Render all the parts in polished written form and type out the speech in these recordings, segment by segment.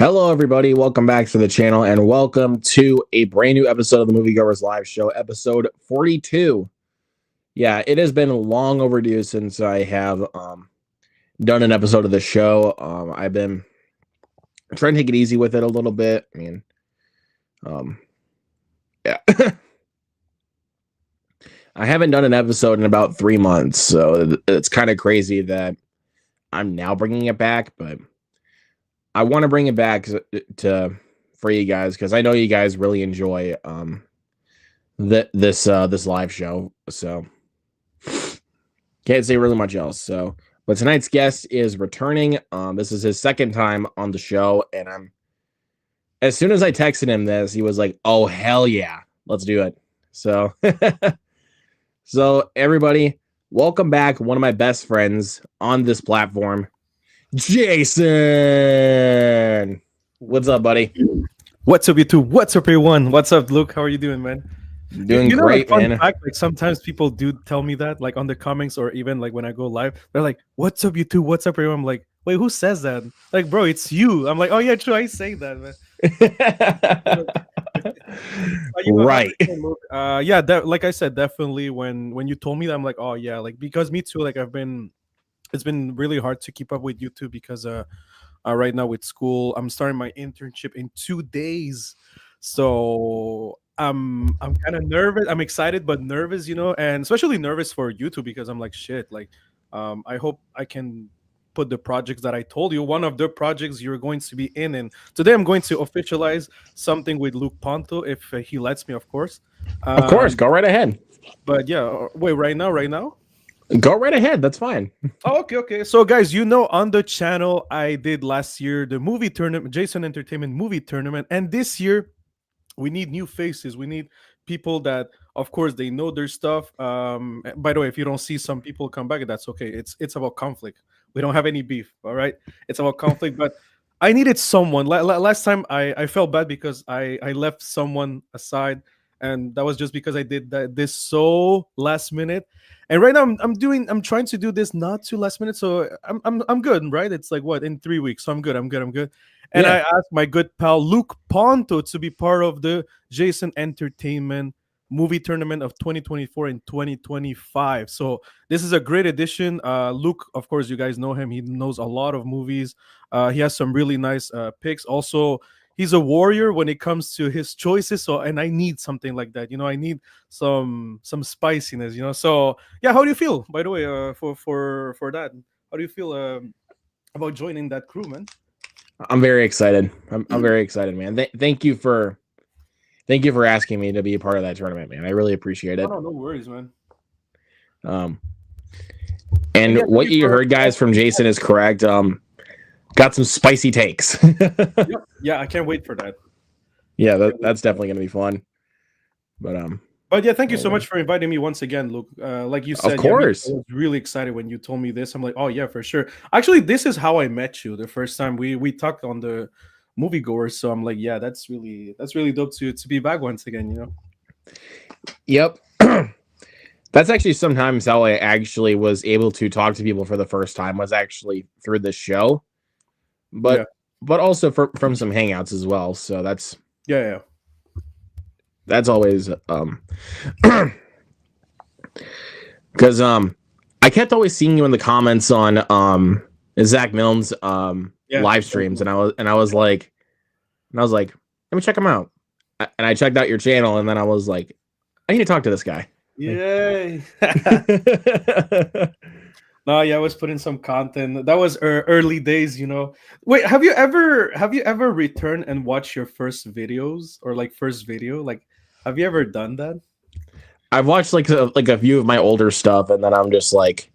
Hello, everybody. Welcome back to the channel and welcome to a brand new episode of the Moviegoers live show, episode 42. Yeah, it has been long overdue since I have done an episode of the show. I've been trying to take it easy with it a little bit. I mean, yeah. I haven't done an episode in about 3 months, so it's kind of crazy that I'm now bringing it back, but I want to bring it back for you guys because I know you guys really enjoy this live show. So can't say really much else. So, but tonight's guest is returning. This is his second time on the show, and as soon as I texted him this, he was like, "Oh hell yeah, let's do it." So, so everybody, welcome back. One of my best friends on this platform. Jason, what's up, buddy? What's up, YouTube? What's up, everyone? What's up, Luke? How are you doing, man? Doing great, man. Fact, like sometimes people do tell me that, like on the comments or even like when I go live, they're like, "What's up, YouTube? What's up, everyone?" I'm like, "Wait, who says that?" Like, bro, it's you. I'm like, "Oh yeah, true. I say that, man." Right. Yeah. Like I said, definitely when you told me that, I'm like, "Oh yeah," like because me too. Like it's been really hard to keep up with YouTube because right now with school, I'm starting my internship in 2 days, so I'm kind of nervous. I'm excited but nervous, and especially nervous for YouTube because I'm like, shit, like I hope I can put the projects that I told you. One of the projects you're going to be in, and today I'm going to officialize something with Luke Ponto if he lets me, of course. Of course, go right ahead. But yeah, wait, right now. Go right ahead. That's fine. Oh, okay. So, guys, on the channel, I did last year the movie tournament, Jason Entertainment movie tournament. And this year, we need new faces. We need people that, of course, they know their stuff. By the way, if you don't see some people come back, that's okay. It's about conflict. We don't have any beef, all right? It's about conflict. But I needed someone. Last time, I felt bad because I left someone aside. And that was just because I did this so last minute. And right now I'm trying to do this not too last minute, so I'm good, right? It's like what in 3 weeks, so I'm good. And Yeah. I asked my good pal Luke Ponto to be part of the Jason Entertainment movie tournament of 2024 and 2025. So this is a great addition. Luke, of course, you guys know him. He knows a lot of movies. He has some really nice picks. Also, he's a warrior when it comes to his choices. So, and I need something like that. I need some spiciness. So yeah, how do you feel, by the way, for that? How do you feel about joining that crew, man? I'm very excited. I'm very excited, man. Thank you for asking me to be a part of that tournament, man. I really appreciate it. No worries, man. And yeah, what you heard, guys, from Jason is correct. Got some spicy takes. Yep. Yeah, I can't wait for that. Yeah, that's definitely gonna be fun. But yeah, thank you so much for inviting me once again, Luke. Like you said, of course, I was really excited when you told me this. I'm like, oh yeah, for sure. Actually, this is how I met you the first time we talked on the Moviegoers. So I'm like, yeah, that's really dope to be back once again. Yep. That's actually sometimes how I actually was able to talk to people for the first time was actually through this show, but also from some hangouts as well. So that's that's always because I kept always seeing you in the comments on Zach Milne's live streams, and I was like, let me check him out, and I checked out your channel, and then I was like, I need to talk to this guy. Yay. No, yeah, I was putting some content. That was early days, Wait, have you ever returned and watched your first videos or like first video? Like, have you ever done that? I've watched like a few of my older stuff, and then I'm just like,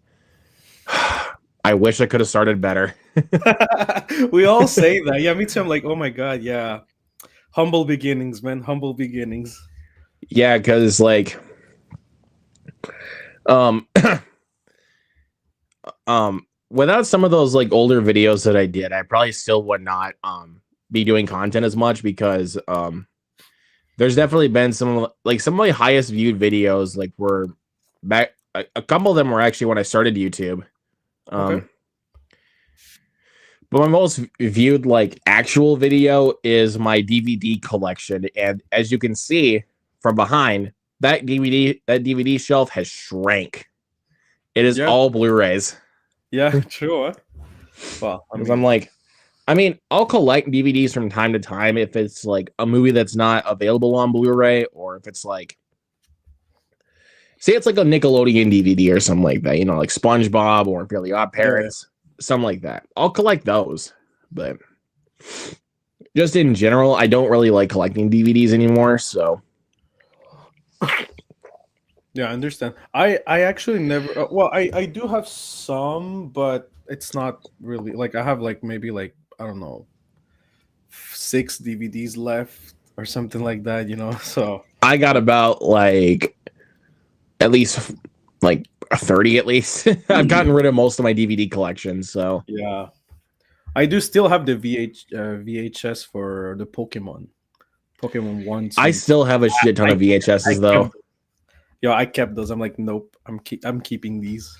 I wish I could have started better. We all say that. Yeah, me too. I'm like, oh my god, yeah. Humble beginnings, man. Humble beginnings. Yeah, because like without some of those like older videos that I did, I probably still would not be doing content as much because there's definitely been some of my highest viewed videos like were back a couple of them were actually when I started YouTube. Okay. But my most viewed like actual video is my DVD collection, and as you can see from behind, that DVD shelf has shrank. It is Yeah, all Blu-rays. yeah, true. Huh? Well, I Because I'm mean, like, I'll collect DVDs from time to time if it's like a movie that's not available on Blu-ray, or if it's like, say it's like a Nickelodeon DVD or something like that, like SpongeBob or Fairly Odd yeah, Parents, something like that. I'll collect those, but just in general, I don't really like collecting DVDs anymore. So yeah, I understand. I actually never. Well, I do have some, but it's not really like I have like maybe like I don't know 6 DVDs left or something like that. So I got about like at least like 30 at least. I've gotten rid of most of my DVD collection. So yeah, I do still have the VHS for the Pokemon one, two, I and three. still have a shit ton I of I VHSs though. kept Yo, I kept those. I'm like, nope. I'm keeping these.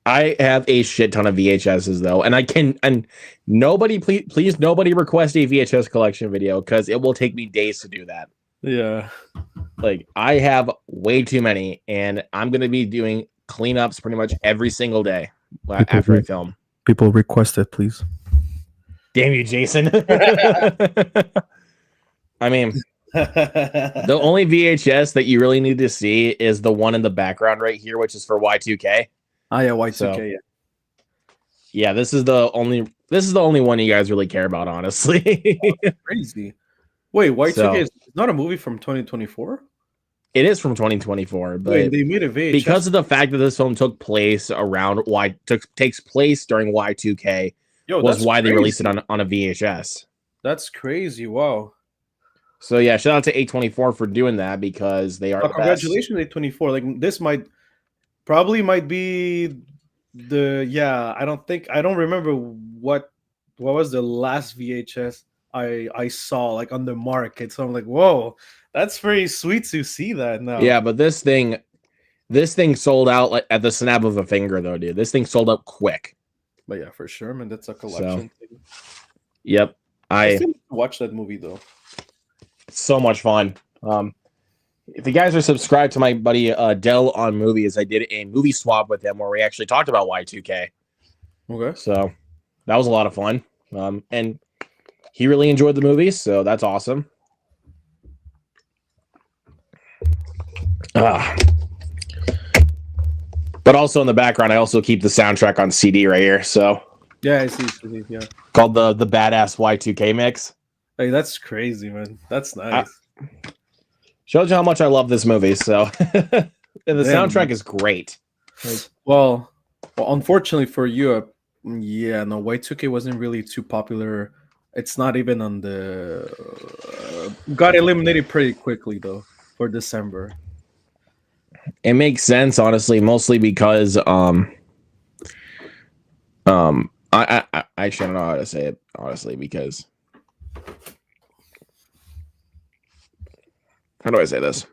I have a shit ton of VHSs though, and nobody please nobody request a VHS collection video because it will take me days to do that. Yeah. Like I have way too many, and I'm gonna be doing cleanups pretty much every single day after I film. People request it, please. Damn you, Jason. I mean, the only VHS that you really need to see is the one in the background right here, which is for Y2K. Ah, yeah, Y2K. So, Yeah. yeah, this is the only one you guys really care about, honestly. Crazy. Wait, Y2K So is not a movie from 2024? it is from 2024, Wait, but they made a because VHS. of the fact that this film takes place during Y2K Yo, was that's why they released it crazy. on a VHS. That's crazy. Wow. So yeah, shout out to A24 for doing that because they are Oh, the best. congratulations, A24. Like this might be the yeah, I don't remember what was the last VHS I saw like on the market. So I'm like, whoa, that's very sweet to see that now. Yeah, but this thing sold out like at the snap of a finger though, dude. This thing sold out quick. But yeah, for sure, man. That's a So collection thing. yep. I I still need to watch that movie though. It's so much fun. If you guys are subscribed to my buddy Dell on movies, I did a movie swap with him where we actually talked about Y2K. Okay. So that was a lot of fun. And he really enjoyed the movie, so that's awesome. Uh, but also in the background, I also keep the soundtrack on CD right here. So Yeah, I see. Yeah. called the Badass Y2K mix. Hey, that's crazy, man. That's nice. Shows you how much I love this movie. So and the Damn, soundtrack man. is great. Like, well, unfortunately for you, yeah, no, Y2K wasn't really too popular. It's not even on the. Got eliminated pretty quickly though for December. It makes sense, honestly, mostly because I actually don't know how to say it honestly because how do I say this?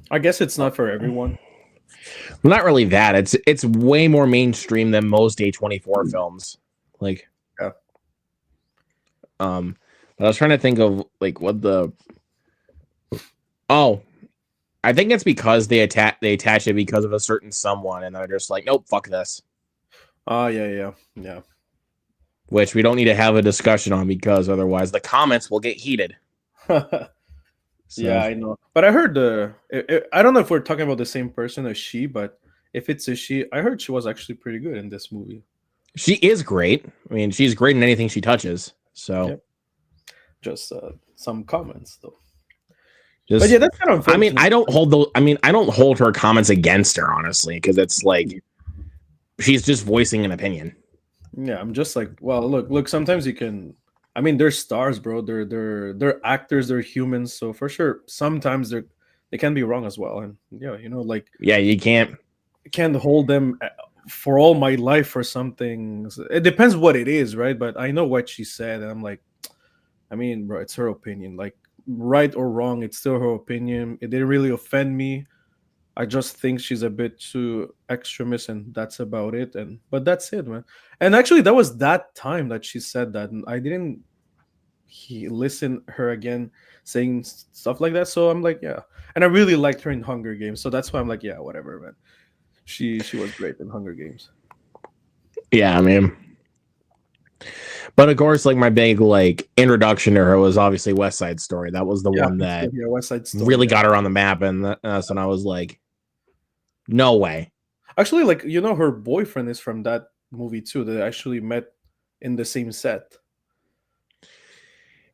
I guess it's not for everyone. Well, not really that. It's way more mainstream than most A24 films. Like, Yeah. but I was trying to think of like what the. Oh, I think it's because they attach it because of a certain someone, and they're just like, nope, fuck this. Oh yeah. Which we don't need to have a discussion on because otherwise the comments will get heated. So, Yeah, I know. But I heard I don't know if we're talking about the same person as she, but if it's a she, I heard she was actually pretty good in this movie. she is great. I mean, she's great in anything she touches. So, Yep. Just some comments though. just But yeah, that's kind of unfortunate. I don't hold her comments against her honestly because it's like she's just voicing an opinion. Yeah, I'm just like, well, look. Sometimes you can. I mean, they're stars, bro. They're actors. They're humans. So for sure, sometimes they can be wrong as well. And yeah, like Yeah, you can't. can't hold them for all my life for something. It depends what it is, right? But I know what she said, and I'm like, I mean, bro, it's her opinion. Like, right or wrong, it's still her opinion. It didn't really offend me. I just think she's a bit too extremist, and that's about it. And but that's it, man. And actually, that was that time that she said that, and I didn't listen her again saying stuff like that. So I'm like, yeah. And I really liked her in Hunger Games, so that's why I'm like, yeah, whatever, man. She was great in Hunger Games. Yeah, I mean, but of course, like my big like introduction to her was obviously West Side Story. That was the Yeah, one that yeah, West Side Story. really Yeah, got her on the map, and that's when I was like, no way. actually, like her boyfriend is from that movie too. They actually met in the same set.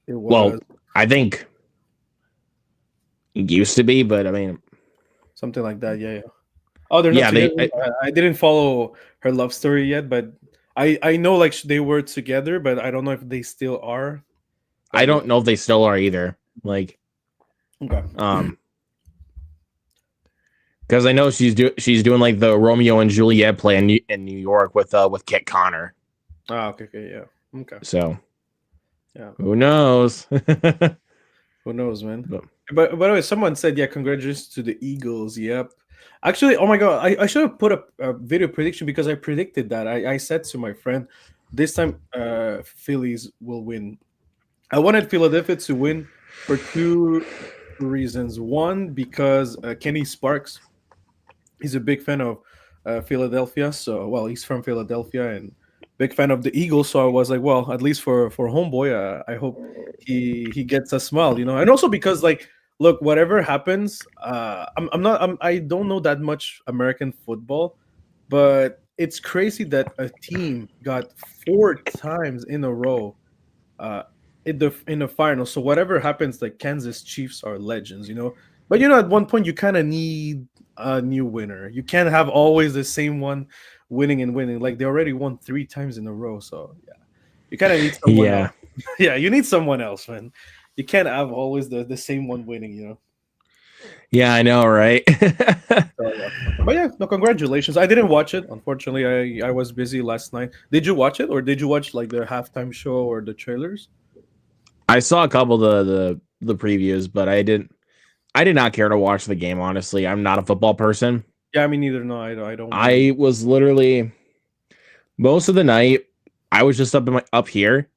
It Well, was I think it used to be, but I mean, something like that. Yeah, yeah. Oh, they're not yeah, together. they. I didn't follow her love story yet, but I know like they were together, but I don't know if they still are. I But don't yeah, know if they still are either. Like, okay. um, because I know she's doing like the Romeo and Juliet play in New York with Kit Connor. Ah, okay, okay, yeah, okay, So yeah. who knows? Who knows, man? But, But by the way, someone said, yeah, congratulations to the Eagles. Yep. Actually, oh my god, I should have put a video prediction because I predicted that. I said to my friend, this time Phillies will win. I wanted Philadelphia to win for two reasons. One, because Kenny Sparks, he's a big fan of Philadelphia. So, well, he's from Philadelphia and big fan of the Eagles. So I was like, well, at least for homeboy, I hope he gets a smile, and also because like, look, whatever happens, I'm not I don't know that much American football, but it's crazy that a team got four times in a row uh in the final. So whatever happens, like Kansas Chiefs are legends, But at one point you kind of need a new winner. You can't have always the same one winning and winning. Like they already won three times in a row. So yeah, you kind of need someone else. yeah, Yeah, you need someone else, man. You can't have always the same one winning. yeah, I know, right? So, yeah. But yeah, no, congratulations. I didn't watch it. Unfortunately, I was busy last night. Did you watch it, or did you watch like the halftime show or the trailers? I saw a couple of the previews, but I did not care to watch the game. Honestly, I'm not a football person. Yeah, I mean, neither. No, I don't really. I was literally most of the night. I was just up here,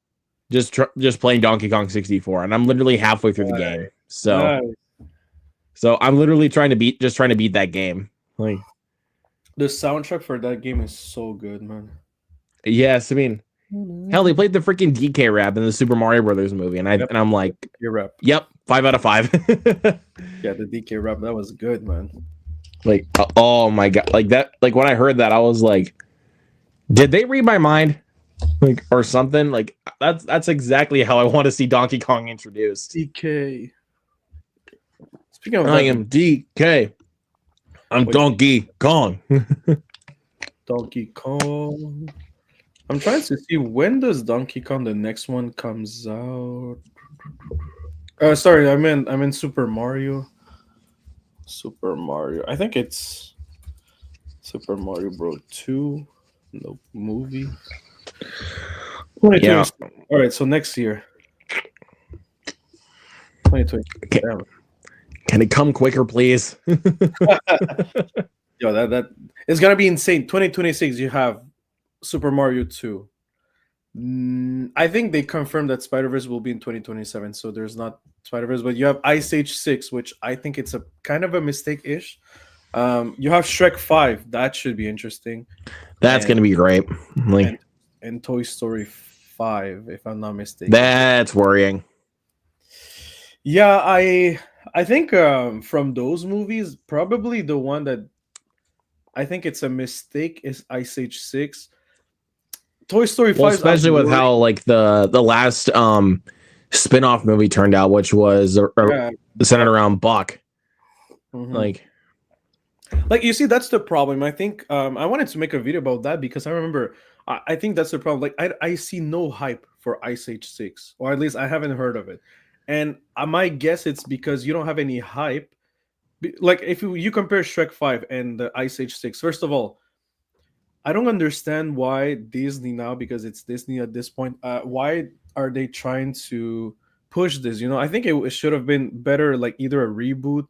just playing Donkey Kong 64, and I'm literally halfway through the game. So Nice. so I'm literally trying to beat that game. Like, The soundtrack for that game is so good, man. yes, I mean, hell, they played the freaking DK rap in the Super Mario Brothers movie, and Yep, I'm like, your rap. yep, 5 out of 5. Yeah, the DK rap that was good, man. Like, oh my god, like that, like when I heard that, I was like, did they read my mind, like, or something? Like that's exactly how I want to see Donkey Kong introduced. DK. Speaking of I that, am DK. I'm wait, Donkey Kong. Donkey Kong. I'm trying to see when does Donkey Kong the next one comes out. Sorry, I meant Super Mario. Super Mario. I think it's Super Mario Bros. 2. No movie. Yeah. 2026. All right, so next year, 2020. Can, can it come quicker, please? Yo, that it's gonna be insane. 2026, you have Super Mario 2. I think they confirmed that Spider Verse will be in 2027, so there's not Spider Verse, but you have Ice Age 6, which I think it's a kind of a mistake ish. You have Shrek 5, that should be interesting, That's and gonna be great. Like and, and Toy Story 5, if I'm not mistaken. that's worrying. Yeah, I think from those movies, probably the one that I think it's a mistake is Ice Age 6. Toy Story Well, 5, I'm especially with worried. how like the last spin-off movie turned out, which was Yeah, centered Buck. around Buck. Mhm. Like, Like you see, that's the problem. I think I wanted to make a video about that because I remember I think that's the problem. Like I see no hype for Ice Age 6, or at least I haven't heard of it. And my guess it's because you don't have any hype. Like if you compare Shrek 5 and the Ice Age 6, first of all, I don't understand why Disney now, because it's Disney at this point. Why are they trying to push this? I think it should have been better, like either a reboot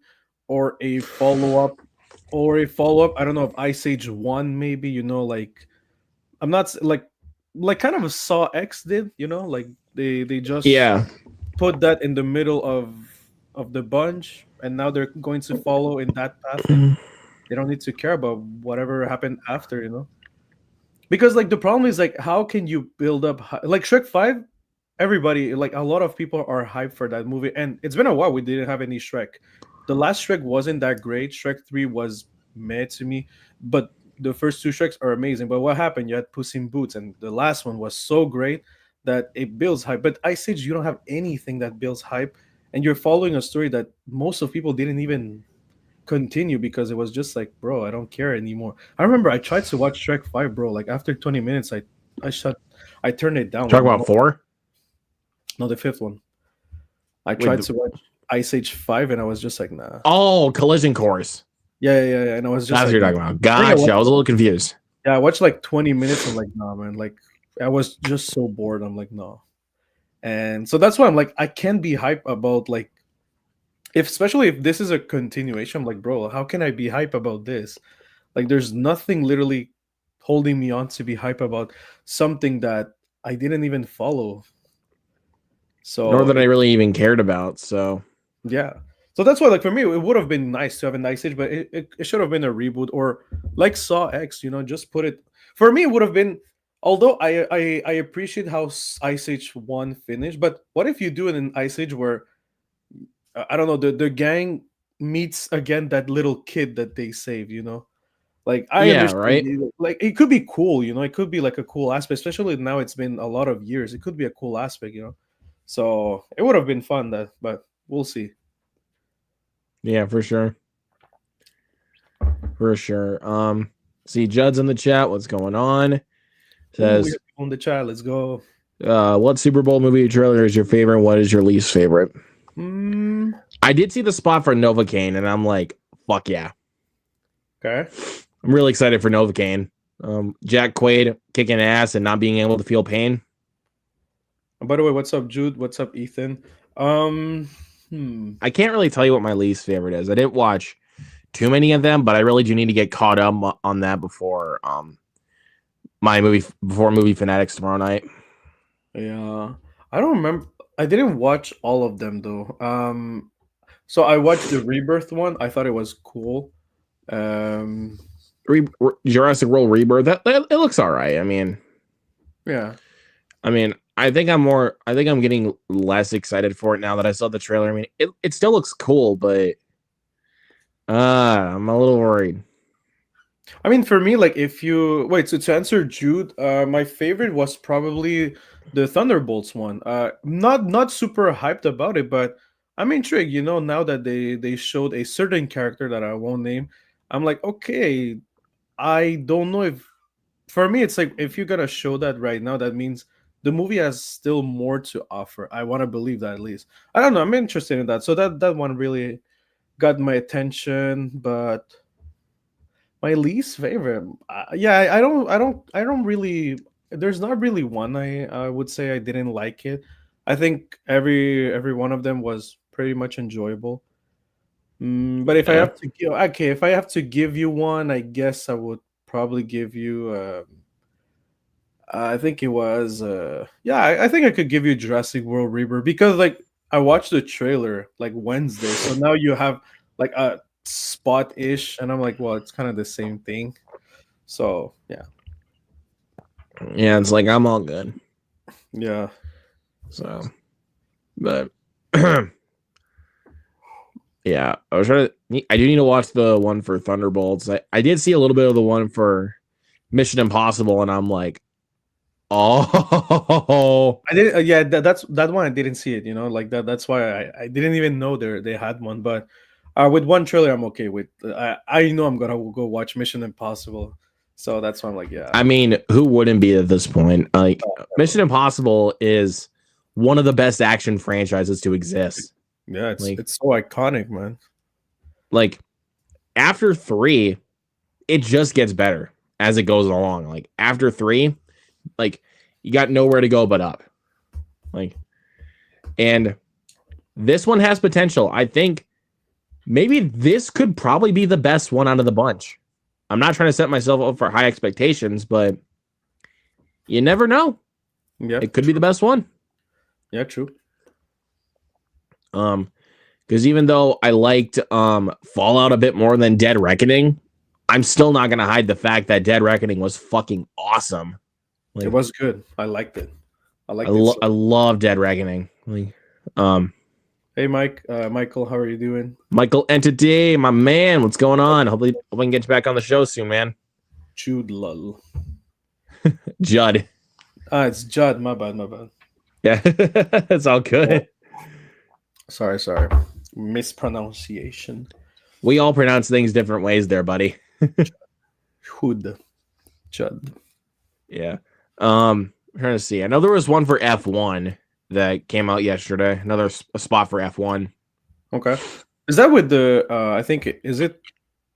or a follow up. or a follow up. I don't know if Ice Age 1 maybe, like I'm not like kind of a Saw X did, like they just Yeah. put that in the middle of the bunch, and now they're going to follow in that path, and they don't need to care about whatever happened after, because like the problem is like how can you build up like Shrek 5. Everybody, like a lot of people are hyped for that movie, and it's been a while we didn't have any Shrek. The last Shrek wasn't that great. Shrek 3 was meh to me, but the first two Shreks are amazing. But what happened? You had Puss in Boots, and the last one was so great that it builds hype. But Ice Age, you don't have anything that builds hype, and you're following a story that most of people didn't even continue because it was just like, bro, I don't care anymore. I remember I tried to watch Shrek 5, bro. Like after 20 minutes, I turned it down. Talk Like about no, four no, the fifth one. I with tried to watch Ice Age 5, and I was just like, nah. Collision Course. Yeah. And I was just That's what like, you're nah. talking about. I think I Gotcha. watched, I was a little confused. yeah, I watched like 20 minutes. I'm like, nah, man. Like, I was just so bored. I'm like, no. And so that's why I'm like, I can't be hype about like, if especially if this is a continuation. I'm like, bro, how can I be hype about this? Like, there's nothing literally holding me on to be hype about something that I didn't even follow. Nor So that I really even cared about. So yeah. So that's why, like, for me, it would have been nice to have a nice age, but it should have been a reboot or like Saw X, just put it. For me, it would have been. Although I appreciate how Ice Age 1 finished, but what if you do it in Ice Age where, I don't know, the gang meets again that little kid that they saved, Like, I yeah, understand, right. like, it could be cool, it could be like a cool aspect, especially now it's been a lot of years. It could be a cool aspect. So it would have been fun, but we'll see. Yeah, for sure. For sure. See Judd's in the chat. What's going on? Ooh, we Says, have on the chat. Let's go. what Super Bowl movie trailer is your favorite? What is your least favorite? Mm, I did see the spot for Novocaine, and I'm like, fuck yeah. okay. I'm really excited for Novocaine. Jack Quaid kicking ass and not being able to feel pain. And by the way, what's up, Jude? What's up, Ethan? Um, hmm. I can't really tell you what my least favorite is. I didn't watch too many of them, but I really do need to get caught up on that before movie fanatics tomorrow night. Yeah, I don't remember. I didn't watch all of them though. So I watched the Rebirth one. I thought it was cool. Um, Jurassic World Rebirth. That it looks all right. yeah. I mean, I think I'm getting less excited for it now that I saw the trailer. I mean, it still looks cool, but I'm a little worried. I mean, for me, like, if you wait, so to answer Jude, my favorite was probably the Thunderbolts one. Not super hyped about it, but I'm intrigued. Now that they showed a certain character that I won't name, I'm like, okay, I don't know if for me it's like if you're gonna show that right now, that means the movie has still more to offer. I want to believe that at least. I don't know. I'm interested in that. So that one really got my attention, but my least favorite, yeah, I don't really. There's not really one I would say I didn't like it. I think every one of them was pretty much enjoyable. But if I Yeah. have to give, okay, if I have to give you one, I guess I would probably give you. I think it was. Yeah, I think I could give you Jurassic World Rebirth because like I watched the trailer like Wednesday, so now you have like a spot ish, and I'm like, well, it's kind of the same thing. So yeah, Yeah, it's like I'm all good. yeah. So, but yeah, I do need to watch the one for Thunderbolts. I did see a little bit of the one for Mission Impossible, and I'm like, oh, I did. Yeah, that's that one. I didn't see it. Like that. That's why I didn't even know they had one. But with one trailer, I'm okay with. I know I'm gonna go watch Mission Impossible, so that's why I'm like, yeah. I mean, who wouldn't be at this point? Like, Oh, Mission Impossible is one of the best action franchises to exist. yeah, it's Like, it's so iconic, man. like after 3, it just gets better as it goes along. Like after 3, like you got nowhere to go but up. Like, and this one has potential. I think maybe this could probably be the best one out of the bunch. I'm not trying to set myself up for high expectations, but you never know. Yeah, It could be the true. best one. Yeah, true. Because even though I liked Fallout a bit more than Dead Reckoning, I'm still not gonna hide the fact that Dead Reckoning was fucking awesome. It Like was good. I liked it. I liked it so. I love Dead Reckoning. Like um Hey, Mike, Michael, how are you doing? Michael Entity, my man, what's going on? Hopefully hope I can get you back on the show soon, man. Jude Lull. Judd. Ah, it's Judd. My bad, my bad. Yeah, it's all good. Sorry. Mispronunciation. We all pronounce things different ways there, buddy. Hood. Judd. Yeah. I'm trying to see. I know there was one for F1 that came out yesterday. Another spot for F1. Okay. Is that with the? I think is it.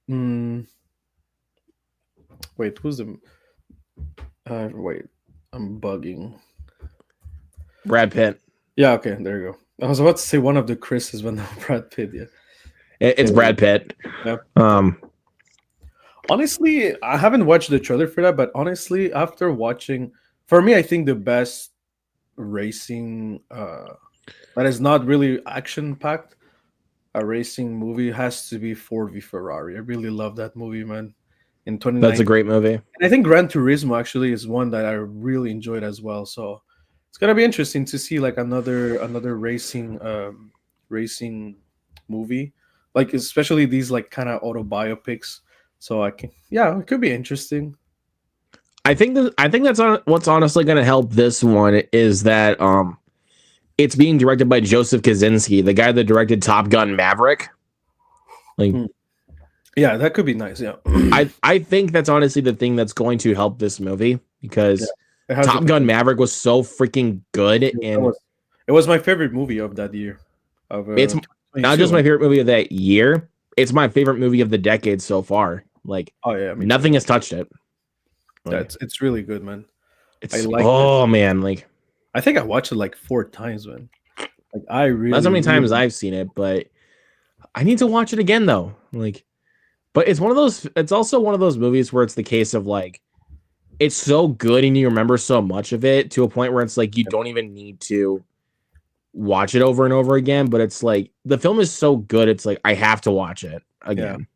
Mm, wait, who's the? Wait, I'm bugging. Brad Pitt. Yeah. Okay. There you go. I was about to say one of the Chris's, but no, Brad Pitt. Yeah. It's Okay. Brad Pitt. Yeah. Um, Honestly, I haven't watched the trailer for that, but honestly, after watching, for me, I think the best racing that is not really action packed, a racing movie has to be Ford v Ferrari. I really love that movie, man. In that's a 2019, great movie. and I think Gran Turismo actually is one that I really enjoyed as well. So it's gonna be interesting to see like another racing movie, like especially these like kind of auto biopics. So I can, yeah, it could be interesting. I think that's what's honestly going to help this one is that it's being directed by Joseph Kaczynski, the guy that directed Top Gun Maverick. Like, Hmm. Yeah, that could be nice. Yeah, I think that's honestly the thing that's going to help this movie because yeah, it has the Top Gun potential. Maverick was so freaking good, and It was my favorite movie of that year of it's not just 22. my favorite movie of that year. It's my favorite movie of the decade so far. Like, Oh yeah, me too. nothing has touched it. Yeah, Like, it's really good, man. I it's liked it. oh man, like I think I watched it like 4 times, man. Like I that's how really, many times really, I've seen it, but I need to watch it again though. Like, but it's one of those. It's also one of those movies where it's the case of like it's so good and you remember so much of it to a point where it's like you don't even need to watch it over and over again. But it's like the film is so good, it's like I have to watch it yeah. again.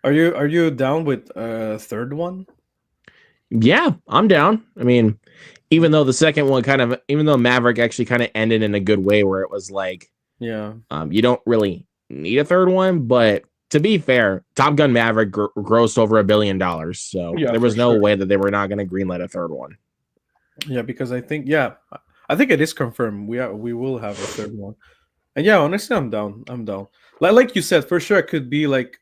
Are you down with third one? Yeah, I'm down. I mean, even though the second one even though Maverick actually kind of ended in a good way, where it was like, Yeah, you don't really need a third one, but to be fair, Top Gun Maverick grossed over $1 billion, so yeah, there for was no sure. way that they were not going to greenlight a third one. Yeah, because I think it is confirmed. We will have a third one. And yeah, honestly, I'm down. I'm down. Like you said, for sure, it could be like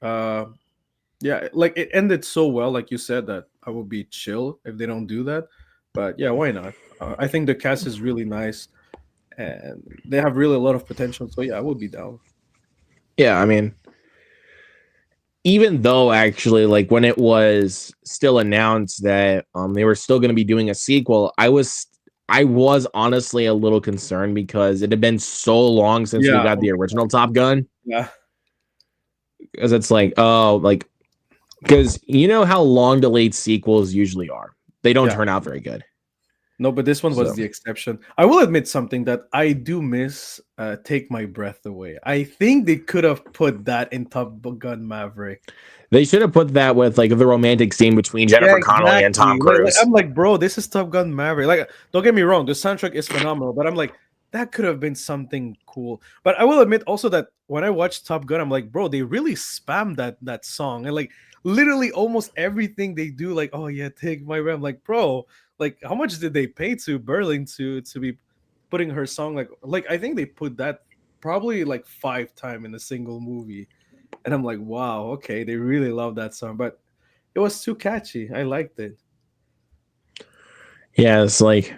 yeah, like it ended so well, like you said, that I would be chill if they don't do that. But yeah, why not? I think the cast is really nice, and they have really a lot of potential. So yeah, I would be down. Yeah, I mean, even though actually, like when it was still announced that they were still going to be doing a sequel, I was honestly a little concerned because it had been so long since we Yeah, got the original Top Gun. yeah, Because it's like, oh, like because you know how long delayed sequels usually are. They don't yeah. turn out very good. No, but this one was So the exception. I will admit something that I do miss. Take my breath away. I think they could have put that in Top Gun Maverick. they should have put that with like the romantic scene between Yeah, Jennifer Connelly and Tom exactly. Cruise. I'm like, bro, this is Top Gun Maverick. Like, don't get me wrong, the soundtrack is phenomenal, but I'm like, that could have been something cool. But I will admit also that when I watched Top Gun, I'm like, bro, they really spam that song, and like literally almost everything they do, like, oh yeah, take my breath. I'm like, bro, like, how much did they pay to Berlin to be putting her song like I think they put that probably like 5 times in a single movie, and I'm like, wow, okay, they really love that song, but it was too catchy. I liked it. Yeah, it's like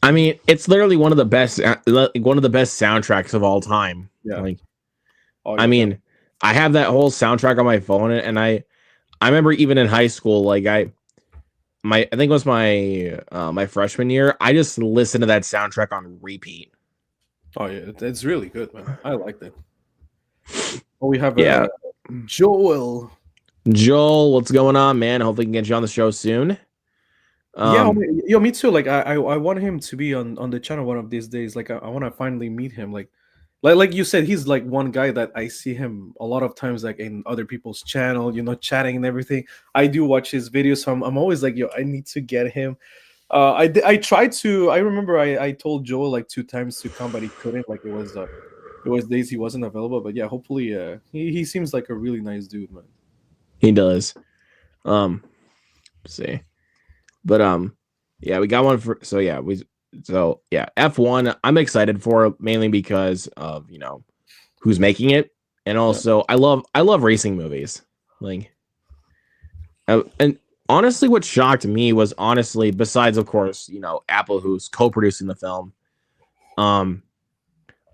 I mean, it's literally one of the best soundtracks of all time. Yeah. Like, Oh I yeah. mean, I have that whole soundtrack on my phone, and I remember even in high school, like I think it was my freshman year, I just listened to that soundtrack on repeat. Oh yeah. It's really good, man. I liked it. Oh, we have Yeah. Joel. Joel, what's going on, man? Hopefully we can get you on the show soon. Yeah, Um, yo, me too. Like, I want him to be on the channel one of these days. Like, I want to finally meet him. Like you said, he's like one guy that I see him a lot of times, like in other people's channel, chatting and everything. I do watch his videos, so I'm always like, yo, I need to get him. I tried to. I remember I told Joel like two times to come, but he couldn't. Like, it was days he wasn't available. But yeah, hopefully, he seems like a really nice dude, man. he does. Um, let's see. But yeah, we got one for F1 I'm excited for mainly because of, who's making it. And Yeah. also I love racing movies. Like and honestly what shocked me was honestly besides of course, Apple who's co-producing the film. Um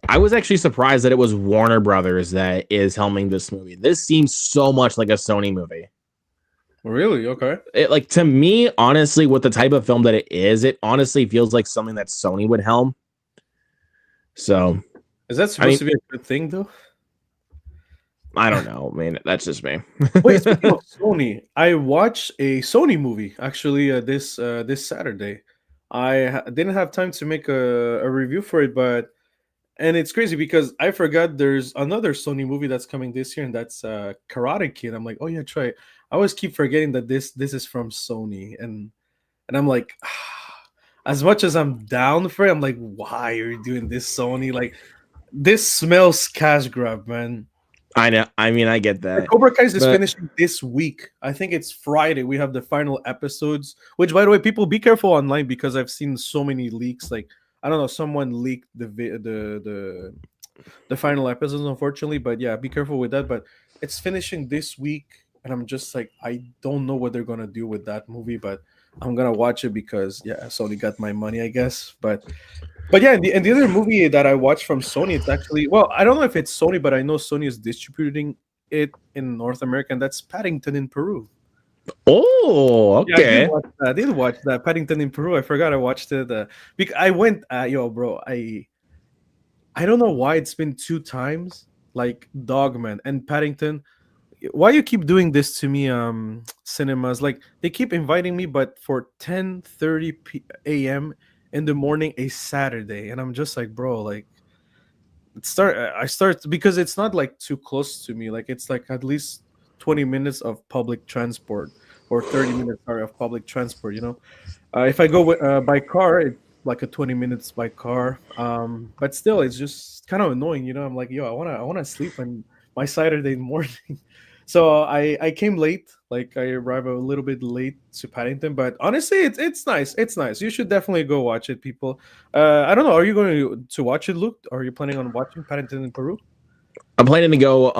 I was actually surprised that it was Warner Brothers that is helming this movie. This seems so much like a Sony movie. Really? Okay. It like to me, honestly, with the type of film that it honestly feels like something that Sony would helm. So, Is that I supposed mean, to be a good thing though? I don't know. I mean, that's just me. Wait, speaking of Sony, I watched a Sony movie actually this Saturday. Didn't have time to make a review for it, but and it's crazy because I forgot there's another Sony movie that's coming this year, and that's Karate Kid. I'm like, oh yeah, try it. I always keep forgetting that this is from Sony, and I'm like, as much as I'm down for it, I'm like, why are you doing this, Sony? Like, this smells cash grab, man. I know. I mean, I get The that, Cobra Kai is but finishing this week. I think it's Friday. We have the final episodes. Which, by the way, people be careful online because I've seen so many leaks. Like, I don't know, someone leaked the final episodes, unfortunately. But yeah, be careful with that. But it's finishing this week, and I'm just like, I don't know what they're gonna do with that movie, but I'm gonna watch it because yeah, Sony got my money, I guess. But yeah, and the other movie that I watched from Sony, it's actually, well, I don't know if it's Sony, but I know Sony is distributing it in North America, and that's Paddington in Peru. oh, Yeah, I did okay. watch that. I did watch that Paddington in Peru. I forgot I watched it. Because I went, yo, bro. I don't know why it's been two times, like Dogman and Paddington. Why you keep doing this to me, cinemas? Like they keep inviting me, but for 10:30 a.m. in the morning a Saturday, and I'm just like, bro, like I start because it's not like too close to me. Like it's like at least 20 minutes of public transport or 30 minutes, sorry, of public transport. If I go by car, it's like a 20 minutes by car. But still, it's just kind of annoying. I'm like, yo, I wanna sleep on my Saturday morning. So I came late. Like I arrived a little bit late to Paddington, but honestly, it's nice. It's nice. You should definitely go watch it, people. I don't know. Are you going to watch it, Luke? Are you planning on watching Paddington in Peru? I'm planning to go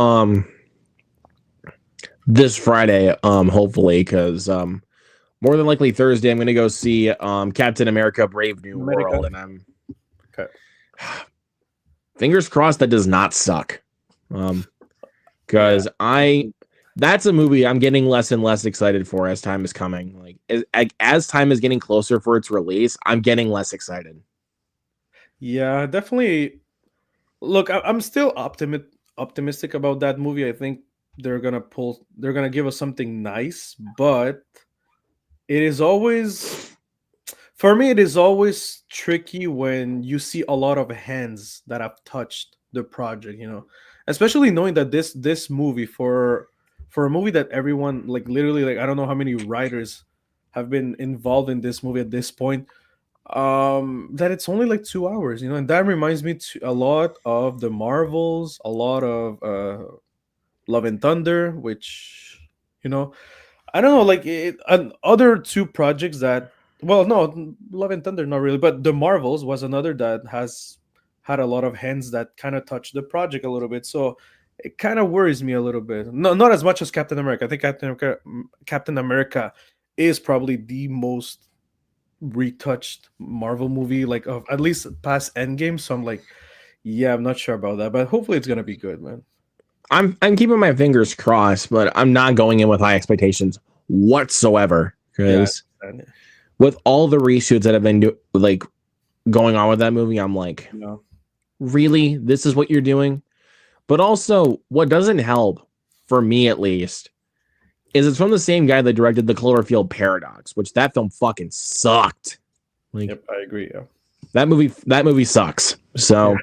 this Friday, hopefully, because more than likely Thursday I'm gonna go see Captain America Brave New America. World, and I'm Okay. fingers crossed that does not suck. Because that's a movie I'm getting less and less excited for as time is coming. Like as time is getting closer for its release, I'm getting less excited. Yeah, definitely. Look, I'm still optimistic about that movie. I think they're gonna give us something nice, but it is always, for me, it is always tricky when you see a lot of hands that have touched the project. Especially knowing that this movie, for a movie that everyone, like, literally, like, I don't know how many writers have been involved in this movie at this point, that it's only like 2 hours, and that reminds me a lot of the Marvels, a lot of Love and Thunder, which, you know I don't know, like, other two projects that, well, no, Love and Thunder, not really, but the Marvels was another that has had a lot of hands that kind of touched the project a little bit. So it kind of worries me a little bit. No, not as much as Captain America. I think Captain America is probably the most retouched Marvel movie, like, of at least past Endgame. So I'm like, yeah, I'm not sure about that, but hopefully it's gonna be good, man. I'm keeping my fingers crossed, but I'm not going in with high expectations whatsoever. Yeah, Because I understand. with all the reshoots that have been like going on with that movie, I'm like, You know, really, this is what you're doing? But also, what doesn't help, for me at least, is it's from the same guy that directed the Cloverfield Paradox, which that film fucking sucked. Like Yep, I agree. Yeah. that movie sucks. So Yeah,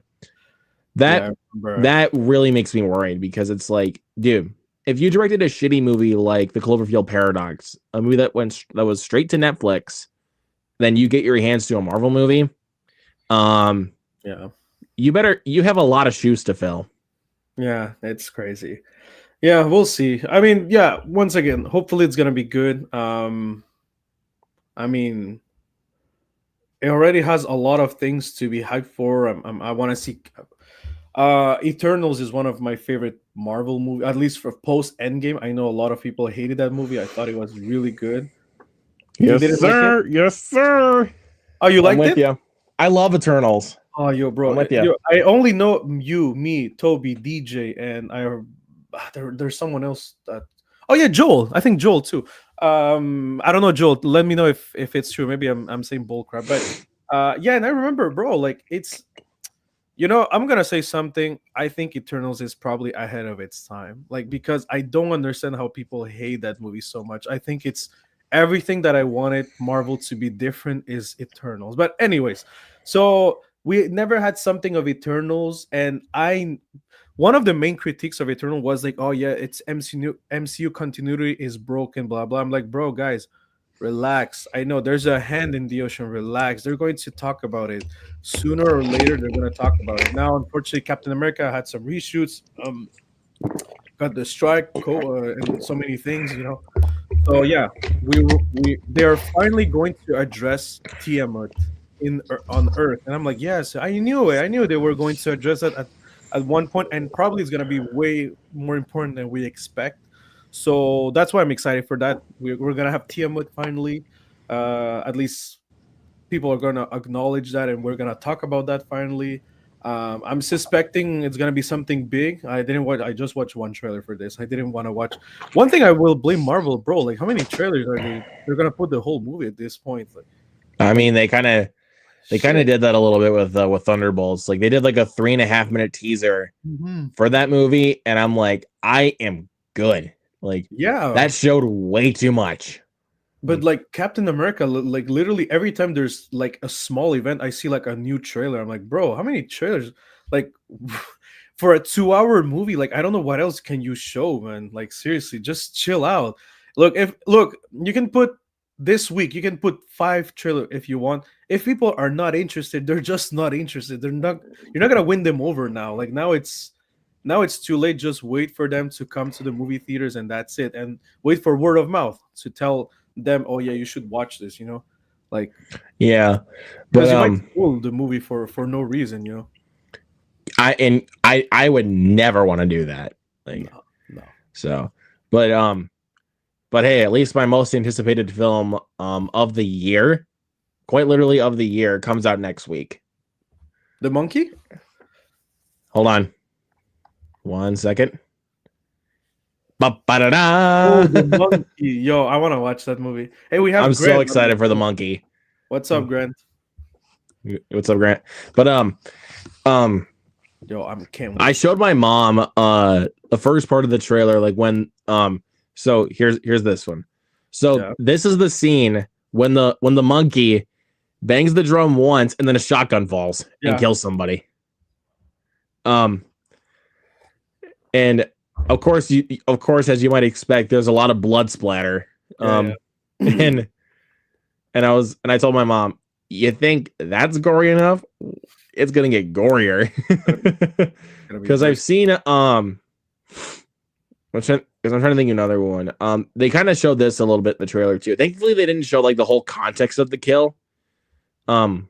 that I remember. that really makes me worried because it's like, dude, if you directed a shitty movie like the Cloverfield Paradox, a movie that was straight to Netflix, then you get your hands to a Marvel movie, um, Yeah. you have a lot of shoes to fill. Yeah, it's crazy. Yeah, we'll see. I mean, yeah, once again, hopefully it's gonna be good. I mean, it already has a lot of things to be hyped for. I want to see. Eternals is one of my favorite Marvel movie, at least for post Endgame. I know a lot of people hated that movie. I thought it was really good. You Yes, didn't like it? sir. Yes, sir. Oh, you I'm liked with it? you. I love Eternals. Oh, yo, I'm bro, with you. yo, I only know you, me, Toby, DJ, and there's someone else that. Oh yeah, Joel. I think Joel too. I don't know, Joel. Let me know if it's true. Maybe I'm saying bull crap, but yeah, and I remember, bro. Like it's I'm gonna say something. I think Eternals is probably ahead of its time. Like because I don't understand how people hate that movie so much. I think it's everything that I wanted Marvel to be different is Eternals. But anyways, so we never had something of Eternals, and I one of the main critiques of Eternal was like, oh yeah, it's MCU continuity is broken, blah blah. I'm like, bro, guys, relax. I know there's a hand in the ocean. Relax. They're going to talk about it sooner or later. They're going to talk about it. Now, unfortunately, Captain America had some reshoots. Got the strike, and so many things. So yeah, we they are finally going to address Tiamat on Earth, and I'm like, yes, I knew it. I knew they were going to address it at one point, and probably it's going to be way more important than we expect. So that's why I'm excited for that. We're gonna have Tiamat finally. At least people are gonna acknowledge that, and we're gonna talk about that finally. I'm suspecting it's gonna be something big. I didn't watch. I just watched one trailer for this. I didn't want to watch. One thing I will blame Marvel, bro. Like, how many trailers are they? They're gonna put the whole movie at this point. I Like mean, they kind of shit. did that a little bit with Thunderbolts. Like they did like a 3.5 minute teaser Mhm. for that movie, and I'm like, I am good. Like Yeah, that showed way too much. but Like, like Captain America, like literally every time there's like a small event, I see like a new trailer. I'm like, bro, how many trailers? Like for a 2 hour movie, like I don't know what else can you show, man. Like seriously, just chill out. Look, you can put this week, you can put 5 trailer if you want. If people are not interested, they're just not interested. You're not gonna win them over now. Like now it's too late. Just wait for them to come to the movie theaters and that's it. And wait for word of mouth to tell them, oh yeah, you should watch this, like yeah, but because you might spoil the movie for no reason. I would never want to do that. Like No, no. so, but but hey, at least my most anticipated film of the year, quite literally of the year, comes out next week. The monkey. Hold on, 1 second. Oh, the Ba-ba-da-da. monkey. Yo, I want to watch that movie. Hey, we have I'm so Grant on the excited for the show. monkey. What's up, Grant? What's up, Grant? But um, Yo, I can't I wait. showed my mom the first part of the trailer, like when so here's this one. So Yeah. this is the scene when the monkey bangs the drum once and then a shotgun falls and Yeah. kills somebody. Um and of course as you might expect, there's a lot of blood splatter. Yeah. Yeah. And I told my mom, you think that's gory enough? It's gonna get gorier. Gonna be Because I've worse. seen because I'm trying to think of another one. They kind of showed this a little bit in the trailer too. Thankfully, they didn't show like the whole context of the kill. Um,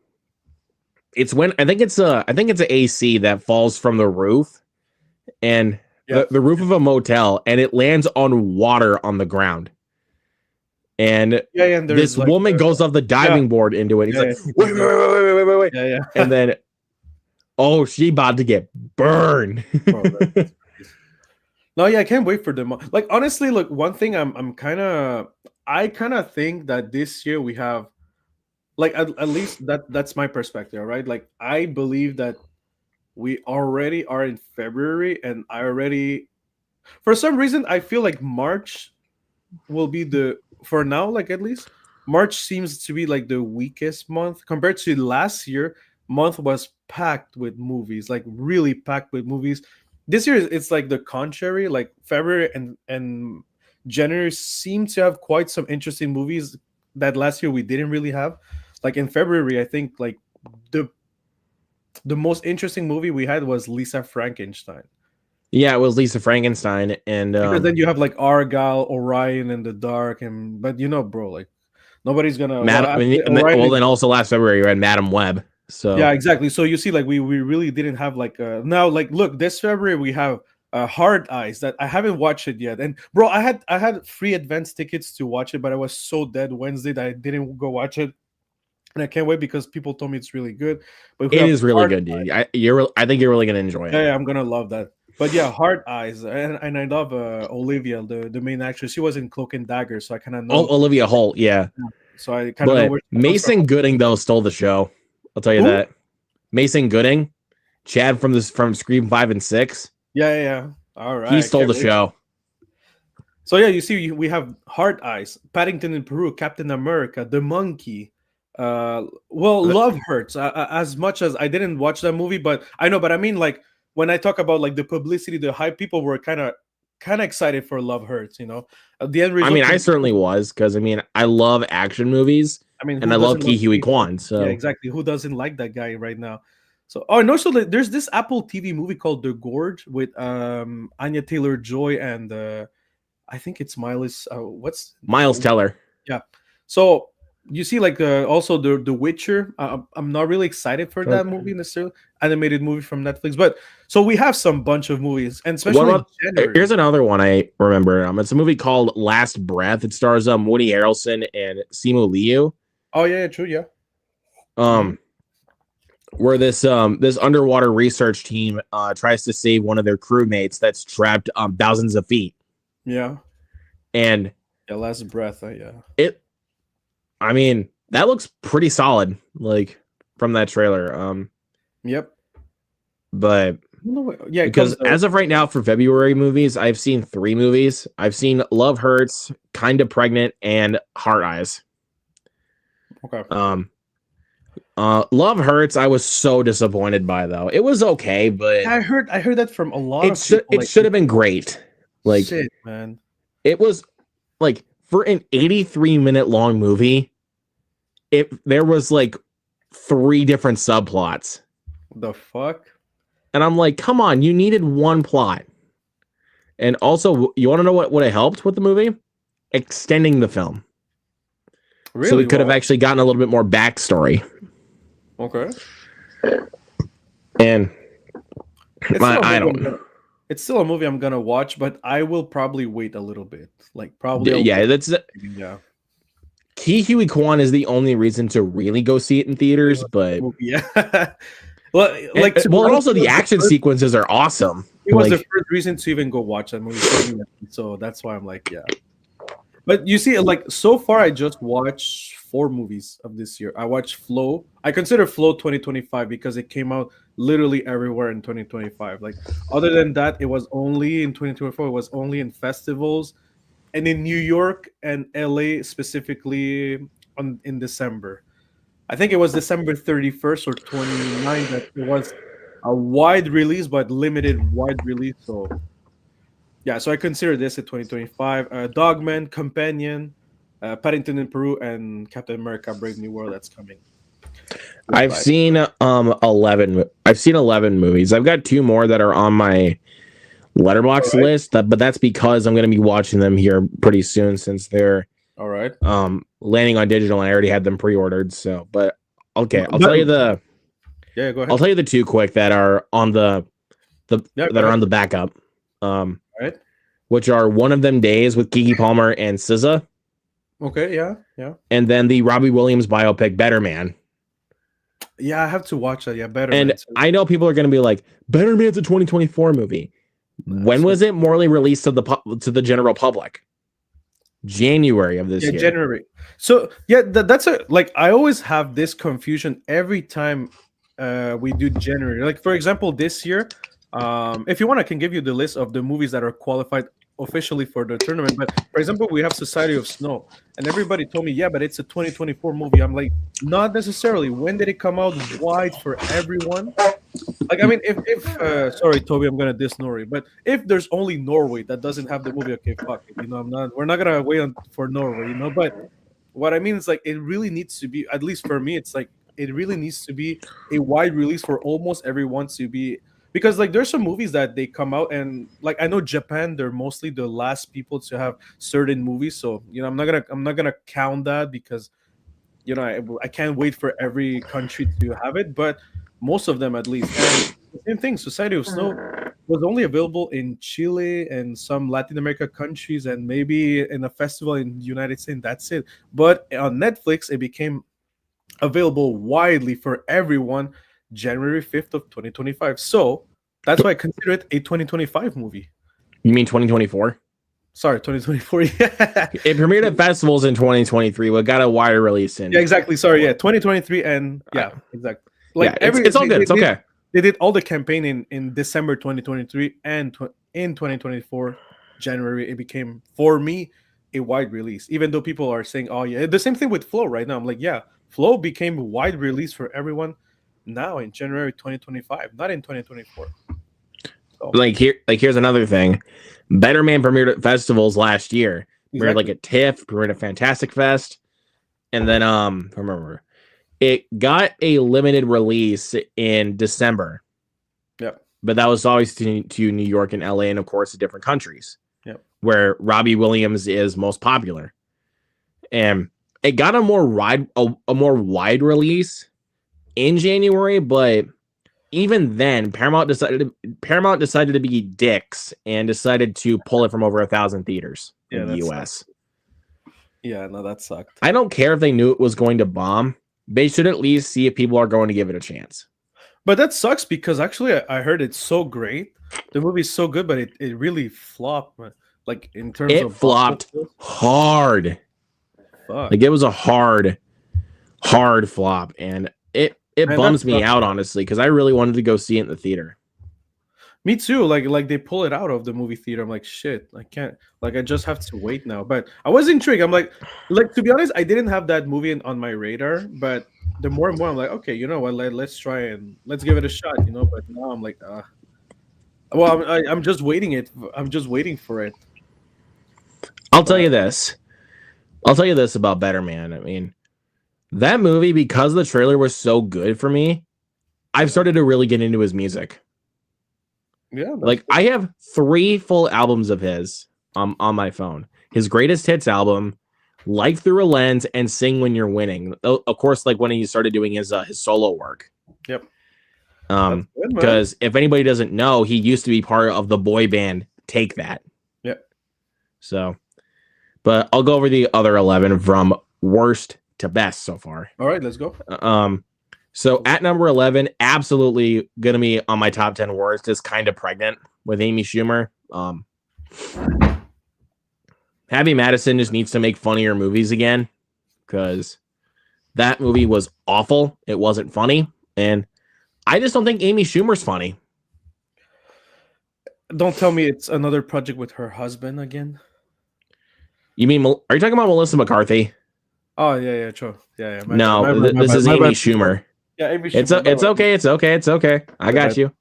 it's when I think it's a AC that falls from the roof and Yeah. the roof of a motel, and it lands on water on the ground. And Yeah. Yeah. And this there's like, woman goes off the yeah. diving board into it. He's Yeah. like, Yeah. wait, wait, wait, wait, wait, wait, Yeah. and Yeah. then oh, she about to get burned. Bro, that's crazy. No, yeah, I can't wait for them. Like honestly, look, one thing I kind of think that this year we have like at least that's my perspective, right? Like I believe that we already are in February, and I already, for some reason, I feel like March will be the, for now, like at least March seems to be like the weakest month compared to last year. Month was packed with movies, like really packed with movies. This year it's like the contrary. Like February and January seem to have quite some interesting movies that last year we didn't really have. Like in February, I think like the the most interesting movie we had was Lisa Frankenstein. Yeah, it was Lisa Frankenstein and Because then you have like Argyle, Orion, and the Dark, and but bro, like nobody's gonna. Well, Madam. I mean, actually, Orion well, is then also last February we had Madam Web. yeah, So exactly. So you see, like we really didn't have like now like look this February we have Hard Eyes that I haven't watched it yet, and bro, I had free advance tickets to watch it, but I was so dead Wednesday that I didn't go watch it, and I can't wait because people told me it's really good. But we it have is really Hard. good, dude. I think you're really gonna enjoy Yeah, it. yeah, I'm gonna love that. But yeah, Hard Eyes, and I love Olivia, the main actress. She was in Cloak and Dagger, so I kind of know. Olivia Holt, yeah. So I kind of know But where she comes from. Mason Gooding though stole the show. I'll tell you Who? that. Mason Gooding, Chad from Scream 5 and 6, Yeah, yeah, yeah. All he right, I stole can't the wait. show. So yeah, you see, we have Hard Eyes, Paddington in Peru, Captain America, The Monkey. Well, Love Hurts. As much as I didn't watch that movie, but I know. But I mean, like when I talk about like the publicity, the hype, people were kind of excited for Love Hurts. The end I result. mean, I certainly was because I mean, I love action movies I mean, and who I love doesn't love Ki Huey Ki Huey? Kwan. Yeah, So exactly. Who doesn't like that guy right now? So, oh, and also there's this Apple TV movie called The Gorge with Anya Taylor Joy and I think it's Miles. What's Miles Teller. yeah. So you see, like also the Witcher. I'm not really excited for that movie necessarily. Animated movie from Netflix, but so we have some bunch of movies, and What especially in about? January. Here's another one I remember. It's a movie called Last Breath. It stars Woody Harrelson and Simu Liu. Oh yeah, yeah, true, yeah. Mhm. Um, where this underwater research team tries to save one of their crewmates that's trapped thousands of feet, Yeah, and yeah. Last breath. Yeah. it. I mean, that looks pretty solid, like from that trailer. Yep. But Yeah, it because comes. as of right now for February movies, I've seen 3 movies. I've seen Love Hurts, Kind of Pregnant, and Heart Eyes. Okay. Love Hurts, I was so disappointed by though. It was okay, but I heard that from a lot of people. it Like, should have been great. Like shit, man. it was like for an 83-minute long movie, there was like 3 different subplots. The fuck? And I'm like, come on, you needed one plot. And also, you want to know what would have helped with the movie? Extending the film. Really? So we could have Why? actually gotten a little bit more backstory. Okay. And It's still a I movie don't know. It's still a movie I'm gonna watch, but I will probably wait a little bit. Like probably. Yeah, that's Yeah. Ki Huey Kwan is the only reason to really go see it in theaters, but Yeah. Well, like to be well, and honest, also the it was action first- sequences are awesome. It was the Like, first reason to even go watch that movie. So that's why I'm like, yeah. But you see, like so far, I just watched 4 movies of this year. I watched Flow. I consider Flow 2025 because it came out literally everywhere in 2025. Like other than that, it was only in 2024. It was only in festivals and in New York and LA specifically in December. I think it was December 31st or 29th that it was a wide release, but limited wide release. So yeah, so I consider this a 2025. Dogman, Companion, Paddington in Peru, and Captain America: Brave New World that's coming. I've seen 11. I've seen 11 movies. I've got 2 more that are on my letterbox All right. list, but that's because I'm going to be watching them here pretty soon since they're All right. landing on digital and I already had them pre-ordered. So, but okay, I'll But- tell you the Yeah, go ahead. I'll tell you the 2 quick that are on the Yeah, that go are ahead. on the backup. All right. Which are One of Them Days with Keke Palmer and SZA, Okay. Yeah. Yeah. and then the Robbie Williams biopic Better Man. Yeah, I have to watch that. Yeah, better. And Man. I know people are going to be like, Better Man's a 2024 movie. When was it morally released to the general public? January of this Yeah, year. January. So yeah, that's a like I always have this confusion every time we do January. Like for example, this year, if you want, I can give you the list of the movies that are qualified officially for the tournament. But for example, we have Society of Snow, and everybody told me, yeah, but it's a 2024 movie. I'm like, not necessarily. When did it come out? Wide for everyone. Like, I mean, if sorry, Toby, I'm gonna diss Norway, but if there's only Norway that doesn't have the movie, okay, fuck it. I'm not. We're not gonna wait on for Norway. But what I mean is like it really needs to be, at least for me, it's like it really needs to be a wide release for almost everyone to be, because like there's some movies that they come out and like I know Japan, they're mostly the last people to have certain movies, so I'm not gonna count that because I can't wait for every country to have it, but most of them at least. And the same thing, Society of Snow was only available in Chile and some Latin America countries, and maybe in a festival in the United States. That's it. But on Netflix, it became available widely for everyone January 5th of 2025. So that's why I consider it a 2025 movie. You mean 2024? Sorry, 2024. Yeah. It premiered at festivals in 2023, but got a wider release in. Yeah, exactly. Sorry, yeah, 2023, and yeah, exactly. Like yeah, it's all good. It's okay. They did all the campaign in December 2023, and in 2024 January it became for me a wide release. Even though people are saying, "Oh yeah," the same thing with Flow right now. I'm like, yeah, Flow became a wide release for everyone now in January 2025, not in 2024. So, here's another thing. Better Man premiered at festivals last year. Premiered like at TIFF, premiered at Fantastic Fest, and then remember it got a limited release in December. Yep. But that was always to New York and LA, and of course to different countries. Yep. Where Robbie Williams is most popular, and it got a more wide release in January, but even then, Paramount decided to be dicks and decided to pull it from over 1,000 theaters in the US. Yeah, no, that sucked. I don't care if they knew it was going to bomb. They should at least see if people are going to give it a chance. But that sucks because actually I heard it's so great. The movie's so good, but it really flopped. Like in terms of flopped hard. Fuck. Like it was a hard flop, and it bums me out, honestly, because I really wanted to go see it in the theater. Me too. Like they pull it out of the movie theater. I'm like, shit, I can't. Like I just have to wait now. But I was intrigued. I'm like to be honest, I didn't have that movie on my radar. But the more and more, I'm like, okay, you know what? Let's try and let's give it a shot. But now I'm like, well, I'm just waiting it. I'm just waiting for it. I'll tell you this about Better Man. I mean, that movie, because the trailer was so good for me, I've started to really get into his music. Yeah, like I have 3 full albums of his on my phone. His greatest hits album, Life Through a Lens, and Sing When You're Winning. Of course, like when he started doing his solo work. Yep. Because if anybody doesn't know, he used to be part of the boy band Take That. Yep. So, but I'll go over the other 11 from worst to best so far. All right, let's go. So at number 11, absolutely gonna be on my top 10 worst, is Kind of Pregnant with Amy Schumer. Happy Madison just needs to make funnier movies again, because that movie was awful. It wasn't funny, and I just don't think Amy Schumer's funny. Don't tell me it's another project with her husband again. You mean, are you talking about Melissa McCarthy? Oh yeah, true. Yeah. This is Amy Schumer. Yeah, Amy Schumer. It's okay. I got you.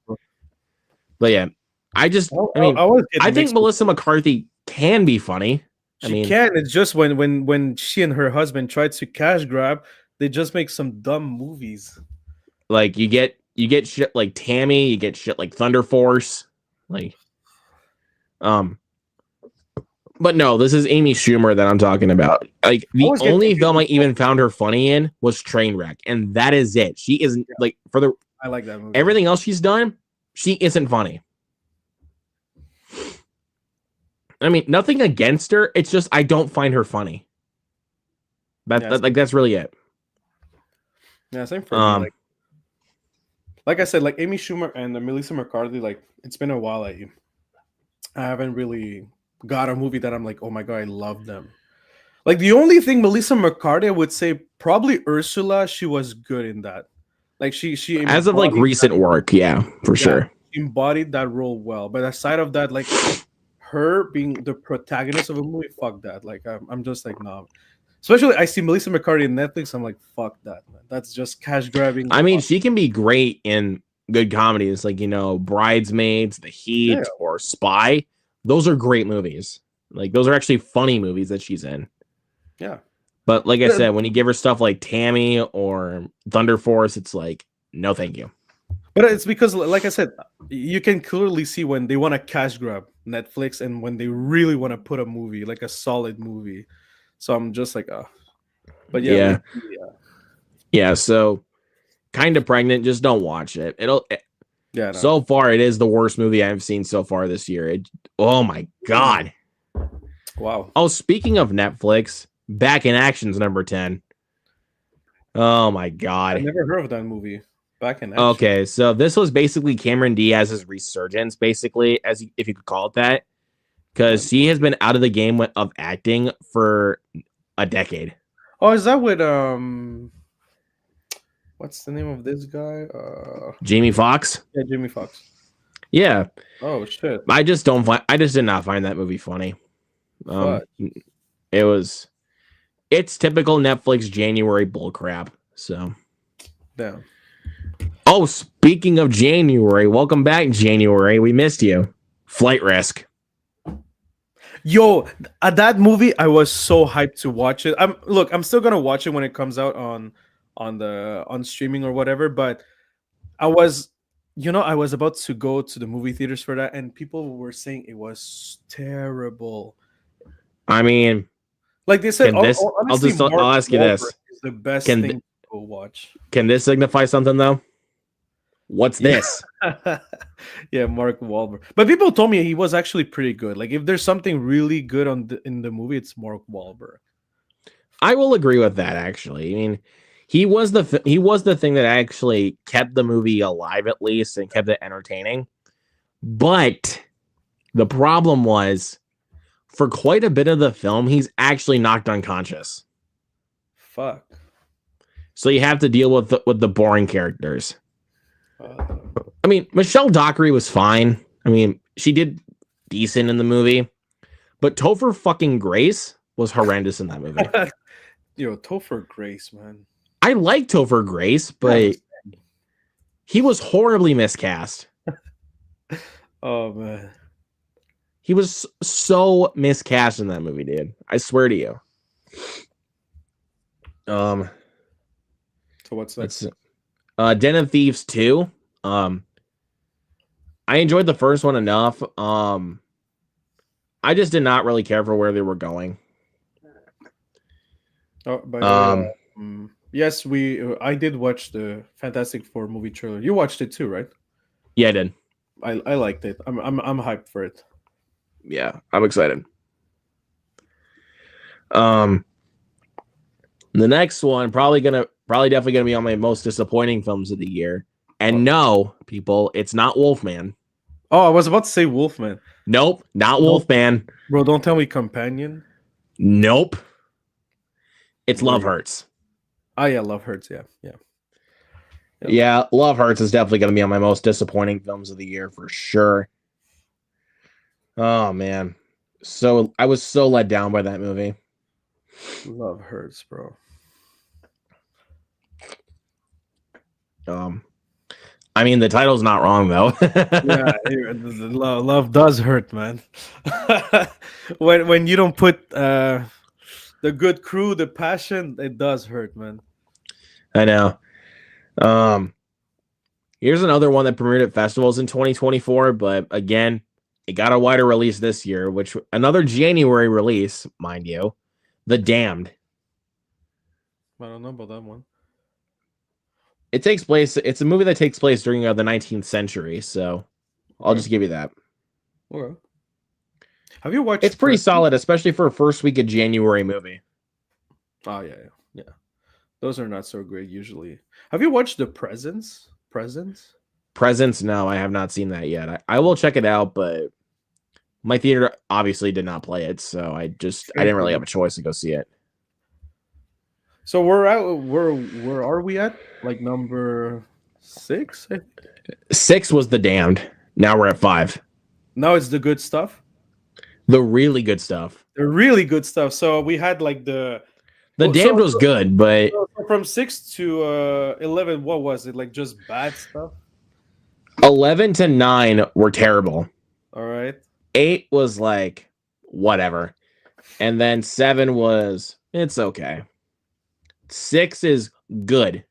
But yeah, I think Melissa McCarthy can be funny. She can. It's just when she and her husband tried to cash grab, they just make some dumb movies. Like you get shit like Tammy, you get shit like Thunder Force, like But no, this is Amy Schumer that I'm talking about. Like the only film I even found her funny in was Trainwreck, and that is it. She isn't like I like that movie. Everything else she's done, she isn't funny. I mean, nothing against her. It's just I don't find her funny. That's really it. Yeah, same for me. Like I said, like Amy Schumer and Melissa McCarthy, like it's been a while. I haven't really got a movie that I'm like, oh my god, I love them. Like the only thing Melissa McCarthy, I would say probably Ursula. She was good in that. Like she As of like embodied recent work, yeah, for yeah, sure. she embodied that role well. But aside of that, like her being the protagonist of a movie, fuck that. Like I'm just like no. Especially I see Melissa McCarthy in Netflix. I'm like fuck that, man. That's just cash grabbing. I mean, she can be great in good comedies like, Bridesmaids, The Yeah, Heat, or Spy. Those are great movies. Like, those are actually funny movies that she's in. yeah. But like I But said, when you give her stuff like Tammy or Thunder Force, it's like, no, thank you. it's because, like I said, you can clearly see when they want to cash grab Netflix and when they really want to put a movie like a solid movie. So I'm just like, but yeah, Yeah. like, yeah, Yeah. So, kind of pregnant. Just don't watch it. yeah, no. So far, it is the worst movie I've seen so far this year. Oh my God. Wow. Oh, speaking of Netflix, Back in Action's number 10. Oh my I God. never heard of that movie. Back in Action. Okay, so this was basically Cameron Diaz's resurgence, basically, if you could call it that, because he has been out of the game of acting for a decade. Oh, is that with what's the name of this guy? Jamie Foxx? Yeah, Jimmy Fox. Yeah, Oh shit. I just did not find that movie funny. Fuck. It's typical Netflix January bullcrap. So, Damn. oh, speaking of January, welcome back, January. We missed you. Flight Risk. Yo, at that movie, I was so hyped to watch it. I'm still gonna watch it when it comes out on streaming or whatever. But I was, I was about to go to the movie theaters for that, and people were saying it was terrible. I mean, Like they said, honestly, I'll ask you this: is the best Can thing to go watch. can this signify something though? What's this? Yeah, Mark Wahlberg. But people told me he was actually pretty good. Like if there's something really good in the movie, it's Mark Wahlberg. I will agree with that. Actually, I mean, he was the thing that actually kept the movie alive, at least, and kept it entertaining. But the problem was, for quite a bit of the film, he's actually knocked unconscious. Fuck. So you have to deal with the boring characters. I mean, Michelle Dockery was fine. I mean, she did decent in the movie, but Topher fucking Grace was horrendous in that movie. Yo, Topher Grace, man. I like Topher Grace, but he was horribly miscast. Oh man, he was so miscast in that movie, dude. I swear to you. So what's next? Den of Thieves 2. I enjoyed the first one enough. I just did not really care for where they were going. Oh, by the way, yes, I did watch the Fantastic Four movie trailer. You watched it too, right? Yeah, I did. I liked it. I'm hyped for it. Yeah, I'm excited. The next one probably definitely gonna be on my most disappointing films of the year. And no, people, it's not Wolfman. Oh, I was about to say Wolfman. Nope, not Wolfman. Bro, don't tell me Companion. Nope. It's Love Hurts. Oh yeah, Love Hurts. Yeah. Yeah, Love Hurts is definitely going to be on my most disappointing films of the year for sure. Oh man, so I was so let down by that movie. Love Hurts, bro. I mean, the title's not wrong though. Yeah, love does hurt, man. when you don't put the good crew, the passion, it does hurt, man. I know. Here's another one that premiered at festivals in 2024, but again, it got a wider release this year, which another January release, mind you, The Damned. I don't know about that one. It's a movie that takes place during the 19th century, so I'll just give you that. Okay. Have you watched? It's pretty solid, especially for a first week of January movie. Oh yeah. Those are not so great usually. Have you watched The Presence? Presence? No, I have not seen that yet. I will check it out, but my theater obviously did not play it, so I didn't really have a choice to go see it. So we're at where are we at? Like number six? 6 was The Damned. Now we're at 5. Now it's the good stuff. The really good stuff. The really good stuff. So we had like the The well, Damned was good, but from 6 to 11, what was it? Like just bad stuff? 11 to 9 were terrible. All right. 8 was like whatever. And then 7 was it's okay. 6 is good.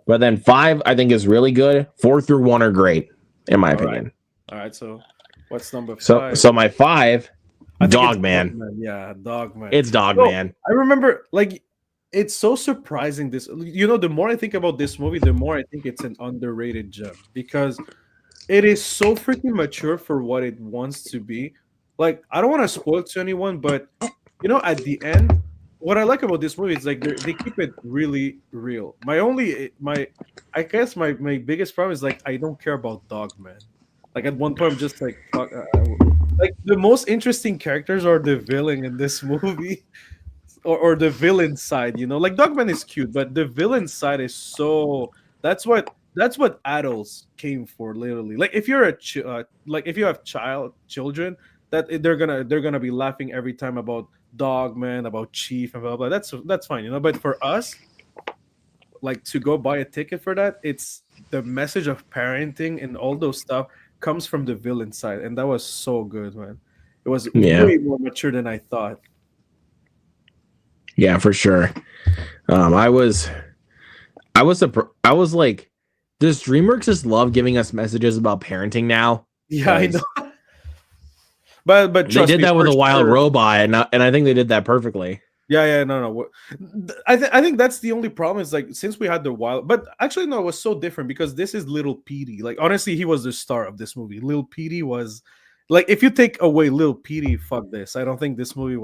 But then 5 I think is really good. 4 through 1 are great in my opinion. All right. So what's number 5? So my 5 I think Dog it's Man. Dogman. Yeah, Dogman. It's Dog So, Man. I remember like it's so surprising this the more I think about this movie, the more I think it's an underrated gem because it is so freaking mature for what it wants to be. Like I don't want to spoil it to anyone, but at the end, what I like about this movie is like they keep it really real. I guess my biggest problem is like I don't care about Dogman. Like at one point, I'm just like, fuck, like the most interesting characters are the villain in this movie, or the villain side. Like Dogman is cute, but the villain side is so. That's what adults came for, literally. Like if you're like if you have children, that they're gonna be laughing every time about Dogman, about Chief, and blah blah. That's fine. But for us, like to go buy a ticket for that, it's the message of parenting and all those stuff comes from the villain side, and that was so good, man. It was way more mature than I thought. Yeah, for sure. I was like, does DreamWorks just love giving us messages about parenting now? Yeah, I know. But they did that with a wild robot, and I think they did that perfectly. Yeah, no. I think that's the only problem is like since we had the wild, but actually no, it was so different because this is Little Petey. Like honestly, he was the star of this movie. Little Petey was like if you take away Little Petey, fuck this. I don't think this movie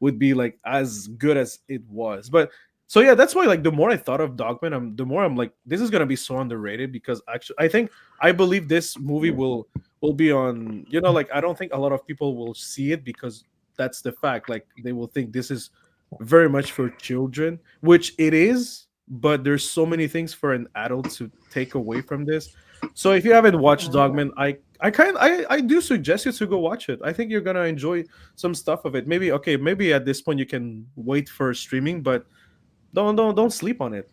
would be like as good as it was. But so yeah, that's why like the more I thought of Dogman, the more I'm like this is gonna be so underrated because actually I believe this movie will be on. Like I don't think a lot of people will see it because that's the fact. Like they will think this is very much for children, which it is, but there's so many things for an adult to take away from this. So if you haven't watched Dogman, I do suggest you to go watch it. I think you're gonna enjoy some stuff of it. Maybe at this point you can wait for streaming, but don't sleep on it.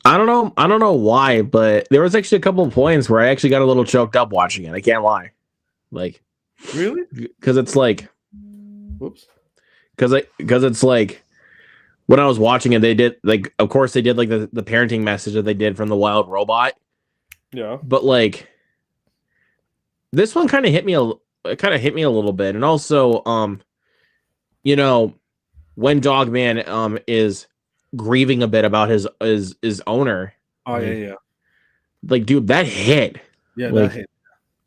I don't know why, but there was actually a couple of points where I actually got a little choked up watching it. I can't lie. Like really? Because it's like whoops. Because it's like when I was watching it, they did like, of course, they did like the parenting message that they did from the wild robot. Yeah. But like this one kind of hit me a little bit, and also when Dogman is grieving a bit about his owner. Oh yeah. Like, dude, that hit. Yeah, like, that hit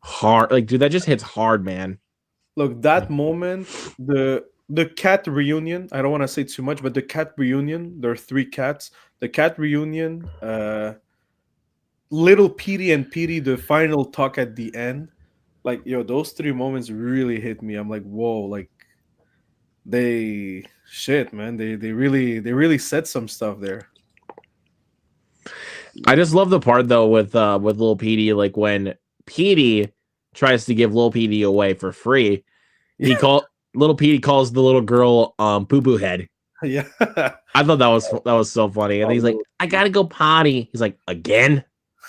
hard. Like, dude, that just hits hard, man. Look, that moment, the cat reunion. I don't want to say too much, but the cat reunion. There are 3 cats. The cat reunion. Little Petey and Petey, the final talk at the end. Like, those 3 moments really hit me. I'm like, whoa, like man. They really said some stuff there. I just love the part though with Lil Petey, like when Petey tries to give Lil Petey away for free, Little Petey calls the little girl poo poo head. Yeah. I thought that was so funny. And he's like, I gotta go potty. He's like, again?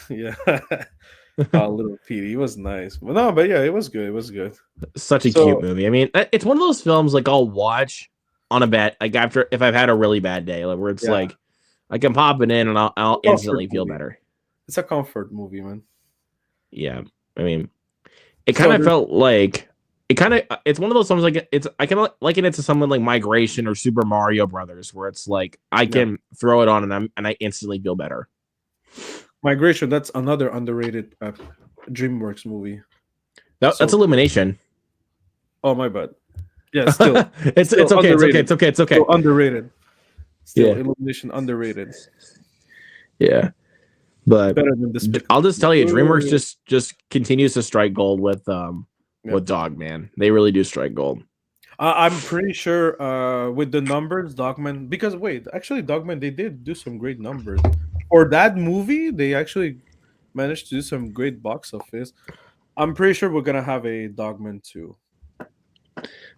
Yeah. Little Petey. He was nice. But yeah, it was good. It was good. Such a cute movie. I mean, it's one of those films like I'll watch on a bad, like after if I've had a really bad day, like where it's like I can pop it in and I'll instantly feel better. It's a comfort movie, man. Yeah. I mean, it kind of felt like it's one of those songs like I can liken it to something like Migration or Super Mario Brothers, where it's like I can throw it on and I instantly feel better. Migration, that's another underrated DreamWorks movie. That's Illumination. Oh my bad. Yeah, still it's okay. It's okay. Still underrated. Still Illumination underrated. Yeah. But better than this. I'll just tell you, DreamWorks just continues to strike gold with Dog Man. They really do strike gold. I'm pretty sure with the numbers, Dogman. Because wait, actually, Dogman they did do some great numbers for that movie. They actually managed to do some great box office. I'm pretty sure we're gonna have a Dogman too.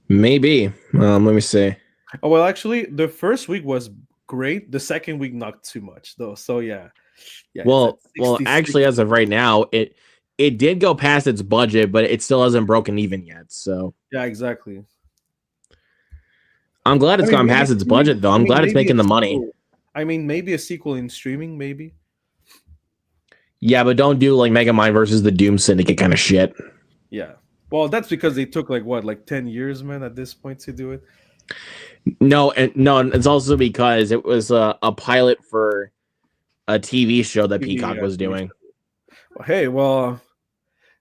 Maybe. Let me see. Oh well, actually, the first week was great. The second week, not too much though. So yeah, yeah, it's at Well, 66. actually, as of right now, it did go past its budget, but it still hasn't broken even yet. So Yeah, exactly. I'm glad I it's mean, gone maybe, past its maybe budget, though. I I'm mean, glad it's maybe a making the money. sequel. I mean, maybe a sequel in streaming, maybe. Yeah, but don't do like Mega Mind versus the Doom Syndicate kind of shit. Yeah. Well, that's because they took like what, like 10 years, man, at this point to do it. No, and it's also because it was a pilot for a TV show that TV, Peacock yeah, was TV doing. show. Hey, well,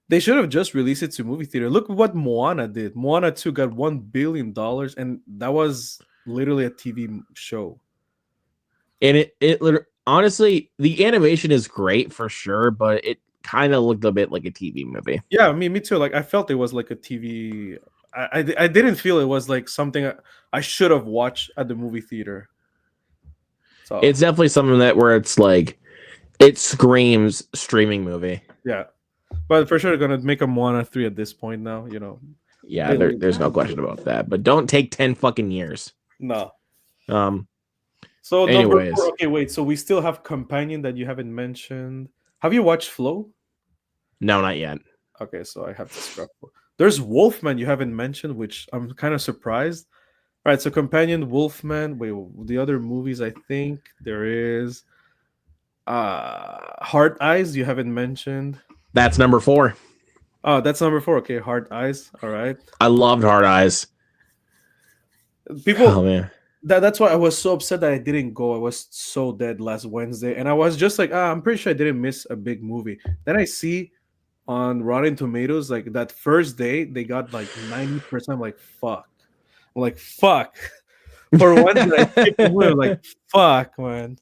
they should have just released it to movie theater. Look what Moana did. Moana 2 got $1 billion, and that was literally a TV show. And honestly, the animation is great for sure, but it kind of looked a bit like a TV movie. Yeah, me too. Like I felt it was like a TV. I didn't feel it was like something I should have watched at the movie theater. So It's definitely something that where it's like it screams streaming movie. yeah, but for sure they're gonna make a Moana 3 at this point now. You know, Yeah, they there's no question about that. But don't take 10 fucking years. no. Um. So number four. Anyways, Okay, wait. So we still have Companion that you haven't mentioned. Have you watched Flow? no, not yet. Okay, so I have to scrap. There's Wolfman you haven't mentioned, which I'm kind of surprised. All right, so Companion, Wolfman. Wait, the other movies I think there is Hard Eyes you haven't mentioned. That's number 4. Oh, that's number 4. Okay, Hard Eyes. All right. I loved Hard Eyes. Oh People man. that's why I was so upset that I didn't go. I was so dead last Wednesday and I was just like, I'm pretty sure I didn't miss a big movie. Then I see on Rotten Tomatoes like that first day they got like 90%. I'm like, fuck. I'm like, fuck. For once that I skipped the movie, I'm like, fuck, man.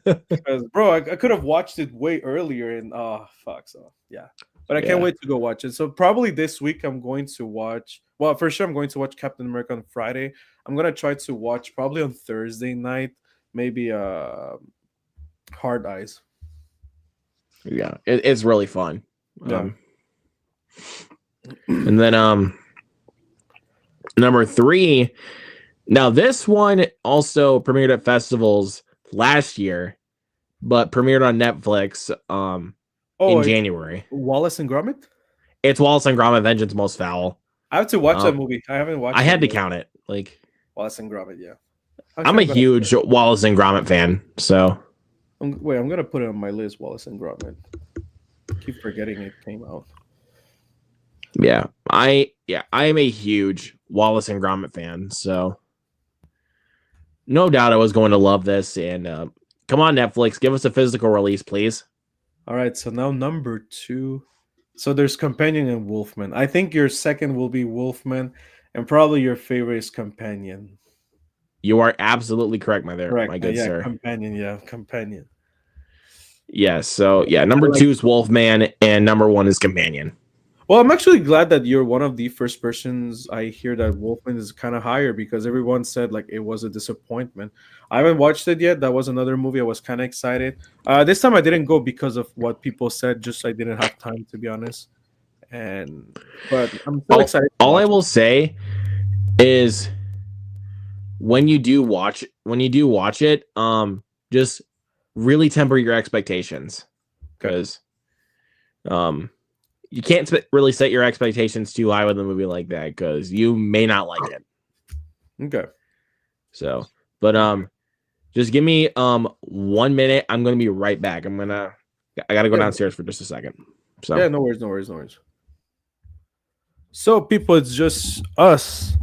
Because bro, I could have watched it way earlier and oh fuck. So yeah. But I can't Yeah. wait to go watch it. So probably this week I'm going to watch well, for sure I'm going to watch Captain America on Friday. I'm gonna try to watch probably on Thursday night, maybe Hard Eyes. Yeah. It's really fun. Yeah. And then number 3. Now this one also premiered at festivals last year, but premiered on Netflix Oh, in it's January. Wallace and Gromit? It's Wallace and Gromit: Vengeance Most Foul. I have to watch that Um, movie. I haven't I watched it had to yet. count it. Like Wallace and Gromit, yeah. I'm Actually, a huge Wallace and Gromit fan, so I'm gonna put it on my list. Wallace and Gromit. Keep forgetting it came out. I am a huge Wallace and Gromit fan. So no doubt I was going to love this. And come on, Netflix, give us a physical release, please. All right, so now number 2. So there's Companion and Wolfman. I think your second will be Wolfman, and probably your favorite is Companion. You are absolutely correct, Correct. my good Yeah, sir. Companion. Yeah, Companion. Yes. So yeah, I number like. 2 is Wolfman, and number 1 is Companion. Well, I'm actually glad that you're one of the first persons I hear that Wolfman is kind of higher because everyone said like it was a disappointment. I haven't watched it yet. That was another movie I was kind of excited. This time I didn't go because of what people said. Just I didn't have time to be honest. And but I'm still excited to All I watch it. will say is when you do watch it, just really temper your expectations Okay. because um you can't really set your expectations too high with a movie like that because you may not like it. Okay. So, but just give me 1 minute. I'm gonna be right back. I gotta go Yeah. downstairs for just a second. So Yeah. No worries. No worries. No worries. So people, it's just us.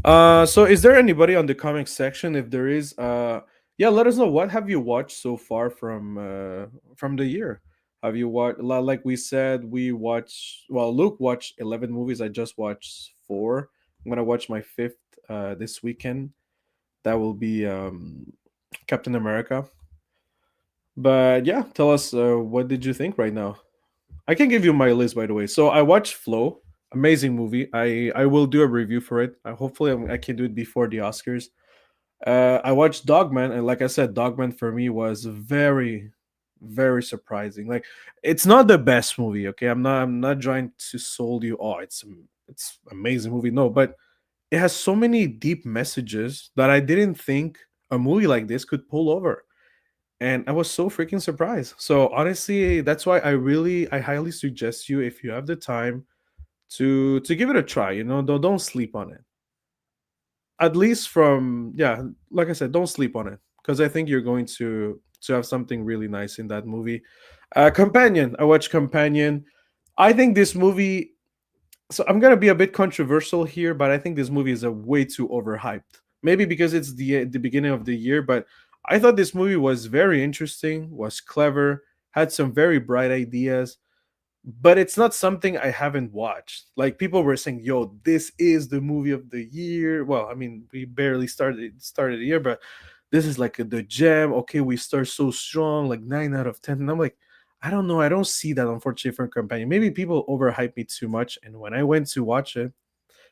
So is there anybody on the comic section? If there is, yeah, let us know. What have you watched so far from the year? Have you watched like we said, we watched well, Luke watched 11 movies. I just watched 4. I'm gonna watch my 5th this weekend. That will be Captain America. But yeah, tell us what did you think right now? I can give you my list by the way. So I watched Flow. Amazing movie. I will do a review for it. Hopefully, I can do it before the Oscars. I watched Dogman, and like I said, Dogman for me was very, very surprising. Like, it's not the best movie. Okay, I'm not trying to sold you. Oh, it's amazing movie. No, but it has so many deep messages that I didn't think a movie like this could pull over, and I was so freaking surprised. So honestly, that's why I highly suggest you, if you have the time, to give it a try. Don't sleep on it. At least from, yeah, like I said, don't sleep on it, because I think you're going to have something really nice in that movie. Companion. I watched Companion. I think this movie. So I'm gonna be a bit controversial here, but I think this movie is a way too overhyped. Maybe because it's the beginning of the year, but I thought this movie was very interesting, was clever, had some very bright ideas, but it's not something I haven't watched. Like, people were saying, "Yo, this is the movie of the year." Well, I mean, we barely started the year, but this is like the gem. Okay, we start so strong, like 9 out of 10, and I'm like, I don't know, I don't see that, unfortunately, for Companion. Maybe people overhype me too much, and when I went to watch it,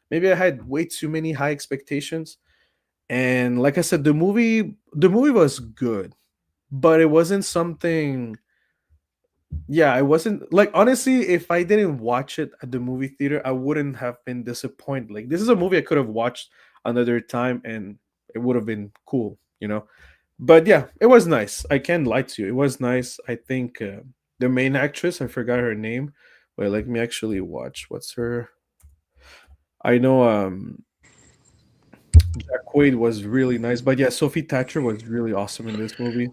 maybe I had way too many high expectations. And like I said, the movie was good, but it wasn't something. Yeah, I wasn't like, honestly, if I didn't watch it at the movie theater, I wouldn't have been disappointed. Like, this is a movie I could have watched another time and it would have been cool. But yeah, it was nice. I can't lie to you. It was nice. I think the main actress, I forgot her name. Wait, let me actually watch. What's her? I know Jack Quaid was really nice, but yeah, Sophie Thatcher was really awesome in this movie.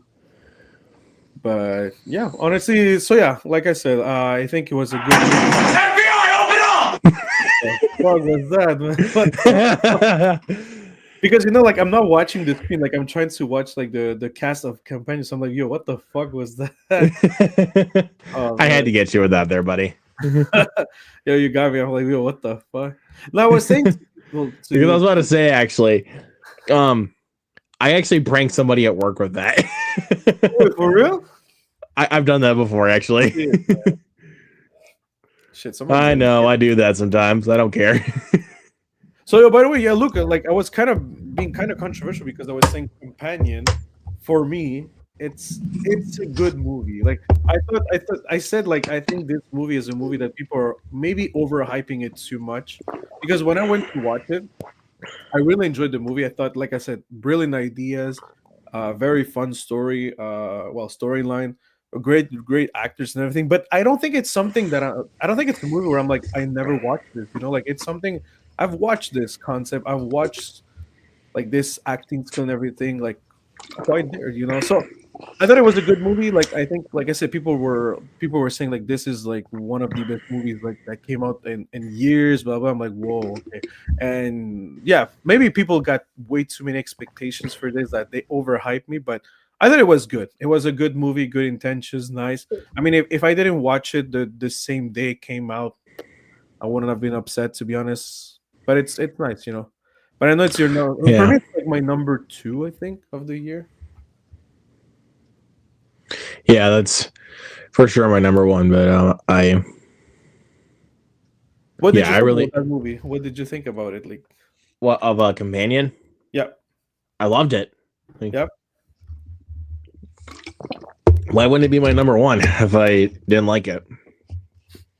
But yeah, honestly, so yeah, like I said, I think it was a good movie. FBI, open The fuck was that, man? What the fuck? up! Because like, I'm not watching the screen, like I'm trying to watch like the cast of companions. I'm like, yo, what the fuck was that? Oh I had man. to get you with that there, buddy. Because Yo, you got me. I'm like, yo, what the fuck? Now I was saying to people I to, was about to say, actually, um, I actually pranked somebody at work with that. wait, for real? I've done that before, actually. Shit, shit, someone's I gonna know, get I me. do that sometimes. I don't care. So, yo, by the way, yeah, look, like I was kind of being kind of controversial because I was saying Companion. For me, it's a good movie. Like, I said, like, I think this movie is a movie that people are maybe overhyping it too much, because when I went to watch it, I really enjoyed the movie. I thought, like I said, brilliant ideas, very fun story, well, storyline, great actors and everything. But I don't think it's something that I don't think it's a movie where I'm like, I never watched this. Like, it's something I've watched this concept. I've watched like this acting skill and everything, like quite there. So I thought it was a good movie. Like, I think, like I said, people were saying like this is like one of the best movies like that came out in years. Blah blah. I'm like, whoa, okay. And yeah, maybe people got way too many expectations for this, that they overhyped me. But I thought it was good. It was a good movie, good intentions, nice. I mean, if I didn't watch it the same day it came out, I wouldn't have been upset, to be honest. But it's nice. But I know it's your no. For Yeah, me, it's like my number two, I think, of the year. yeah, that's for sure my number one. But What did yeah, you I think about really, that movie? What did you think about it? Like, what of a companion? yeah, I loved it. Like, yeah. why wouldn't it be my number one if I didn't like it?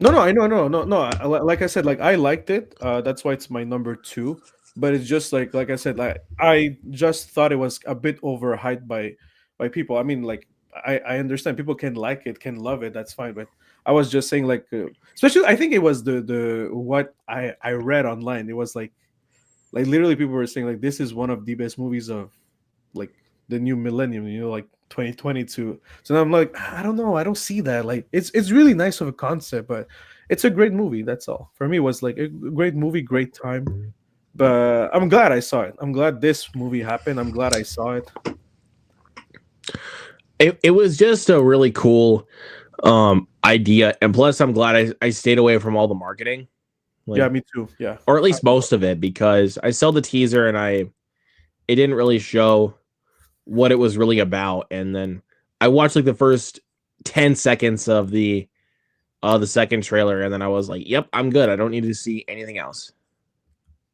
No, no, I know, no, no, no. Like I said, like I liked it. That's why it's my number two. But it's just like I said, like I just thought it was a bit overhyped by people. I mean, like I understand people can like it, can love it. That's fine. But I was just saying, like, especially I think it was the what I read online. It was like literally people were saying like this is one of the best movies of like the new millennium, like 2022. So now I'm like, I don't know, I don't see that. Like, it's really nice of a concept, but it's a great movie. That's all. For me, it was like a great movie, great time. But I'm glad I saw it. I'm glad this movie happened. I'm glad I saw it. It was just a really cool idea, and plus I'm glad I stayed away from all the marketing, Yeah, like, me too. Yeah. or at least most of it, because I saw the teaser and it didn't really show what it was really about. And then I watched like the first 10 seconds of the second trailer, and then I was like, "Yep, I'm good. I don't need to see anything else."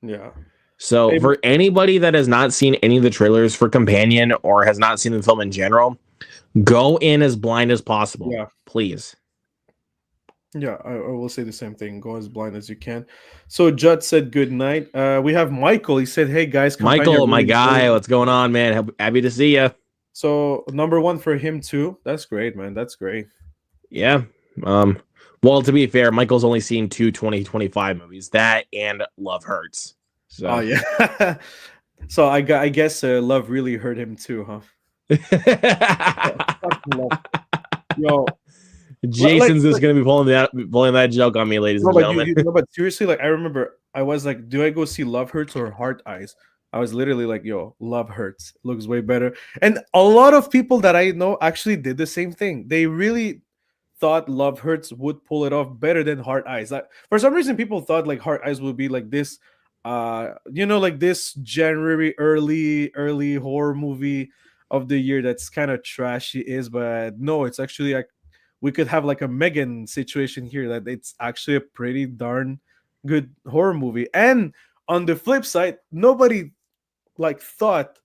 Yeah. So, Hey, for anybody that has not seen any of the trailers for Companion or has not seen the film in general, go in as blind as possible, yeah. please. Yeah, I will say the same thing. Go as blind as you can. So Judd said good night. We have Michael. He said, "Hey guys, companion Michael, my really guy, enjoyed." what's going on, man? Happy to see you. So number one for him too. That's great, man. That's great. Yeah. Um. Well, to be fair, Michael's only seen two 2025 movies, that and Love Hurts. Oh So. yeah. So I guess love really hurt him too, huh? Fucking love, yo. Like, Jason's just gonna be pulling that joke on me, ladies no, and but gentlemen. no, but seriously, like I remember, I was like, do I go see Love Hurts or Heart Eyes? I was literally like, yo, Love Hurts looks way better. And a lot of people that I know actually did the same thing. They really thought Love Hurts would pull it off better than Heart Eyes. Like for some reason, people thought like Heart Eyes would be like this, like this January early horror movie of the year that's kind of trashy is, but no, it's actually like we could have like a Megan situation here that it's actually a pretty darn good horror movie. And on the flip side, nobody like thought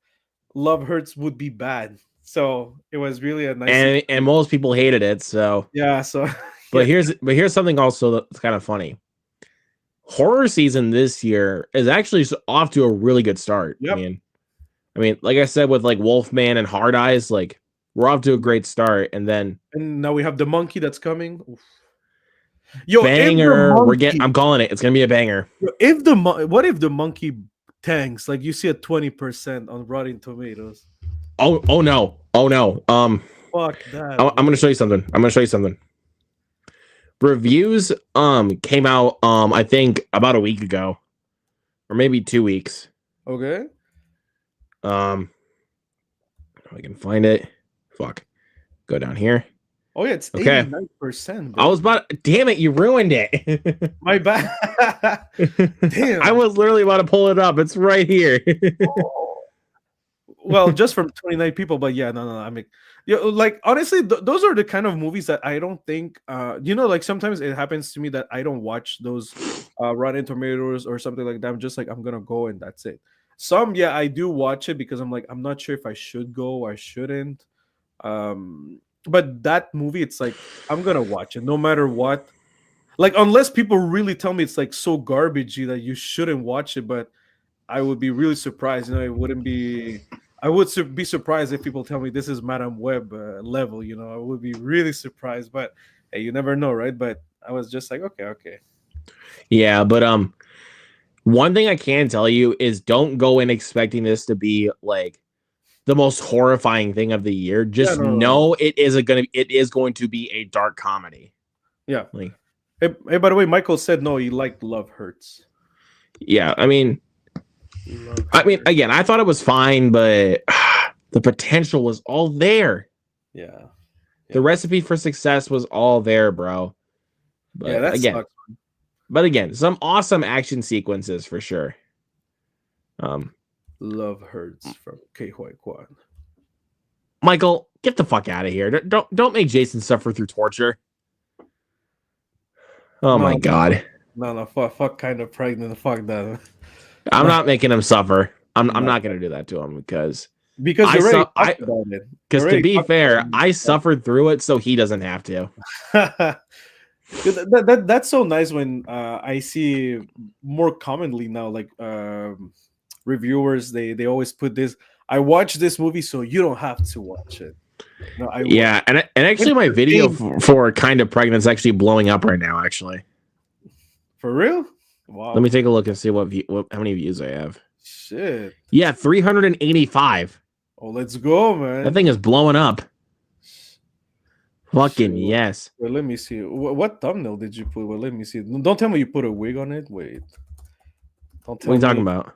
Love Hurts would be bad. So it was really a nice And most people hated it. So, yeah, so but yeah. here's something also that's kind of funny. Horror season this year is actually off to a really good start. Yep. I mean, like I said, with like Wolfman and Hard Eyes, like we're off to a great start, and then And now we have the monkey that's coming. Oof. Yo, if the banger. monkey, I'm calling it. It's gonna be a banger. if the what if the monkey tanks? Like you see a 20% on Rotten Tomatoes. Oh no. Oh no. Fuck that, I'm gonna bro. show you something. I'm gonna show you something. Reviews came out I think about a week ago, or maybe 2 weeks. Okay. If I can find it. Fuck. Go down here. Oh yeah, it's Okay. 89%, I bro. was about damn it, you ruined it. My bad. Damn. I was literally about to pull it up. It's right here. Well, just from 29 people, but yeah, no. I mean, yeah, like honestly, those are the kind of movies that I don't think, like sometimes it happens to me that I don't watch those Rotten Tomatoes or something like that. I'm just like, I'm gonna go and that's it. Some, yeah, I do watch it because I'm like, I'm not sure if I should go or I shouldn't. But that movie, it's like, I'm gonna watch it no matter what. Like, unless people really tell me it's like so garbagey that you shouldn't watch it, but I would be really surprised. It wouldn't be. I would be surprised if people tell me this is Madame Web level. I would be really surprised. But hey, you never know, right? But I was just like, okay. Yeah, but one thing I can tell you is don't go in expecting this to be like the most horrifying thing of the year. Yeah, Just no. know it is going to be a dark comedy. Yeah. Like, Hey, by the way, Michael said no. He liked Love Hurts. yeah, I mean, Love Hurts. again, I thought it was fine, but the potential was all there. Yeah. The recipe for success was all there, bro. Yeah, But that again, sucks. some awesome action sequences for sure. Love Hurts from K Hoi Kwan. Michael, get the fuck out of here. Don't make Jason suffer through torture. Oh my god. No, fuck kind of pregnant. Fuck that. I'm not making him suffer. I'm not gonna do that to him because Because you already talked about it. because to be fair, I suffered through it, so he doesn't have to. That's so nice when I see more commonly now, like reviewers, they always put this. I watched this movie, so you don't have to watch it. No, yeah, and actually, my video for kind of pregnant is actually blowing up right now. Actually, for real? Wow. Let me take a look and see how many views I have. Shit. Yeah, 385. Oh, let's go, man. That thing is blowing up. Fucking yes. Well, let me see. What thumbnail did you put? Well, let me see. Don't tell me you put a wig on it. Wait. Don't tell me. What are you talking about?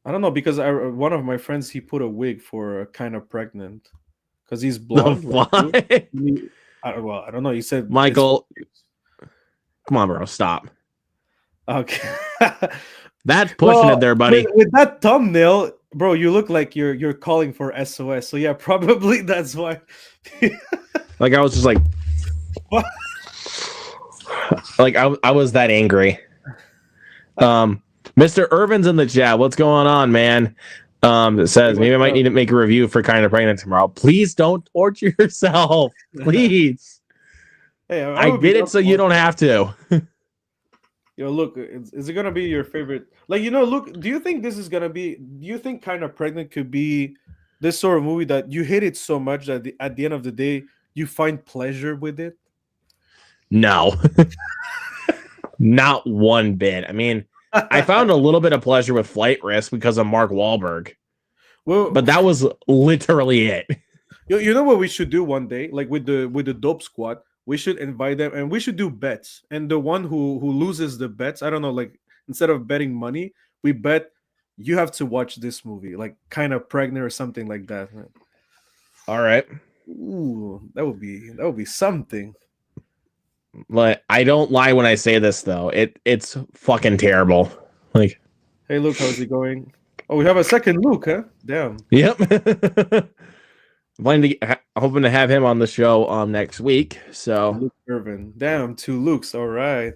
I don't know, because one of my friends, he put a wig for Kind of Pregnant because he's blonde. I don't know. He said, Michael, come on, bro, stop. Okay. That's pushing it there, buddy. With that thumbnail, bro, you look like you're calling for SOS. So yeah, probably that's why. Like I was just like, Like I was that angry. Mr. Irvin's in the chat. What's going on, man? It says maybe I might need to make a review for Kind of Pregnant tomorrow. Please don't torture yourself. Please. Hey, I did it so you don't have to. Yo, look, is it gonna be your favorite? Like, look, do you think this is gonna be? Do you think Kind of Pregnant could be this sort of movie that you hate it so much that at the end of the day you find pleasure with it? No, not one bit. I mean, I found a little bit of pleasure with Flight Risk because of Mark Wahlberg. Well, but that was literally it. You know what we should do one day, like with the Dope Squad, we should invite them and we should do bets. And the one who loses the bets, I don't know, like instead of betting money, we bet you have to watch this movie, like Kind of Pregnant or something like that. All right. Ooh, that would be something. But I don't lie when I say this though. It's fucking terrible. Like, hey Luke, how's it going? Oh, we have a second Luke, huh? Damn. Yep. Hoping to have him on the show next week. So Luke Irvin. Damn, 2 Lukes. All right.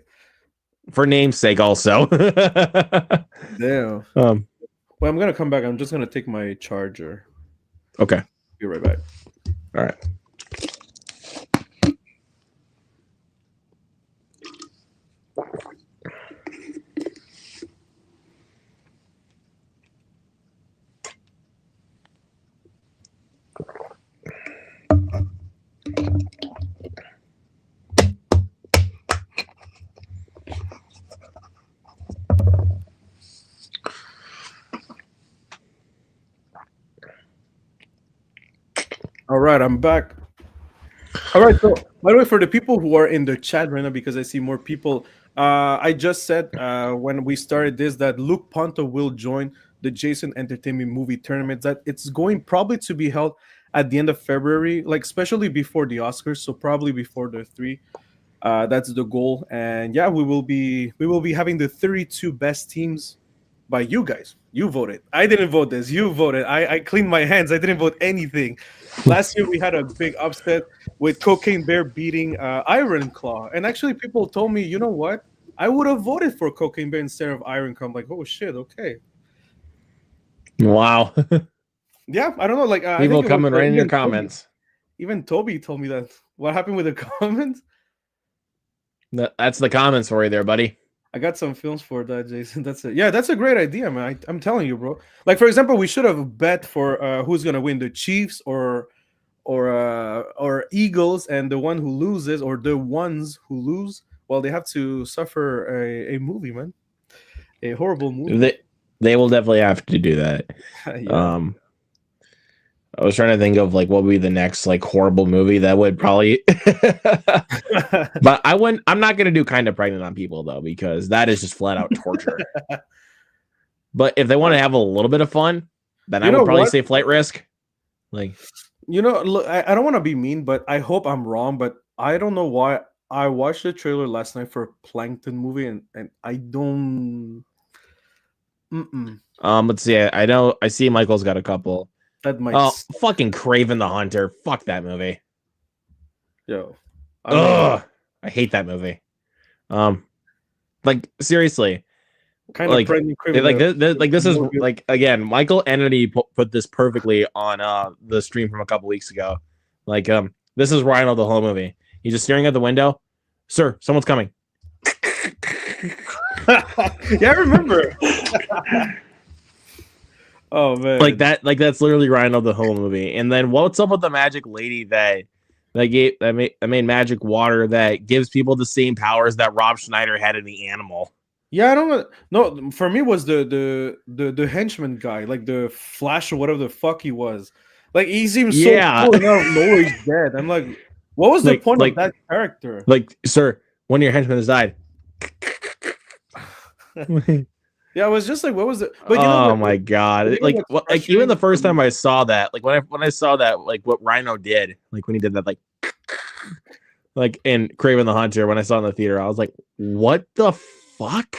For namesake also. Damn. Well, I'm gonna come back. I'm just gonna take my charger. Okay. Be right back. All right. All right, I'm back. All right, so by the way, for the people who are in the chat right now, because I see more people, I just said when we started this that Luke Ponto will join the Jason Entertainment Movie Tournament. That it's going probably to be held at the end of February, like especially before the Oscars, so probably before the 3. That's the goal, and yeah, we will be having the 32 best teams by you guys. You voted. I didn't vote this. You voted. I cleaned my hands. I didn't vote anything. Last year we had a big upset with Cocaine Bear beating Iron Claw, and actually people told me, you know what? I would have voted for Cocaine Bear instead of Iron Claw. I'm like, oh shit, okay. Wow. Yeah, I don't know. Like people coming right in your comments. Even Toby told me that. What happened with the comments? That's the comments for you there, buddy. I got some films for that, Jason. That's it. Yeah, that's a great idea, man. I'm telling you, bro. Like for example, we should have bet for who's gonna win, the Chiefs or Eagles, and the one who loses or the ones who lose, well, they have to suffer a movie, man. A horrible movie. They will definitely have to do that. Yeah. I was trying to think of like what would be the next like horrible movie that would probably but I'm not gonna do Kind of Pregnant on people though, because that is just flat out torture. But if they want to have a little bit of fun, then I would probably say Flight Risk. Like, look, I don't want to be mean, but I hope I'm wrong, but I don't know why I watched the trailer last night for Plankton movie and I don't let's see. I see Michael's got a couple. That might fucking Kraven the Hunter. Fuck that movie. Yo. I hate that movie. Like seriously. Kind of like this is like again, Michael Entity put this perfectly on the stream from a couple weeks ago. Like this is Rhino the whole movie. He's just staring out the window. Sir, someone's coming. Yeah, I remember. Oh man, like that's literally Rhino the whole movie. And then what's up with the magic lady that made magic water that gives people the same powers that Rob Schneider had in The Animal? Yeah, I don't know. No, for me was the henchman guy, like the Flash or whatever the fuck he was. Like he seems so cool, and now he's dead. I'm like, what was the point of that character? Like, sir, one of your henchmen has died. Yeah, I was just like, what was it? But my god! Like even the first time I saw that, like when I saw that, like what Rhino did, like when he did that, like in Kraven the Hunter, when I saw it in the theater, I was like, what the fuck?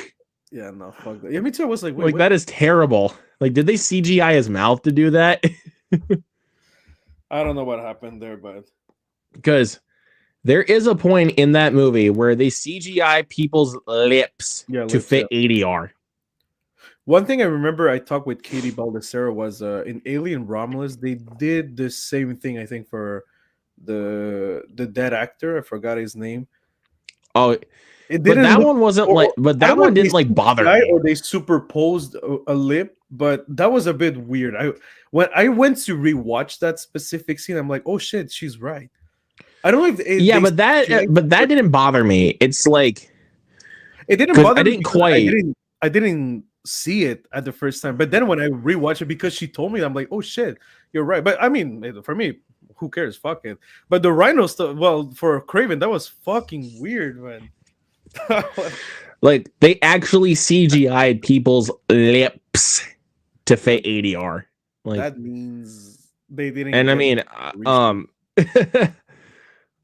Yeah, no, fuck that. Yeah, me too. I was like, wait, that is terrible. Like, did they CGI his mouth to do that? I don't know what happened there, but because There is a point in that movie where they CGI people's lips Yeah, to lips. Yeah. fit ADR. One thing I remember I talked with Katie Baldessera was in Alien Romulus. They did the same thing. I think for the dead actor. I forgot his name. Oh, It but didn't that look. one wasn't like. Or, But I that don't know one if they didn't like bother CGI me. or they superposed a lip, but that was a bit weird. I when I went to rewatch that specific scene, I'm like, oh shit, she's right. I don't know if Yeah, they but CGI that didn't bother me. It's like it didn't because I bother me didn't because quite. I didn't see it at the first time. But then when I rewatched it because she told me, I'm like, oh shit, you're right. But I mean, for me, who cares? Fuck it. But the Rhino stuff, well, for Craven, that was fucking weird, man. Like they actually CGI'd people's lips to fit ADR. Like, That means they didn't and I get mean, reshoot.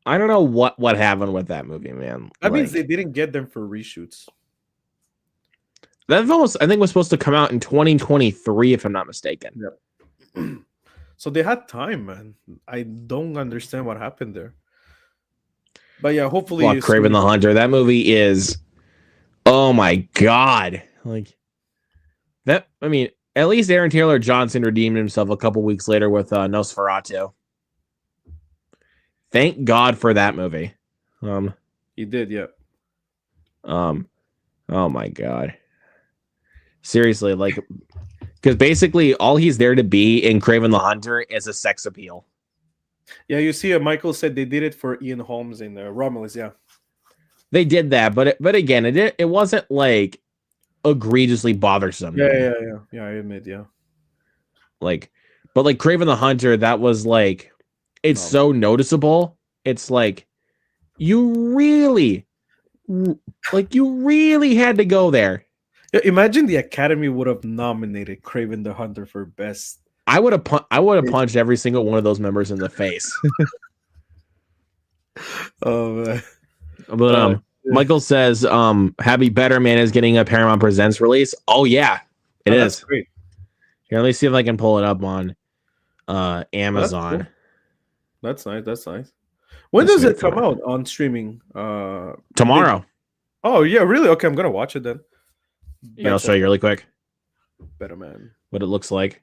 I don't know what happened with that movie, man. That means they Like didn't get them for reshoots. that film was, I think, was supposed to come out in 2023, if I'm not mistaken. Yep. So they had time, man. I don't understand what happened there. But yeah, hopefully Fuck Craven soon. the Hunter. That movie is, oh my god. Like that. I mean, at least Aaron Taylor Johnson redeemed himself a couple weeks later with Nosferatu. Thank God for that movie. He did, yeah. Oh my god. Seriously, like, because basically all he's there to be in Craven the Hunter is a sex appeal. Yeah, you see, Michael said they did it for Ian Holmes in Romulus. Yeah, They did that, but again, it wasn't like egregiously bothersome. yeah. I admit, yeah. Like, but like Craven the Hunter, that was like, it's No. so noticeable. It's like you really, you really had to go there. Yeah, imagine the Academy would have nominated Craven the Hunter for best. I would have punched every single one of those members in the face. Oh man. But Michael says Happy Better Man is getting a Paramount Presents release. Oh yeah, it is. That's great. Here, let me see if I can pull it up on Amazon. That's nice. That's nice. When does it come out on streaming? Tomorrow. Oh yeah, really? Okay, I'm gonna watch it then. Yeah, I'll show you really quick. Better Man. What it looks like.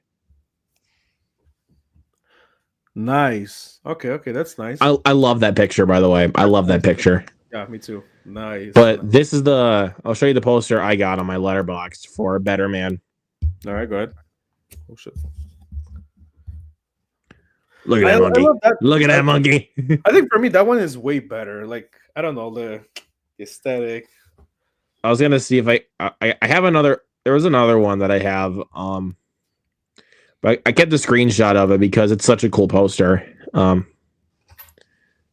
Nice. Okay, that's nice. I love that picture, by the way. I love that picture. Yeah, me too. Nice. But this is I'll show you the poster I got on my letterbox for Better Man. All right, go ahead. Oh shit. Look at that monkey. Look at that monkey. I think for me that one is way better. Like, I don't know, the aesthetic. I was gonna see if I have another. There was another one that I have. But I kept the screenshot of it because it's such a cool poster.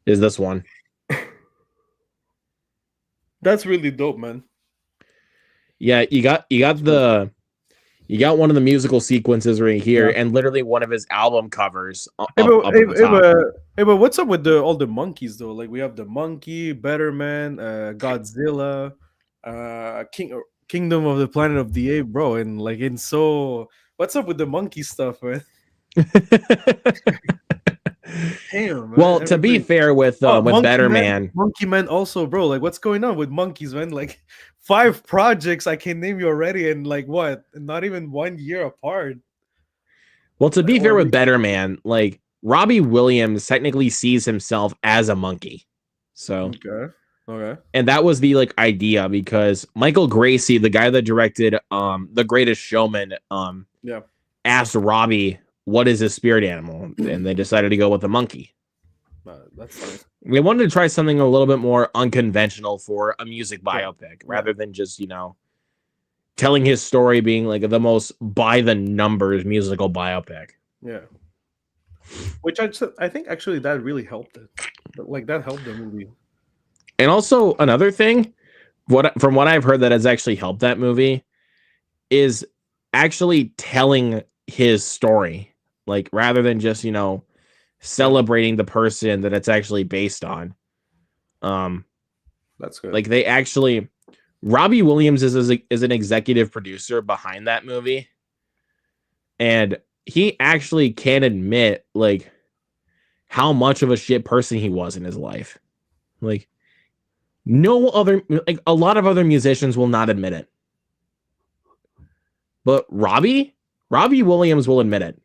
Is this one? That's really dope, man. Yeah, you got one of the musical sequences right here, and literally one of his album covers. Hey, but what's up with all the monkeys though? Like we have the monkey, Better Man, Godzilla, Kingdom of the Planet of the Apes, bro, and like what's up with the monkey stuff, man? Damn, man. Well, to be fair with Better Man, Monkey Man also, bro. Like, what's going on with monkeys, man? Like, 5 projects I can name you already, and like what? Not even 1 year apart. Well, to be fair with Better Man, like Robbie Williams technically sees himself as a monkey, so okay. And that was the like idea because Michael Gracie, the guy that directed The Greatest Showman, asked Robbie what is his spirit animal, and they decided to go with a monkey. That's nice. They wanted to try something a little bit more unconventional for a music biopic, rather than just telling his story being like the most by the numbers musical biopic. Yeah, which I think actually that really helped it. Like that helped the movie. And also another thing, from what I've heard that has actually helped that movie is actually telling his story. Like rather than just, celebrating the person that it's actually based on. That's good. Like they actually, Robbie Williams is an executive producer behind that movie. And he actually can admit like how much of a shit person he was in his life. Like no other, like a lot of other musicians will not admit it, but Robbie Williams will admit it.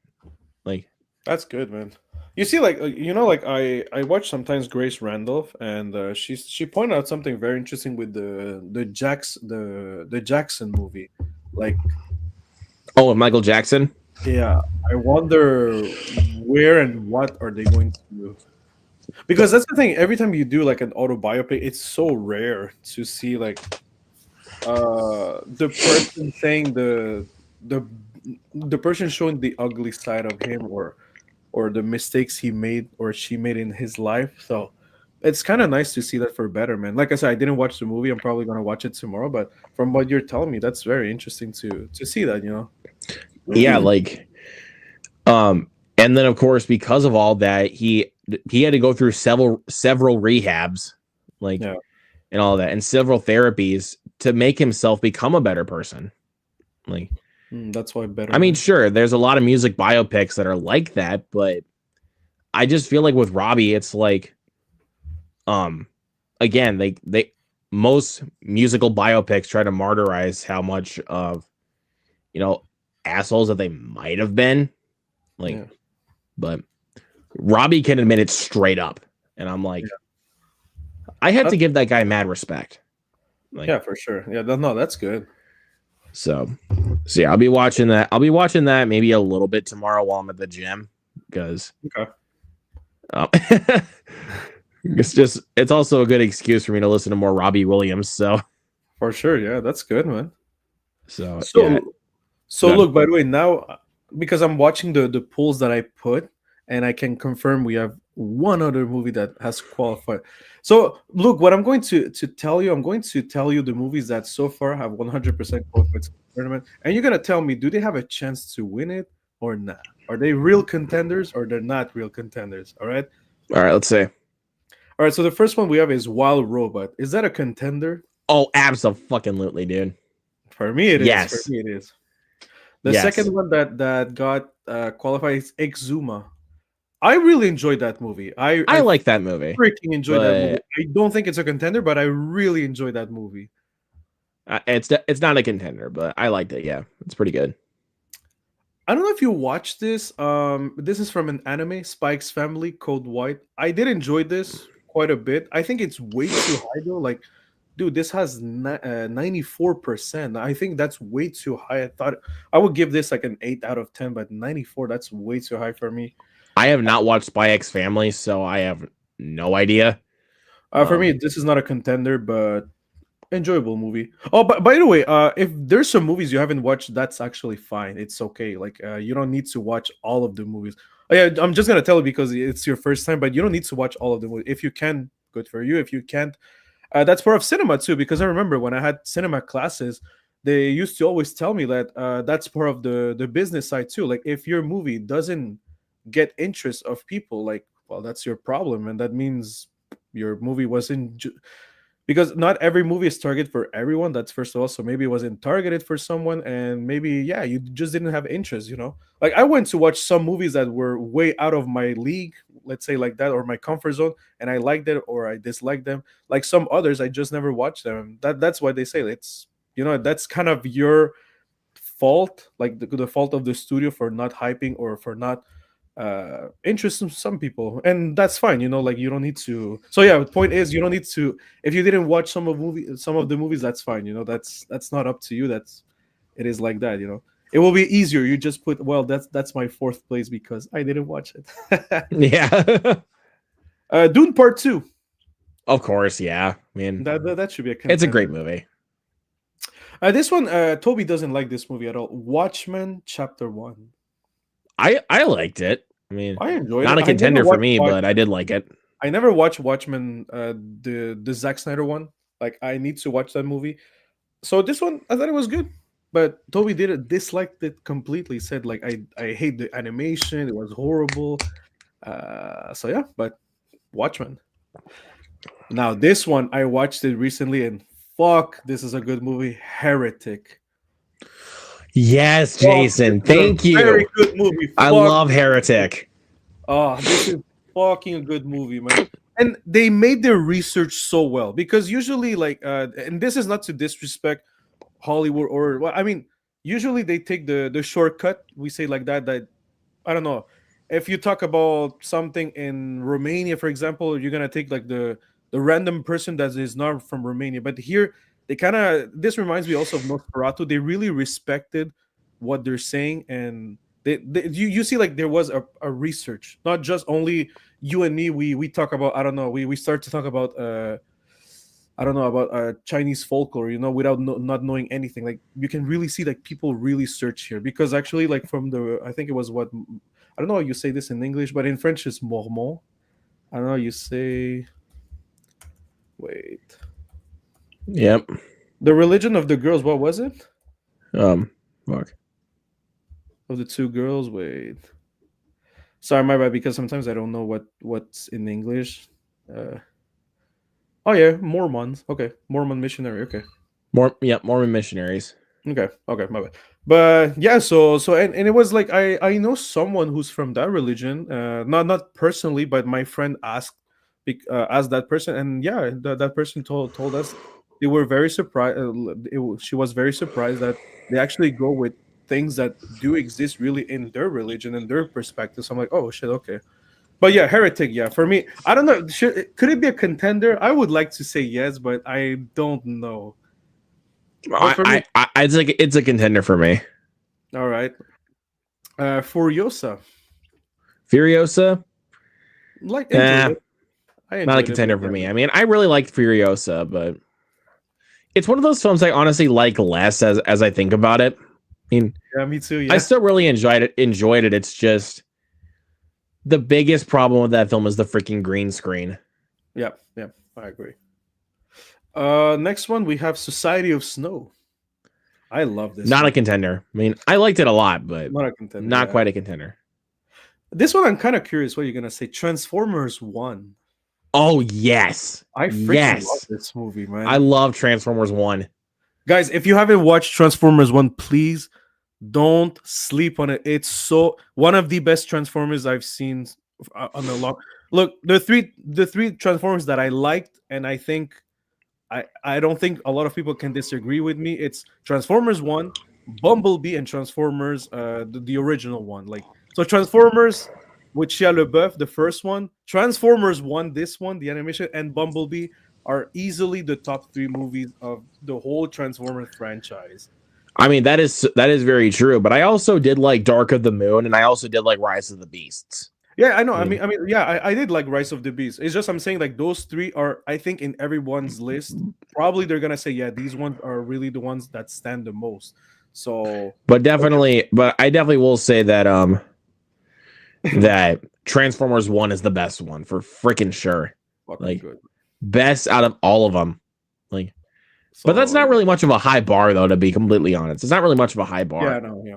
Like, That's good, man. You see, like like I watch sometimes Grace Randolph, and she pointed out something very interesting with the Jackson movie. Like, oh, and Michael Jackson. yeah, I wonder where and what are they going to do, because that's the thing. Every time you do like an autobiopic, it's so rare to see like the person saying the the person showing the ugly side of him, or the mistakes he made or she made in his life. So it's kind of nice to see that for better, man. Like I said, I didn't watch the movie. I'm probably gonna watch it tomorrow. But from what you're telling me, that's very interesting to see that. Yeah, like, and then of course because of all that, he had to go through several rehabs, like, Yeah, and all that, and several therapies to make himself become a better person. Like, that's why better, I mean, man. sure, there's a lot of music biopics that are like that, but I just feel like with Robbie, it's like, um, again, they most musical biopics try to martyrize how much of, you know, assholes that they might have been, like, Yeah, but Robbie can admit it straight up, and I'm like, yeah, I had to that's, give that guy mad respect, like, yeah, for sure. Yeah, no, that's good. so. So yeah, I'll be watching that. I'll be watching that maybe a little bit tomorrow while I'm at the gym because Okay, um, it's also a good excuse for me to listen to more Robbie Williams. for sure. Yeah, that's good, man. So yeah, So So good. look, by the way, now because I'm watching the polls that I put, and I can confirm we have one other movie that has qualified. So look, what I'm going to tell you, I'm going to tell you the movies that so far have 100% qualified to the tournament, and you're gonna tell me, do they have a chance to win it or not? Are they real contenders or they're not real contenders? All right, All right, let's see. all right. So the first one we have is Wild Robot. Is that a contender? Oh, absolutely, dude. For me, it is. For Yes, me, it is. The yes. second one that got qualified is Exuma. I really enjoyed that movie. I I like that movie, freaking enjoyed that movie. but I don't think it's a contender, but I really enjoyed that movie. it's not a contender. But I liked it. Yeah, it's pretty good. I don't know if you watched this. This is from an anime, Spike's Family, Code White. I did enjoy this quite a bit. I think it's way too high though. Like, dude, this has 94%. I think that's way too high. I thought I would give this like an 8 out of 10, but 94, that's way too high for me. I have not watched Spy X Family, so I have no idea. For me, Um, this is not a contender, but enjoyable movie. Oh, but by the way, if there's some movies you haven't watched, that's actually fine. It's okay. Like, you don't need to watch all of the movies. Oh, yeah, I'm just gonna tell you because it's your first time, but you don't need to watch all of the movies. If you can, good for you. If you can't, that's part of cinema too. Because I remember when I had cinema classes, they used to always tell me that that's part of the business side too. Like, if your movie doesn't get interest of people, like, well, that's your problem, and that means your movie wasn't because not every movie is targeted for everyone. That's first of all. So maybe it wasn't targeted for someone, and maybe yeah, you just didn't have interest. Like I went to watch some movies that were way out of my league, let's say like that, or my comfort zone, and I liked it or I disliked them. Like some others, I just never watched them. That's why they say it's that's kind of your fault, like the fault of the studio for not hyping or for not interesting some people, and that's fine. Like you don't need to. So yeah, the point is you don't need to. If you didn't watch some of the movies, that's fine. That's not up to you. It is like that. It will be easier. You just put, well, that's my fourth place because I didn't watch it. yeah, Dune Part 2. of course. Yeah, I mean, That should be a it's a great contender. movie. This one, Toby doesn't like this movie at all. Watchmen Chapter 1. I liked it. I mean, I enjoyed not it. a contender for me, but I did like it. I never watched Watchmen, the Zack Snyder one. Like I need to watch that movie. So this one, I thought it was good, but Toby did it, disliked it completely. Said like I hate the animation. It was horrible. So yeah, but Watchmen. Now this one, I watched it recently, and fuck, this is a good movie. Heretic. Yes, Fuck, this Jason. is a Thank very you. good movie. I Fuck. love Heretic. Oh, this is fucking a good movie, man. and they made their research so well, because usually, like, and this is not to disrespect Hollywood, or, well, I mean, usually they take the shortcut. We say like that. I don't know. If you talk about something in Romania, for example, you're gonna take like the random person that is not from Romania. But here, they kind of, this reminds me also of Nosferatu. They really respected what they're saying, and you see, like, there was a research, not just only you and me. We talk about, I don't know. We start to talk about I don't know, about Chinese folklore, without not knowing anything. Like, you can really see, like, people really search here, because actually, like, from the, I think it was what, I don't know how you say this in English, but in French it's Mormon. I don't know how you say. Wait, Yep. the religion of the girls. What was it? Fuck. Of the two girls. Wait, sorry, my bad. Because sometimes I don't know what's in English. Uh, oh yeah, Mormons. Okay, Mormon missionary. Okay. Mormon missionaries. Okay, my bad. But yeah, and it was like, I know someone who's from that religion, not personally, but my friend asked that person, and yeah, that person told us they were very surprised. She was very surprised that they actually go with things that do exist really in their religion and their perspective. So I'm like, oh shit, okay. But yeah, heretic. Yeah, for me, I don't know. Could it be a contender? I would like to say yes, but I don't know. But for me, It's a contender for me. all right. Furiosa, Furiosa, like, enjoyed eh, it. I not a enjoyed it, but contender for yeah, me. I mean, I really liked Furiosa, but it's one of those films I honestly like less as I think about it. I mean, yeah, me too. I Yeah, still really enjoyed it. Enjoyed it. It's just the biggest problem with that film is the freaking green screen. yeah, yeah. I agree. Next one we have Society of Snow. I love this Not a one. contender. I mean, I liked it a lot, but Not a contender. not Yeah, quite a contender. this one I'm kind of curious what you're gonna say. Transformers One. Oh yes, I freaking love yes. this movie, I man. love Transformers One. Guys, if you haven't watched Transformers One, please don't sleep on it. It's so one of the best Transformers I've seen on a long. Look, the three Transformers that I liked, and I think I don't think a lot of people can disagree with me. It's Transformers One, Bumblebee, and Transformers the original one. Like, so Transformers with Shia LaBeouf, the first one, Transformers One, this one, the animation, and Bumblebee are easily the top three movies of the whole Transformers franchise. I mean, that is very true. But I also did like Dark of the Moon, and I also did like Rise of the Beasts. Yeah, I know. I mean, Yeah, I did like Rise of the Beast. It's just I'm saying, like, those three are, I think, in everyone's list. Probably they're gonna say, yeah, these ones are really the ones that stand the most. So, but I definitely will say that that Transformers One is the best one for freaking sure. fucking Like good. best out of all of them. Like, but that's So not really much of a high bar, though. To be completely honest, it's not really much of a high yeah, bar no, yeah.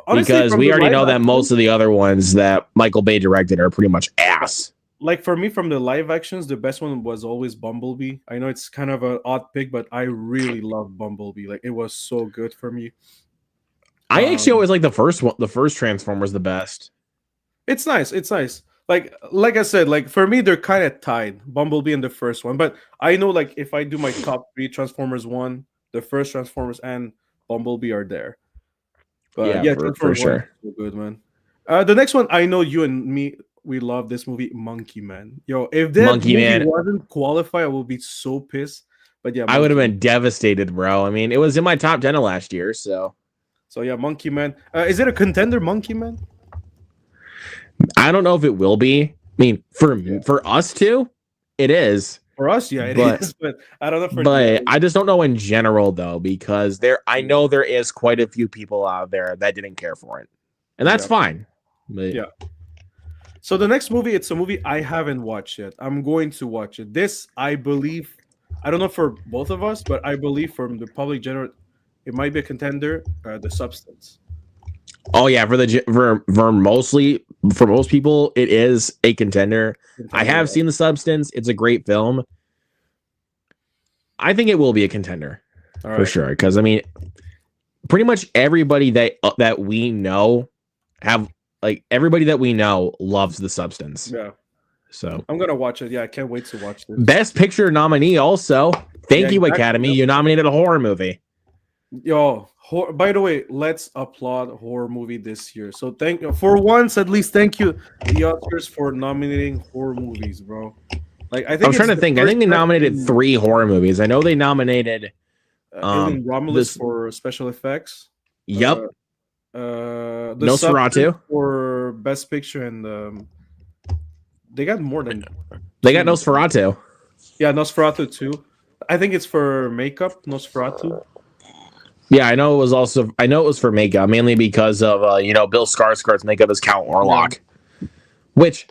Honestly, because from we the already live know that action, most of the other ones that Michael Bay directed are pretty much ass. like, for me, from the live actions, the best one was always Bumblebee. I know it's kind of an odd pick, but I really love Bumblebee. Like, it was so good for me. I actually Um, always like the first one. The first Transformers the best. it's nice. It's nice. Like I said, like, for me, they're kind of tied, Bumblebee and the first one. But I know, like, if I do my top three, Transformers One, the first Transformers, and Bumblebee are there. But Yeah, yeah, for Transformers One is sure. so good, man. The next one, I know you and me, we love this movie, Monkey Man. Yo, if that Monkey movie Man. wasn't qualified, I will be so pissed. But yeah, I would have Monkey Man. been devastated, bro. I mean, it was in my top 10 of last year, so So yeah, Monkey Man. Is it a contender, Monkey Man? I don't know if it will be. I mean, Yeah. for us two, it is. For us, yeah, it But is. But I don't know for the but others. I just don't know in general though, because I Yeah. know there is quite a few people out there that didn't care for it. And that's Yeah. fine. But Yeah. So the next movie, it's a movie I haven't watched yet. I'm going to watch it. This, I believe, I don't know for both of us, but I believe from the public general, it might be a contender. The Substance. oh yeah, for most people, it is a contender. I Contender, have yeah. seen The Substance. It's a great film. I think it will be a contender All for right. sure. Because I mean, pretty much everybody that we know have like everybody that we know loves The Substance. Yeah. So I'm gonna watch it. Yeah, I can't wait to watch this. Best Picture nominee also. Thank Yeah, you, exactly. Academy. Yep. You nominated a horror movie. Yo, by the way, let's applaud horror movie this year. So thank you for once, at least. Thank you, the Oscars, for nominating horror movies, bro. Like I I think was trying it's to the think. I first think they time nominated in 3 horror movies. I know they nominated Alien Romulus this. for special effects. Yep, The Substance Nosferatu. for best picture, and they got more than They got two. Nosferatu. Yeah, Nosferatu too. I think it's for makeup, Nosferatu. Yeah, I know it was also. I know it was for makeup, mainly because of Bill Skarsgård's makeup as Count Yeah. Orlok. Which,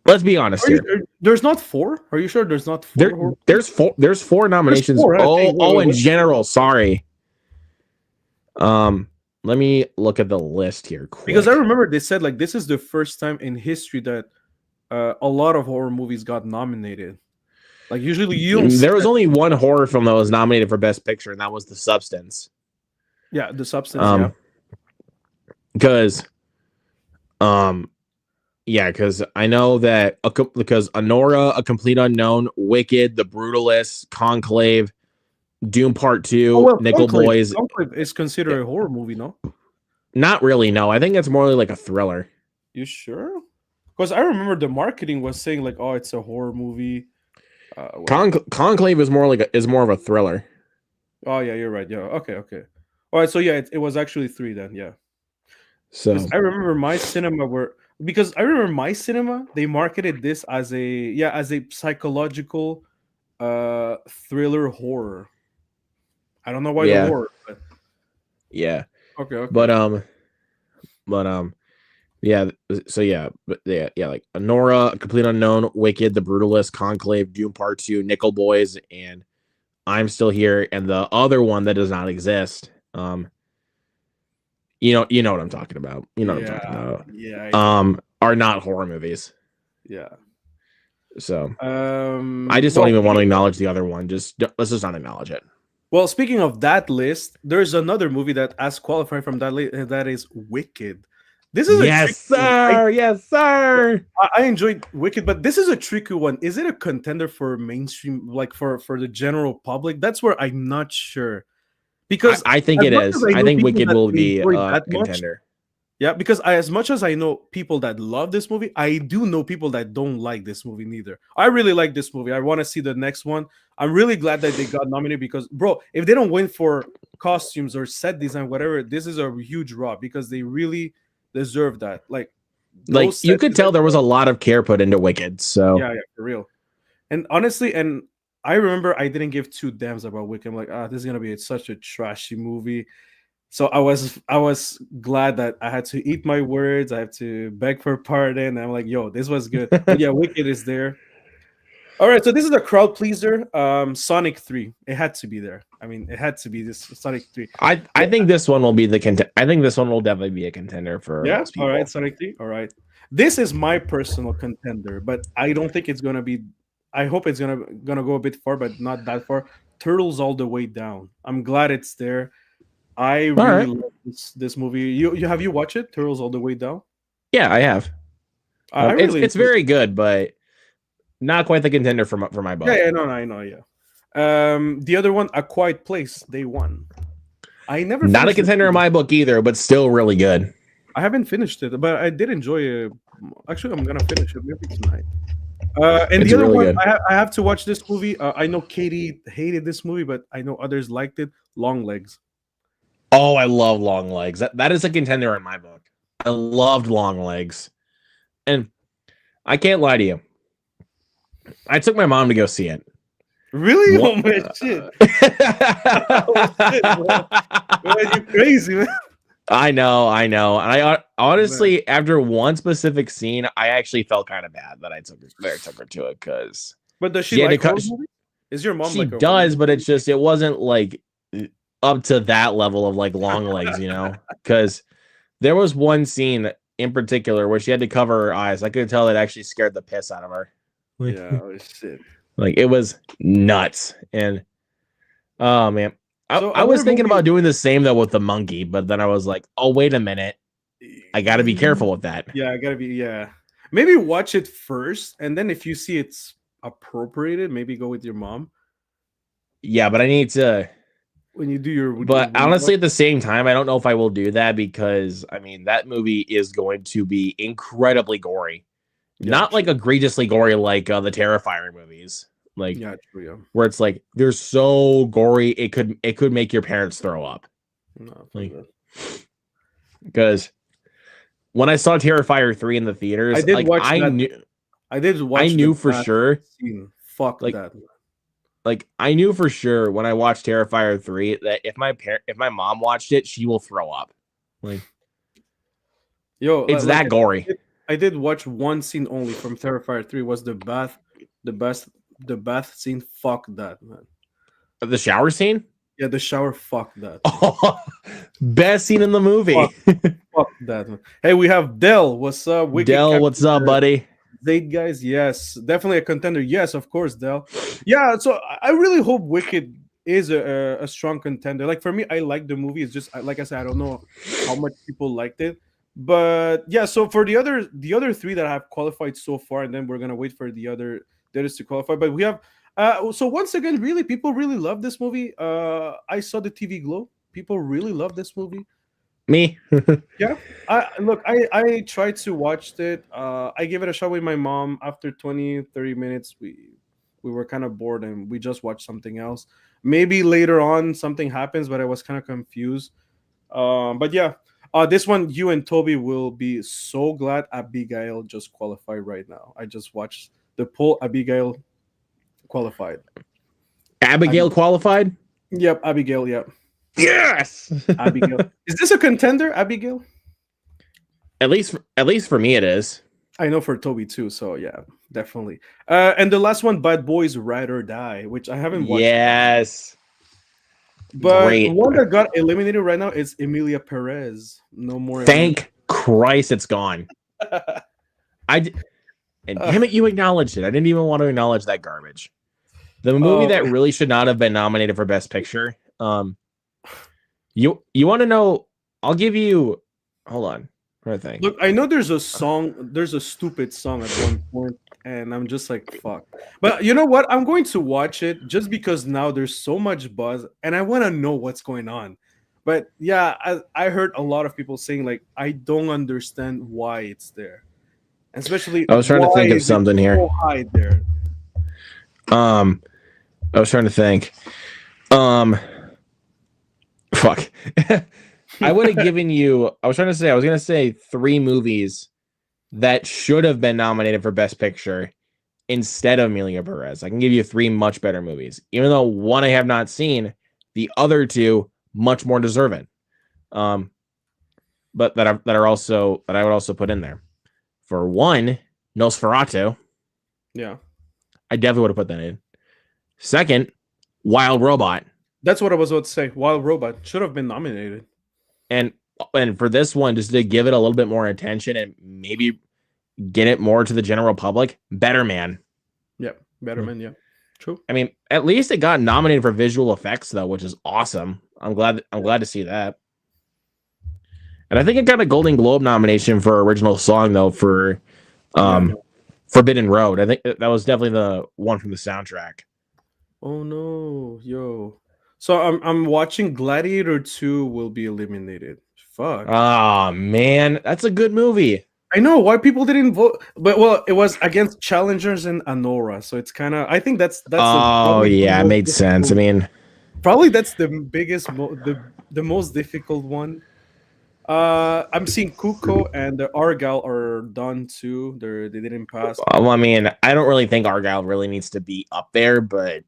let's be honest here. There's not 4. Are you sure there's not 4? There's 4. There's 4 nominations. There's 4, I think. In general. Sorry. Let me look at the list here. Quick. Because I remember they said like this is the first time in history that a lot of horror movies got nominated. Like usually you don't. There was only one horror film that was nominated for Best Picture, and that was The Substance. Yeah, The Substance. Yeah. Because, because I know that because Anora, A Complete Unknown, Wicked, The Brutalist, Conclave, Doom Part 2, Nickel Boys. Conclave is considered a horror movie, no? Not really. No, I think it's more like a thriller. You sure? Because I remember the marketing was saying like, "Oh, it's a horror movie." Conclave is more of a thriller. Oh yeah, you're right. Yeah, okay. All right, so yeah, it was actually 3 then. Yeah. So I remember my cinema they marketed this as a psychological thriller horror. I don't know why the horror, but yeah. Okay. Like Anora, A Complete Unknown, Wicked, The Brutalist, Conclave, Doom Part 2, Nickel Boys, and I'm Still Here, and the other one that does not exist. You know what I'm talking about. You know what I'm talking about. Yeah. Are not horror movies. Yeah. So I just don't even want to acknowledge the other one. Let's just not acknowledge it. Well, speaking of that list, there's another movie that has qualified from that list, that is Wicked. This is yes, sir. Yes, sir. I enjoyed Wicked, but this is a tricky one. Is it a contender for mainstream, like for the general public? That's where I'm not sure. Because I think it is. I think Wicked will be a contender. Yeah, because as much as I know people that love this movie, I do know people that don't like this movie neither. I really like this movie. I want to see the next one. I'm really glad that they got nominated because, bro, if they don't win for costumes or set design, whatever, this is a huge rub because they really deserve that. Like you could tell there was a lot of care put into Wicked. So yeah, for real. And honestly, and I remember I didn't give 2 damns about Wicked. I'm like, this is gonna be such a trashy movie. So I was glad that I had to eat my words. I have to beg for pardon. And I'm like, yo, this was good. But yeah, Wicked is there. All right, so this is a crowd pleaser. Sonic 3. It had to be there. I mean, it had to be this Sonic 3. I think this one will be I think this one will definitely be a contender for most people. All right, Sonic 3. All right. This is my personal contender, but I don't think it's gonna be. I hope it's gonna go a bit far, but not that far. Turtles All the Way Down. I'm glad it's there. I really love this movie. You have you watched it? Turtles All the Way Down? Yeah, I have. It's very good, but not quite the contender for my book. Yeah, no, I know. Yeah. The other one, A Quiet Place, Day One. I never. Not a contender in my book either, but still really good. I haven't finished it, but I did enjoy it. Actually, I'm gonna finish it maybe tonight. And it's the other really one, I have to watch this movie. I know Katie hated this movie, but I know others liked it. Long Legs. Oh, I love Long Legs. That is a contender in my book. I loved Long Legs. And I can't lie to you. I took my mom to go see it. Really? Oh, man, shit. Oh, shit, man, you crazy, man. I know. And I honestly, after one specific scene, I actually felt kind of bad that I took her to it because. But does she like horror movies? Is your mom? She like does, but it's just it wasn't like up to that level of like Long Legs, because there was one scene in particular where she had to cover her eyes. I could tell that actually scared the piss out of her. Yeah, oh shit. Like it was nuts. And oh man. I was thinking about doing the same though with the monkey, but then I was like, oh wait a minute. I gotta be careful with that. Yeah, I gotta be maybe watch it first, and then if you see it's appropriated, maybe go with your mom Yeah, but I need to. when you do your But rewatch. honestly, at the same time, I don't know if I will do that because I mean that movie is going to be incredibly gory, Yeah, not like true. egregiously gory like the Terrifier movies, like Yeah, true. Yeah, where it's like they're so gory it could make your parents throw up. no, fuck Like that. because when I saw Terrifier 3 in the I theaters, did like watch that. I did I watch the knew for bath sure, scene. Fuck like that. I knew for sure when I watched Terrifier 3 that if my mom watched it, she will throw up. Like Yo, it's like that gory. I did watch one scene only from Terrifier 3 was the bath, the best, the bath scene. Fuck that, man. The shower scene? Yeah, the shower. Fuck that. Oh, best scene in the Fuck, movie. fuck that, man. Hey, we have Dell. What's up? Wicked Dell, what's up, Captain buddy? Zaid, guys. Yes, definitely a contender. Yes, of course, Dell. Yeah, so I really hope Wicked is a strong contender. Like for me, I like the movie. It's just like I said, I don't know how much people liked it, but yeah. So for the other three that have qualified so far, and then we're gonna wait for the others to qualify. But we have so once again, really, people really love this movie. I saw the TV Glow. People really love this movie. Me? Yeah, I tried to watch it. I gave it a shot with my mom. After 20, 30 minutes, we were kind of bored and we just watched something else. Maybe later on something happens, but I was kind of confused. But yeah, this one you and Toby will be so glad Abigail just qualified right now. I just watched the poll. Abigail qualified. Abigail Abigail. qualified? Yep, Abigail. Yep, Yes. Abigail. Is this a contender, Abigail? At least for me it is. I know for Toby too, so yeah, definitely. And the last one, Bad Boys Ride or Die, which I haven't watched yet. Yes. But Great. one that got eliminated right now is Emilia Perez. No more Emilia. Thank Christ it's gone. I and damn it, you acknowledged it. I didn't even want to acknowledge that garbage. The movie Oh, that really should not have been nominated for Best Picture. You want to know? I'll give you. Hold on. What thing? look, I know there's a song, there's a stupid song at one point, and I'm just like, fuck. But you know what? I'm going to watch it just because now there's so much buzz, and I want to know what's going on. But yeah, I heard a lot of people saying like, I don't understand why it's there, especially I was trying to why think of is it something here. so high there. Um, I was trying to think. Fuck. I would have given you. I was gonna say 3 movies that should have been nominated for Best Picture instead of Amelia Perez. I can give you 3 much better movies, even though one I have not seen. The other 2 much more deserving. But that are also that I would also put in there. For one, Nosferatu. Yeah, I definitely would have put that in. Second, Wild Robot. that's what I was about to say. Wild Robot should have been nominated. And for this one, just to give it a little bit more attention and maybe get it more to the general public, Better Man. Yeah, Better Man. Yeah, true. I mean, at least it got nominated for visual effects though, which is awesome. I'm glad to see that. And I think it got a Golden Globe nomination for original song though for Yeah. Forbidden Road. I think that was definitely the one from the soundtrack. Oh no, yo. So I'm watching Gladiator 2 will be eliminated. Fuck. Oh man, that's a good movie. I know why people didn't vote, but well, it was against Challengers and Anora, so it's kind of. I think that's Oh probably the yeah, it most made sense. I difficult. mean, Probably that's the the most difficult one. I'm seeing Kuko and the Argyle are done too. They didn't pass. I mean, I don't really think Argyle really needs to be up there, but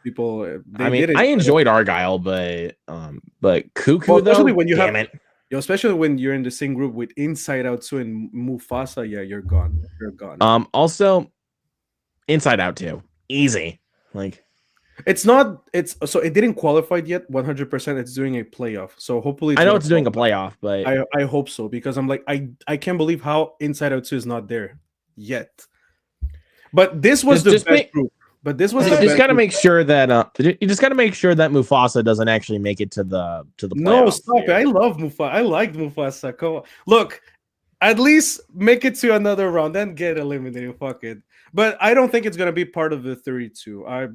People I they mean, did it. I enjoyed Argyle, but Cuckoo Well, though, especially when you damn have, it. especially when you're in the same group with Inside Out 2 and Mufasa. Yeah, you're gone. You're gone. Also, Inside Out too, easy. Like, It's not. It's so it didn't qualify yet. 100%. It's doing a playoff. So hopefully I it's know gonna it's doing a qualify. playoff, but I hope so because I'm like I can't believe how Inside Out 2 is not there yet. But this was just the just best make group. But this was you the just best got to group. make sure that you just got to make sure that Mufasa doesn't actually make it to the No, playoff. stop it. I love Mufasa. I liked Mufasa. Come on. Look, At least make it to another round, then get eliminated. Fuck it. But I don't think it's gonna be part of the 32. I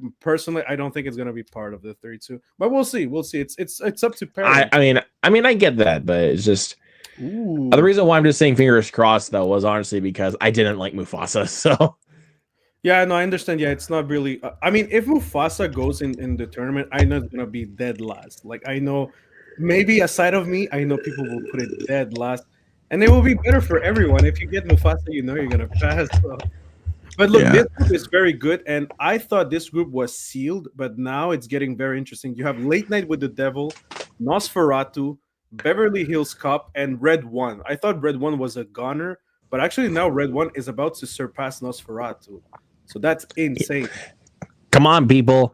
don't think it's gonna be part of the 32. But we'll see. We'll see. It's up to I parents. I mean I mean I get that, but it's just the Ooh. reason why I'm just saying fingers crossed though was honestly because I didn't like Mufasa. So Yeah, no, I understand. Yeah, it's not really. I mean, if Mufasa goes in the tournament, I know it's gonna be dead last. Like I know, maybe aside of me, I know people will put it dead last, and it will be better for everyone. If you get Mufasa, you know you're gonna pass. So. But look, yeah. this group is very good, and I thought this group was sealed, but now it's getting very interesting. You have Late Night with the Devil, Nosferatu, Beverly Hills Cop, and Red One. I thought Red One was a goner, but actually now Red One is about to surpass Nosferatu. So that's insane. Come on, people.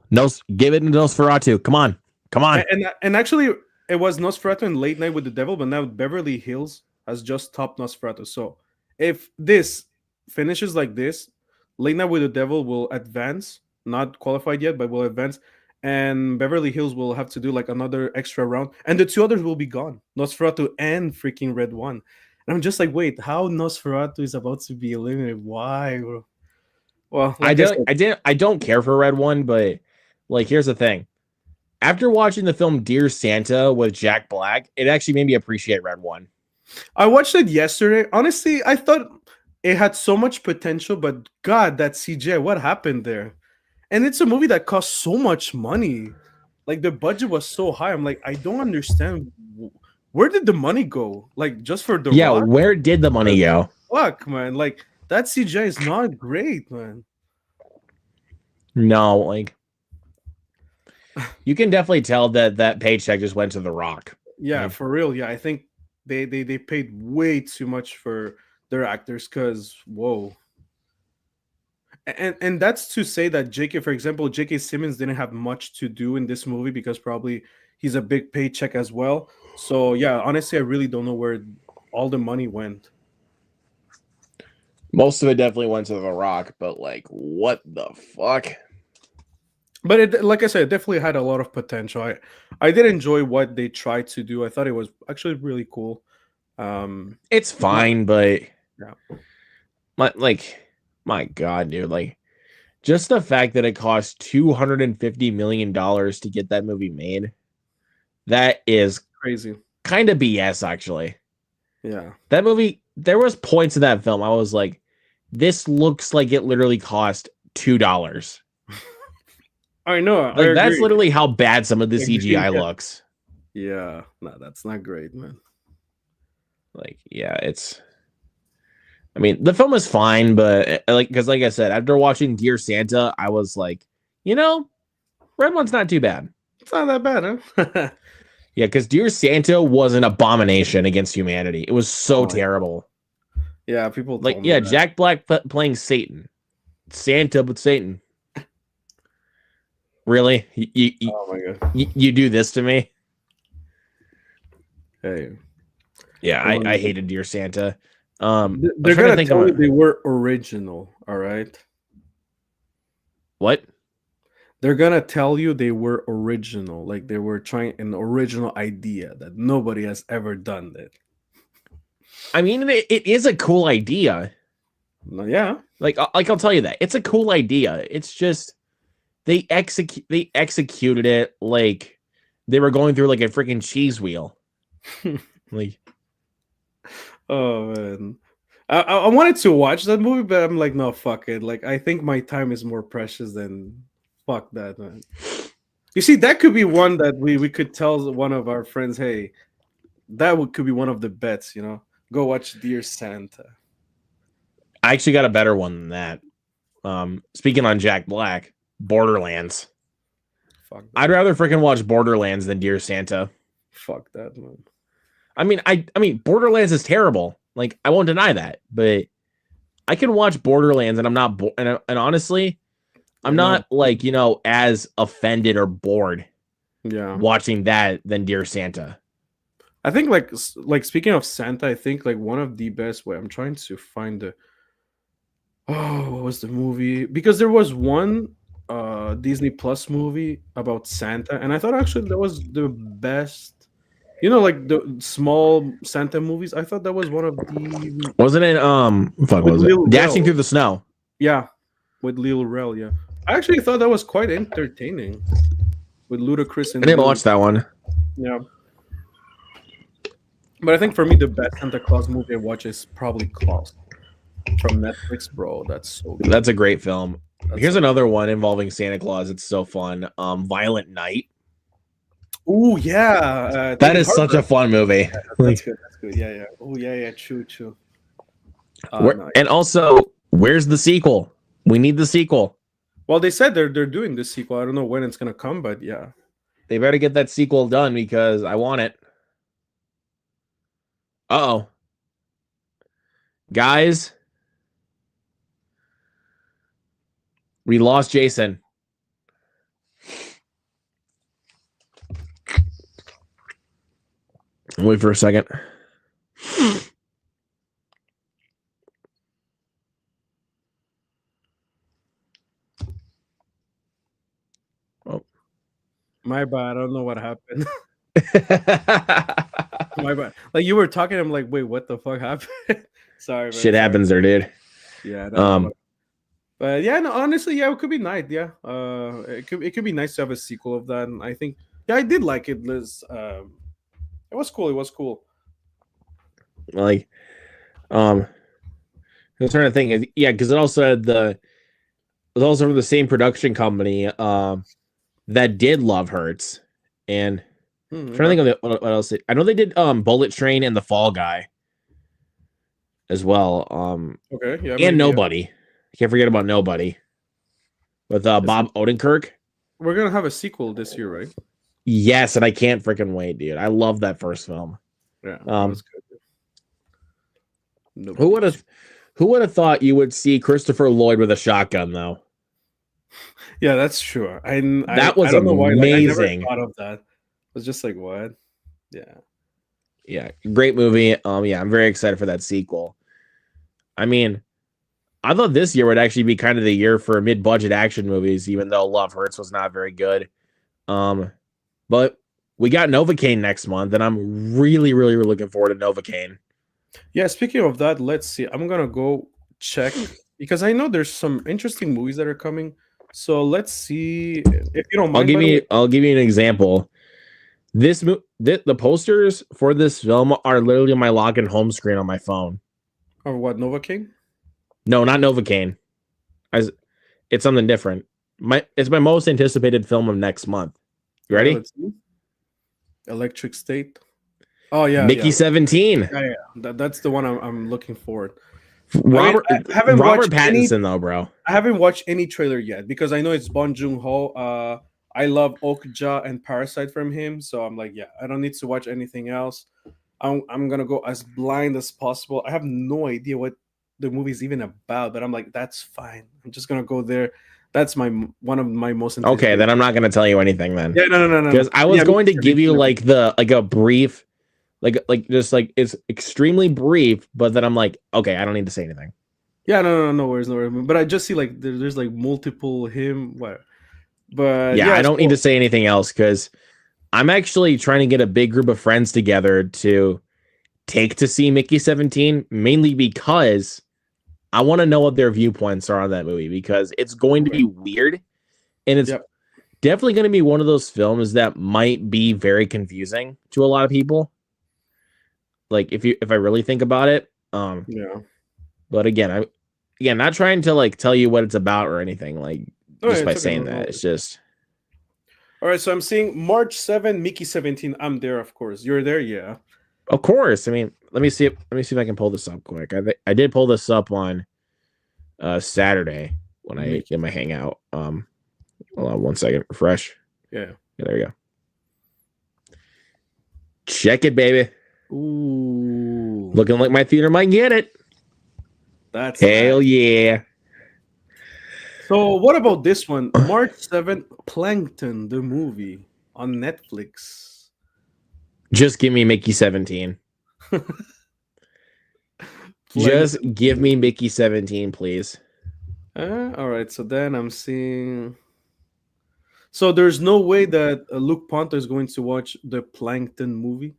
Give it to Nosferatu. Come on. Come on. And actually, it was Nosferatu and Late Night with the Devil, but now Beverly Hills has just topped Nosferatu. So if this finishes like this, Late Night with the Devil will advance, not qualified yet, but will advance, and Beverly Hills will have to do like another extra round, and the two others will be gone, Nosferatu and freaking Red One. And I'm just like, wait, how Nosferatu is about to be eliminated? Why? Well, like I said, I don't care for Red One, but like here's the thing. After watching the film Dear Santa with Jack Black, it actually made me appreciate Red One. I watched it yesterday. Honestly, I thought it had so much potential, but God, that CJ, what happened there? And it's a movie that cost so much money. Like the budget was so high. I'm like, I don't understand. Where did the money go? Like just for The Yeah, Rock? where did the money go? Fuck, man. Like that CJ is not great, man. No, like you can definitely tell that that paycheck just went to The Rock. Yeah, Like, for real. Yeah, I think they paid way too much for their actors because whoa. And that's to say that JK, for example, JK Simmons didn't have much to do in this movie because probably he's a big paycheck as well. So yeah, honestly, I really don't know where all the money went. most of it definitely went to The Rock, but like, what the fuck? But it, like I said, it definitely had a lot of potential. I did enjoy what they tried to do. I thought it was actually really cool. It's My, fine, but yeah. like, my God, dude, like, just the fact that it cost $250 million to get that movie made, that is Crazy. kind of BS, actually. Yeah. That movie, there was points in that film I was like, this looks like it literally cost $2. I know. I Like that's agree. literally how bad some of the I agree, CGI yeah. looks. Yeah. No, that's not great, man. Like, yeah, it's. I mean, the film is fine, but like, because like I said, after watching Dear Santa, I was like, you know, Red One's not too bad. It's not that bad, huh? Yeah, because Dear Santa was an abomination against humanity. It was so Oh my god. terrible. Yeah, people Like, told me yeah, that. Jack Black playing Satan, Santa, but Satan. Really, Oh my god. you do this to me? Hey. Yeah, I Um, hated Dear Santa. I was they're trying to gonna think of tell you they were original, all right? what. They're gonna tell you they were original, like they were trying an original idea that nobody has ever done that. I mean, it is a cool idea. No, yeah. Like I'll tell you that it's a cool idea. It's just they executed it like they were going through like a freaking cheese wheel. Like, Oh man. I wanted to watch that movie, but I'm like, no, fuck it. Like I think my time is more precious than fuck that, man. You see, that could be one that we could tell one of our friends, hey, could be one of the bets, you know. Go watch Dear Santa. I actually got a better one than that. Speaking on Jack Black, Borderlands. Fuck I'd that. rather freaking watch Borderlands than Dear Santa. Fuck that, man. I mean, Borderlands is terrible. Like, I won't deny that, but I can watch Borderlands and I'm not and honestly, I'm You're not. not like, as offended or bored Yeah. watching that than Dear Santa. I think like speaking of Santa, I think like one of the best way I'm trying to find the what was the movie? Because there was one Disney Plus movie about Santa, and I thought actually that was the best. You know, like the small Santa movies. I thought that was one of the Wasn't it? Fuck, what with was it? Lil Dashing Rel. through the snow. Yeah, with Lil Rel. Yeah, I actually thought that was quite entertaining with Ludacris I and didn't Lil. watch that one. Yeah, but I think for me the best Santa Claus movie I watch is probably Klaus from Netflix, bro. That's so good. That's a great film. That's Here's so good. another one involving Santa Claus. It's so fun. Violent Night. Oh yeah, I think That it's is such Harper. a fun movie. That's Like, good. That's good. Yeah, yeah. Oh yeah, yeah. True, true. where, No. and also, where's the sequel? We need the sequel. Well, they said they're doing this sequel. I don't know when it's gonna come, but yeah. They better get that sequel done because I want it. Oh, guys, we lost Jason. Wait for a second. Oh. My bad. I don't know what happened. My bad. Like you were talking, I'm like, wait, what the fuck happened? Sorry, man. Shit Sorry. happens there, dude. Yeah, no, no, no. Um, But yeah, no, honestly, yeah, it could be nice. Yeah, it could be nice to have a sequel of that. And I think, yeah, I did like it. Liz, it was cool. It was cool. like, um, I was trying to think. Yeah, because it also had it was also from the same production company that did Love Hurts, and I'm trying to Okay. think of what else. I know they did Bullet Train and The Fall Guy as well. Okay. Yeah, And maybe. Yeah. Nobody. Can't forget about Nobody with Is it- Bob Odenkirk. We're gonna have a sequel this year, right? Yes, and I can't freaking wait, dude. I love that first film. Yeah, it Um, was good. who Nobody. would have who would have thought you would see Christopher Lloyd with a shotgun though? Yeah, that's true. That I was don't know why. Like, I never amazing. thought of that. I was just like, what? Yeah. Yeah, great movie. Yeah, I'm very excited for that sequel. I mean, I thought this year would actually be kind of the year for mid-budget action movies, even though Love Hurts was not very good. Um, but we got Novocaine next month, and I'm really, really, really looking forward to Novocaine. Yeah. Speaking of that, let's see. I'm gonna go check because I know there's some interesting movies that are coming. So let's see if you don't mind. By the way, I'll give you an example. The posters for this film are literally my login home screen on my phone. of what Nova King? No, not Novocaine. It's something different. It's my most anticipated film of next month. You Okay, ready? let's see. Electric State. Oh yeah, Mickey yeah, 17. yeah, yeah. That's the one I'm looking forward. I mean, Robert I haven't Robert watched any. Pattinson though, bro. I haven't watched any trailer yet because I know it's Bong Joon Ho. I love Okja and Parasite from him, so I'm like, yeah, I don't need to watch anything else. I'm gonna go as blind as possible. I have no idea what the movie's even about, but I'm like, that's fine. I'm just gonna go there. That's one of my most Okay, anticipated. then I'm not going to tell you anything then. Yeah, no, no, no, no, no. Because I was Yeah, me going to too, me give you too. like a brief like just like it's extremely brief, but then I'm like, okay, I don't need to say anything. Yeah, no, no, no worries, no worries. But I just see like there's like multiple him. What? But Yeah, yeah, I don't need so to say anything else because I'm actually trying to get a big group of friends together to take to see Mickey 17, mainly because I want to know what their viewpoints are on that movie because it's going to okay. be weird and it's Yep. definitely going to be one of those films that might be very confusing to a lot of people. Like if I really think about it. Yeah. But again not trying to like tell you what it's about or anything like Oh, yeah, just by it's okay. saying No, no that. It's worries. just All right, so I'm seeing March 7, Mickey 17. I'm there, of course. You're there, yeah. of course. I mean, let me see if I can pull this up quick. I did pull this up on Saturday when I Mickey. did my hangout. Hold on 1 second, refresh. Yeah. Yeah, there you go. Check it, baby. Ooh. Looking like my theater might get it. That's Hell nice. yeah. So what about this one? March 7th, Plankton, the movie on Netflix. Just give me Mickey 17. Just Plankton. give me Mickey 17, please. All right, so then I'm seeing. So there's no way that Luke Ponto is going to watch the Plankton movie.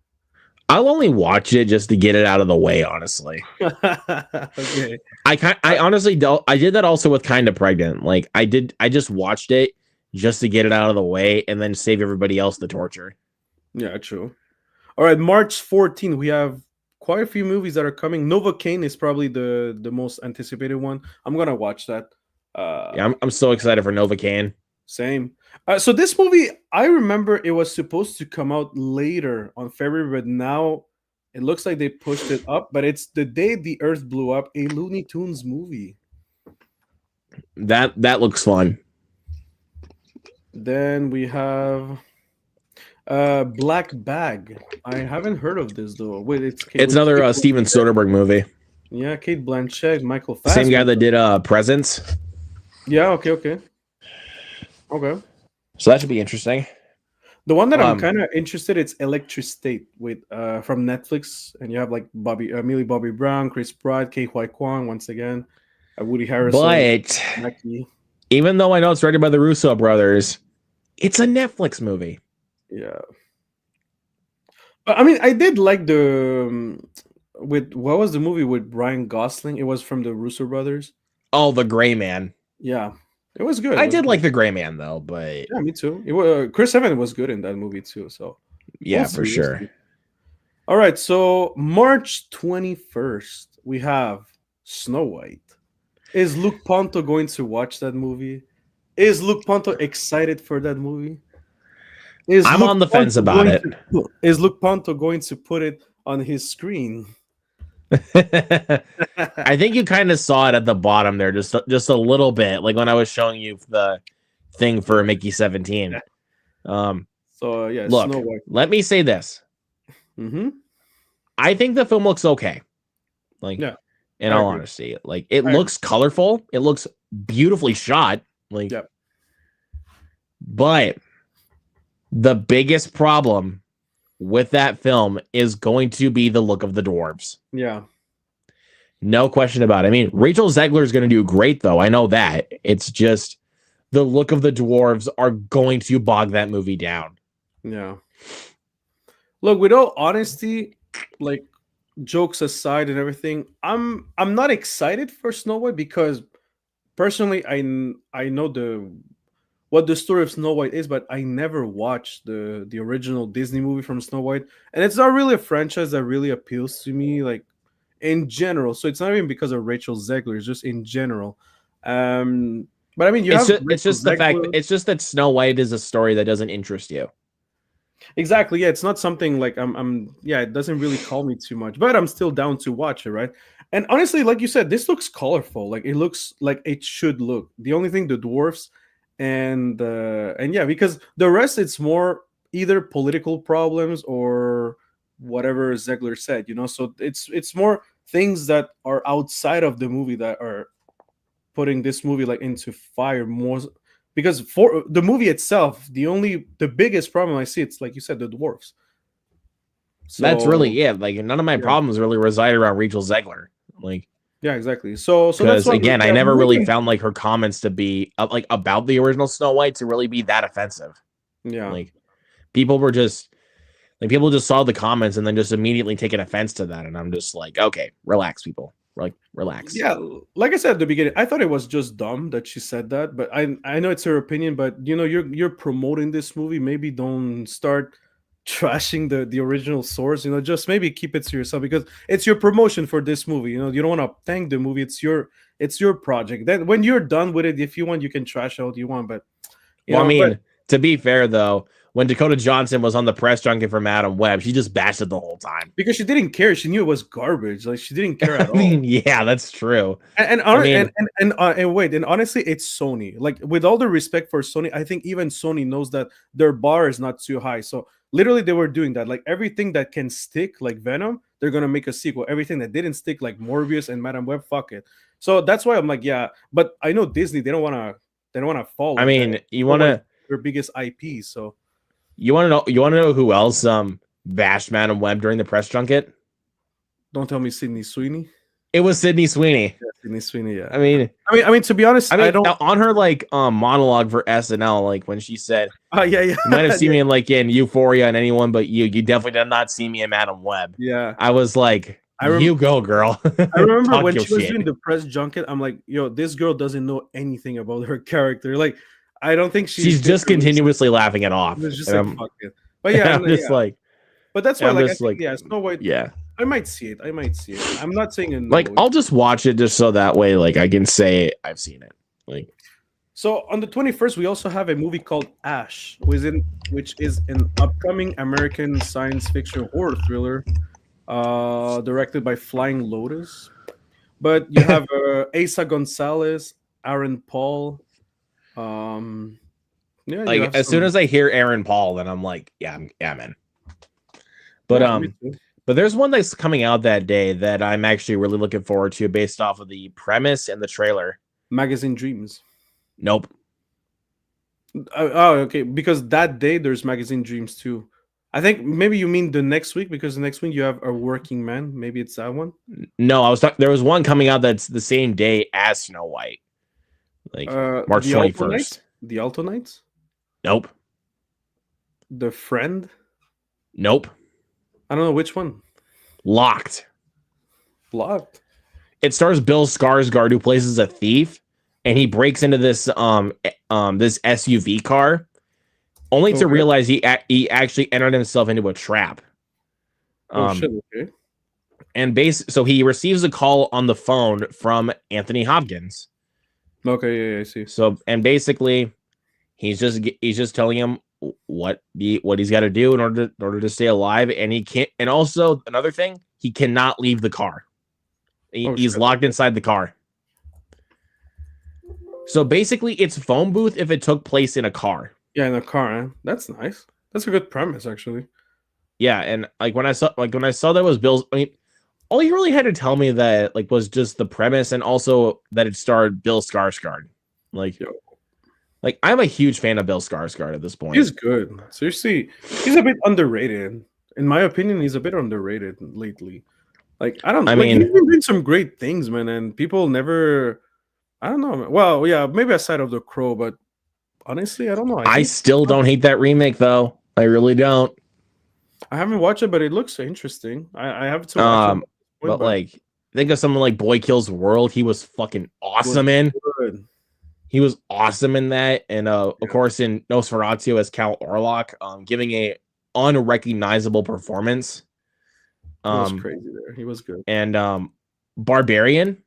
I'll only watch it just to get it out of the way, honestly. Okay. I honestly don't. I did that also with Kind of Pregnant. Like I just watched it just to get it out of the way and then save everybody else the torture. Yeah, true. All right, March 14th, we have quite a few movies that are coming. Novocaine is probably the most anticipated one. I'm gonna watch that. Yeah, Uh, I'm so excited for Novocaine. Same. So this movie, I remember it was supposed to come out later on February, but now it looks like they pushed it up. But it's The Day the Earth Blew Up, a Looney Tunes movie. That looks fun. Then we have Black Bag. I haven't heard of this though. Wait, It's with another Kate Steven Blanchett. Soderbergh movie. Yeah, Kate Blanchett, Michael Same guy that Fassbender. did Presents. Yeah, okay. So that should be interesting. The one that I'm Um, kind of interested, it's Electric State with from Netflix, and you have like Millie Bobby Brown, Chris Pratt, Kei Huai Kwan once again, Woody Harrelson, but Mackie. even though I know it's directed by the Russo brothers, it's a Netflix movie. Yeah, but I mean, I did like the with what was the movie with Ryan Gosling? It was from the Russo brothers. Oh, The Gray Man. Yeah, it was good. It I was did good. like The Gray Man though, but Yeah, me too. It was Chris Evans was good in that movie too. So we'll yeah, see. for We'll sure. see. All right, so March 21st, we have Snow White. Is Luke Ponto going to watch that movie? Is Luke Ponto excited for that movie? I'm on the fence about it. Is Luke Ponto going to put it on his screen? I think you kind of saw it at the bottom there, just a little bit, like when I was showing you the thing for Mickey 17. So yeah, Look, Snow White. let me say this. Mm-hmm. I think the film looks okay. Like, Yeah, in I all agree. honesty, like it I looks colorful. It looks beautifully shot. Like, Yep. but the biggest problem with that film is going to be the look of the dwarves. Yeah. No question about it. I mean, Rachel Zegler is going to do great, though. I know that. It's just the look of the dwarves are going to bog that movie down. Yeah. Look, with all honesty, like jokes aside and everything, I'm not excited for Snow White because personally I know what the story of Snow White is, but I never watched the original Disney movie from Snow White, and it's not really a franchise that really appeals to me, like in general. So it's not even because of Rachel Zegler; it's just in general. But I mean, you It's have just it's Rachel just the fact Zegler. it's just that Snow White is a story that doesn't interest you. Exactly. Yeah, it's not something like yeah, it doesn't really call me too much, but I'm still down to watch it, right? And honestly, like you said, this looks colorful. Like it looks like it should look. The only thing the dwarfs and yeah, because the rest it's more either political problems or whatever Zegler said, So it's more things that are outside of the movie that are putting this movie like into fire more because for the movie itself, the biggest problem I see, it's like you said, the dwarfs. That's really So it. Like, none of my yeah, problems really reside around Rachel Zegler. Like, yeah, exactly. So that's because why I'm like, again, I yeah, never really moving. found like her comments to be like about the original Snow White to really be that offensive. Yeah, Like, people were just like people just saw the comments and then just immediately taking offense to that, and I'm just like, okay, relax, people. Like, relax. yeah. Like I said at the beginning, I thought it was just dumb that she said that, but I know it's her opinion. But you're promoting this movie. Maybe don't start trashing the original source. Just maybe keep it to yourself because it's your promotion for this movie. You don't want to thank the movie. It's your project. Then when you're done with it, if you want, you can trash out you want. But Well, I but mean, to be fair though, when Dakota Johnson was on the press junket for Madam Web, she just bashed it the whole time. because she didn't care, she knew it was garbage. Like she didn't care at I all. mean, yeah, that's true. And I hon- mean, and wait, and honestly, it's Sony. Like with all the respect for Sony, I think even Sony knows that their bar is not too high. So literally, they were doing that. Like everything that can stick, like Venom, they're gonna make a sequel. Everything that didn't stick, like Morbius and Madame Web, fuck it. So that's why I'm like, yeah. But I know Disney, they don't wanna fall I like that. mean, Snow White is their biggest IP. So you want to know who else bashed Madam Web during the press junket? don't tell me Sydney Sweeney. It was Sydney Sweeney. Yeah, Sydney Sweeney. Yeah. I mean, I mean, to be honest, I don't. on her like monologue for SNL, like when she said, Yeah, yeah, "You might have seen yeah. me in like in Euphoria and anyone but you. You definitely did not see me in Madam Web." Yeah. I was like, I rem- "You go, girl. I remember Talk when your she was doing shit." the press junket. I'm like, yo, this girl doesn't know anything about her character. Like, I don't think she's She's been just released. continuously laughing it It off, was just and like fuck it. But yeah, I'm just yeah. like, But that's why, I'm like, I just think like, yeah, Snow White. yeah. I might see it. I might see it. I'm not saying a Like, no. I'll just watch it just so that way, like, I can say I've seen it. Like, So on the 21st, we also have a movie called Ash, which is an upcoming American science fiction horror thriller, directed by Flying Lotus. But you have Asa Gonzalez, Aaron Paul. Um, yeah, you like have as soon some. as I hear Aaron Paul, then I'm like, I'm in. But Yeah, me too. but there's one that's coming out that day that I'm actually really looking forward to, based off of the premise and the trailer. Magazine Dreams. Nope. Oh, okay. Because that day there's Magazine Dreams too. I think maybe you mean the next week because the next week you have A Working Man. Maybe it's that one. No, I was talking. There was one coming out that's the same day as Snow White, like March The Alto Knights. 21st. The Alto Knights. Nope. The Friend. Nope. I don't know which one. Locked. Blocked. It stars Bill Skarsgård, who plays a thief, and he breaks into this this SUV car, only to Okay. realize he actually entered himself into a trap. Oh shit. Okay. And so he receives a call on the phone from Anthony Hopkins. Okay. Yeah, I see. So and basically, he's just telling him what he's got to do in order to stay alive, and he can't. And also another thing, he cannot leave the car. He's Shit. locked inside the car. So basically, it's phone booth if it took place in a car. Yeah, in a car. Huh? That's nice. That's a good premise, actually. Yeah, and like when I saw that was Bill's. I mean, all you really had to tell me that like was just the premise, and also that it starred Bill Skarsgård. Like, Yo. like I'm a huge fan of Bill Skarsgård at this point. He's good. Seriously, he's a bit underrated. In my opinion, he's a bit underrated lately. Like I don't. I Like mean, he's been doing some great things, man, and people never. I don't know. Man. Well, yeah, maybe aside of The Crow, but honestly, I don't know. I still don't hate that remake though. I really don't. I haven't watched it, but it looks interesting. I have to watch it. But like, think of someone like Boy Kills World. He was fucking awesome in. Good. He was awesome in that, and of course in Nosferatu as Count Orlok, giving a unrecognizable performance. He was crazy there. He was good. And Barbarian.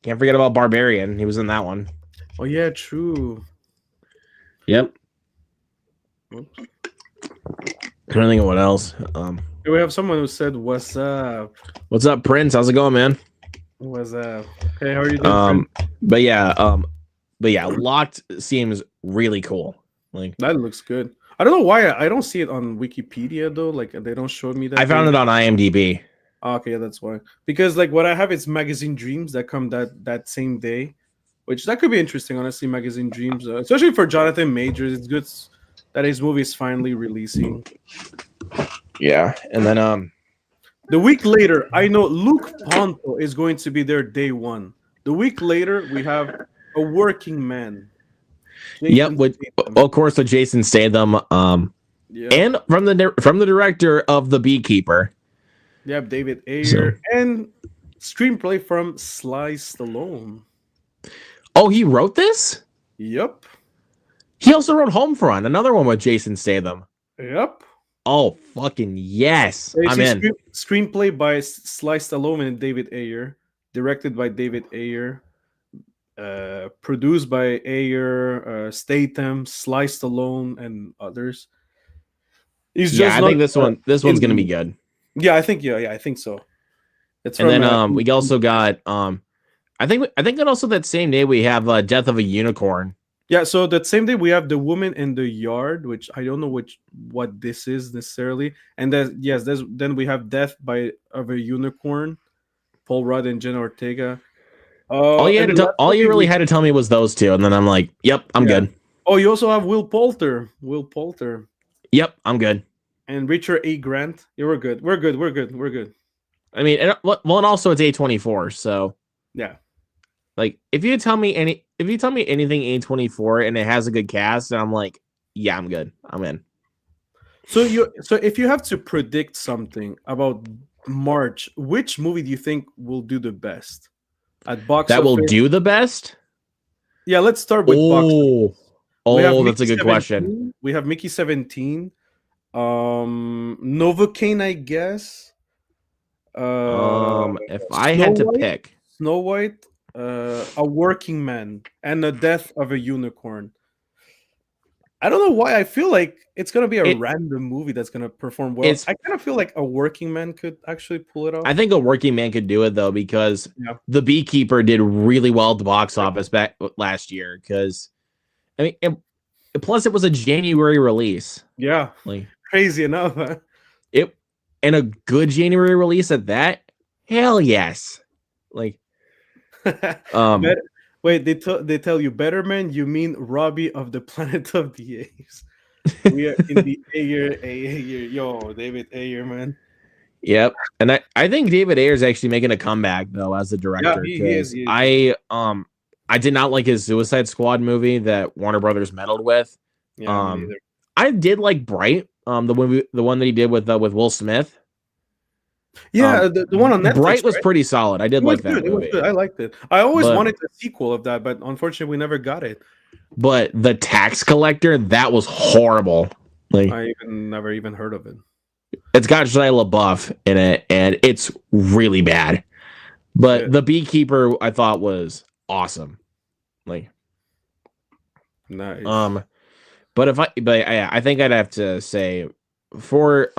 Can't forget about Barbarian. He was in that one. Oh yeah, true. Yep. Oops. I don't think of what else. We have someone who said, "What's up? What's up, Prince? How's it going, man? What's up? Hey, how are you doing?" But yeah, Locked seems really cool. Like That looks good. I don't know why I don't see it on Wikipedia though. Like they don't show me that. I found it on IMDb. Oh, okay, that's why. Because like what I have is Magazine Dreams that come that same day, which that could be interesting. Honestly, Magazine Dreams, especially for Jonathan Majors, it's good that his movie is finally releasing. Yeah, and then the week later, I know Luke Ponto is going to be there day one. The week later, we have A Working Man. Yep, of course with Jason Statham. And from the director of The Beekeeper. Yep, David Ayer, and screenplay from Sly Stallone. Oh, he wrote this? Yep. He also wrote Homefront, another one with Jason Statham. Yep. Oh, fucking yes. I'm in. Screenplay by Sly Stallone and David Ayer. Directed by David Ayer. Produced by Ayer, Statham, Sly Stallone, and others. I think this one's gonna be good. Yeah, I think so. It's and then we also got I think that also that same day we have Death of a Unicorn. Yeah, so that same day we have The Woman in the Yard, which I don't know what this is necessarily. And then we have Death of a Unicorn, Paul Rudd and Jenna Ortega. All you really had to tell me was those two, and then I'm like, yep, I'm good. Oh, you also have Will Poulter. Yep, I'm good. And Richard A. Grant. Yeah, we're good. I mean, and, well, and also it's A24, so Yeah. like if you tell me anything A24 and it has a good cast, and I'm like, yeah, I'm good. I'm in. So if you have to predict something about March, which movie do you think will do the best at box That will office? do the best. Yeah, let's start with box office. Oh, We have oh, that's Mickey a good question. 17. We have Mickey 17. Novocaine, I guess. Uh If I Snow had to White, pick, Snow White, A Working Man, and The Death of a Unicorn. I don't know why I feel like it's gonna be a it random movie that's gonna perform well. it's I kind of feel like A Working Man could actually pull it I off. think a working man could do it though because Yeah. The Beekeeper did really well at the box office back last year. Because I mean, plus it was a January release, Yeah. like Crazy enough. Huh? it, and a good January release at that. Hell yes, like um, Better, wait, they tell you better man, you mean Robbie of the Planet of the Apes. We are in the Ayer. Yo, David Ayer, man. yep. And I think David Ayer is actually making a comeback though as a Yeah, director he is. because He is. Yeah, I did not like his Suicide Squad movie that Warner Brothers meddled with. yeah, me Um, neither. I did like Bright, the one that he did with Will Smith. Yeah, the one on Netflix, Bright was right? pretty solid. I did It was like that good. It was movie, good. I liked it. I always but wanted a sequel of that, but unfortunately, we never got it. the Tax Collector, that was horrible. Like I even never even heard of it. it's got Shia LaBeouf in it, and it's really bad. But Shit. The Beekeeper, I thought was awesome. Like Nice. um, I think I'd have to say for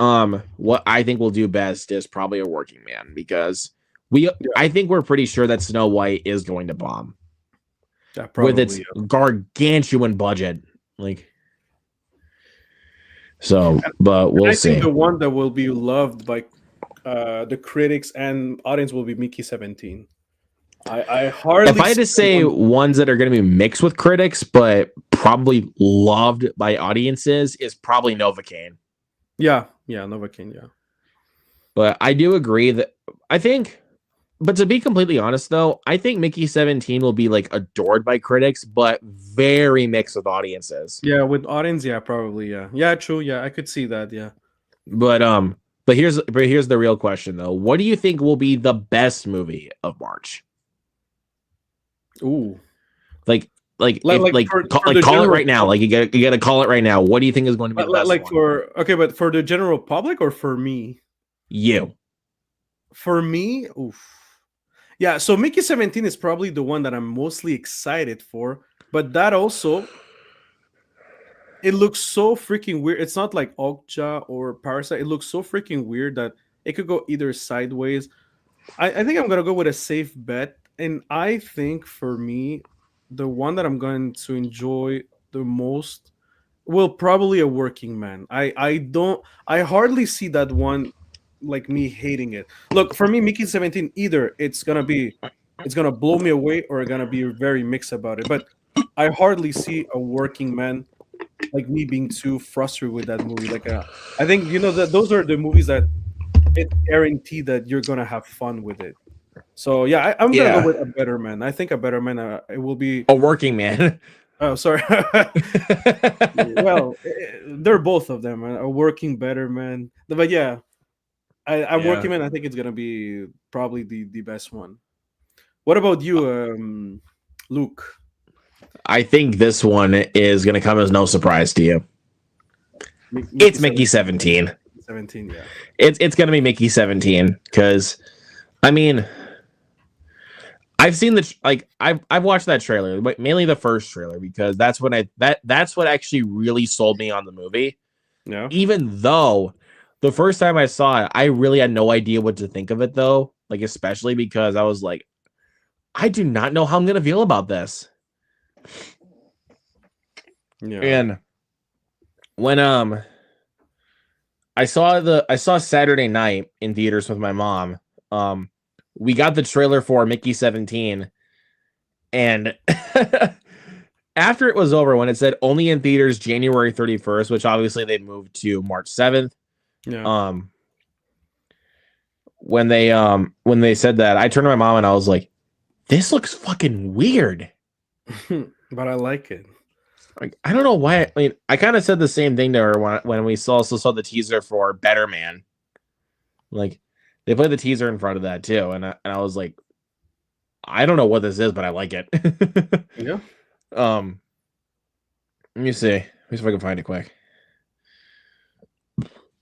what I think will do best is probably A Working Man because Yeah, I think we're pretty sure that Snow White is going to bomb yeah, with its probably. gargantuan budget. Like so, And but we'll I think see. the one that will be loved by the critics and audience will be Mickey 17. I If hardly I had see to say anyone. ones that are going to be mixed with critics, but probably loved by audiences, is probably Novocaine. Yeah, yeah, Novocaine, yeah. But I do agree that I think, but to be completely honest, though, I think Mickey 17 will be like adored by critics, but very mixed with audiences. Yeah, with audience, yeah, probably, yeah. Yeah, true, yeah, I could see that, yeah. But here's the real question though. What do you think will be the best movie of March? Ooh. Like if Like for the call it general right now. public, Like you got to call it right now. What do you think is going to be the best like one? for okay, but for the general public or for me? You. For me, oof. Yeah, so Mickey 17 is probably the one that I'm mostly excited for, but that also it looks so freaking weird. It's not like Okja or Parasite. It looks so freaking weird that it could go either sideways. I think I'm gonna go with a safe bet, and I think for me, the one that I'm going to enjoy the most will probably A Working Man. I hardly see that one like me hating it. Look, for me, Mickey 17, either it's gonna blow me away or gonna be very mixed about it. But I hardly see A Working Man like me being too frustrated with that movie. I think that those are the movies that it's guaranteed that you're gonna have fun with it. So yeah, I'm gonna go Yeah. with A Better Man. I think A Better Man. It will be. A working man. Oh, sorry. Well, they're both of them. A Working Better Man. But yeah, I'm Yeah. Working Man. I think it's gonna be probably the best one. What about you, Luke? I think this one is going to come as no surprise to you. Mickey It's Mickey 17. 17. 17, yeah. It's going to be Mickey 17 cuz I mean, I've seen I've watched that trailer, but mainly the first trailer because that's what actually really sold me on the movie. Yeah. Even though the first time I saw it, I really had no idea what to think of it though, like especially because I was like I do not know how I'm going to feel about this. Yeah. And when I saw Saturday Night in theaters with my mom. We got the trailer for Mickey 17 and after it was over when it said only in theaters January 31st, which obviously they moved to March 7th. Yeah. Um when they said that, I turned to my mom and I was like, "This looks fucking weird." But I like it. Like, I don't know why. I mean, I kind of said the same thing to her when we also saw the teaser for Better Man. Like, they played the teaser in front of that too, and I was like, I don't know what this is, but I like it. Yeah. Let me see. Let me see if I can find it quick.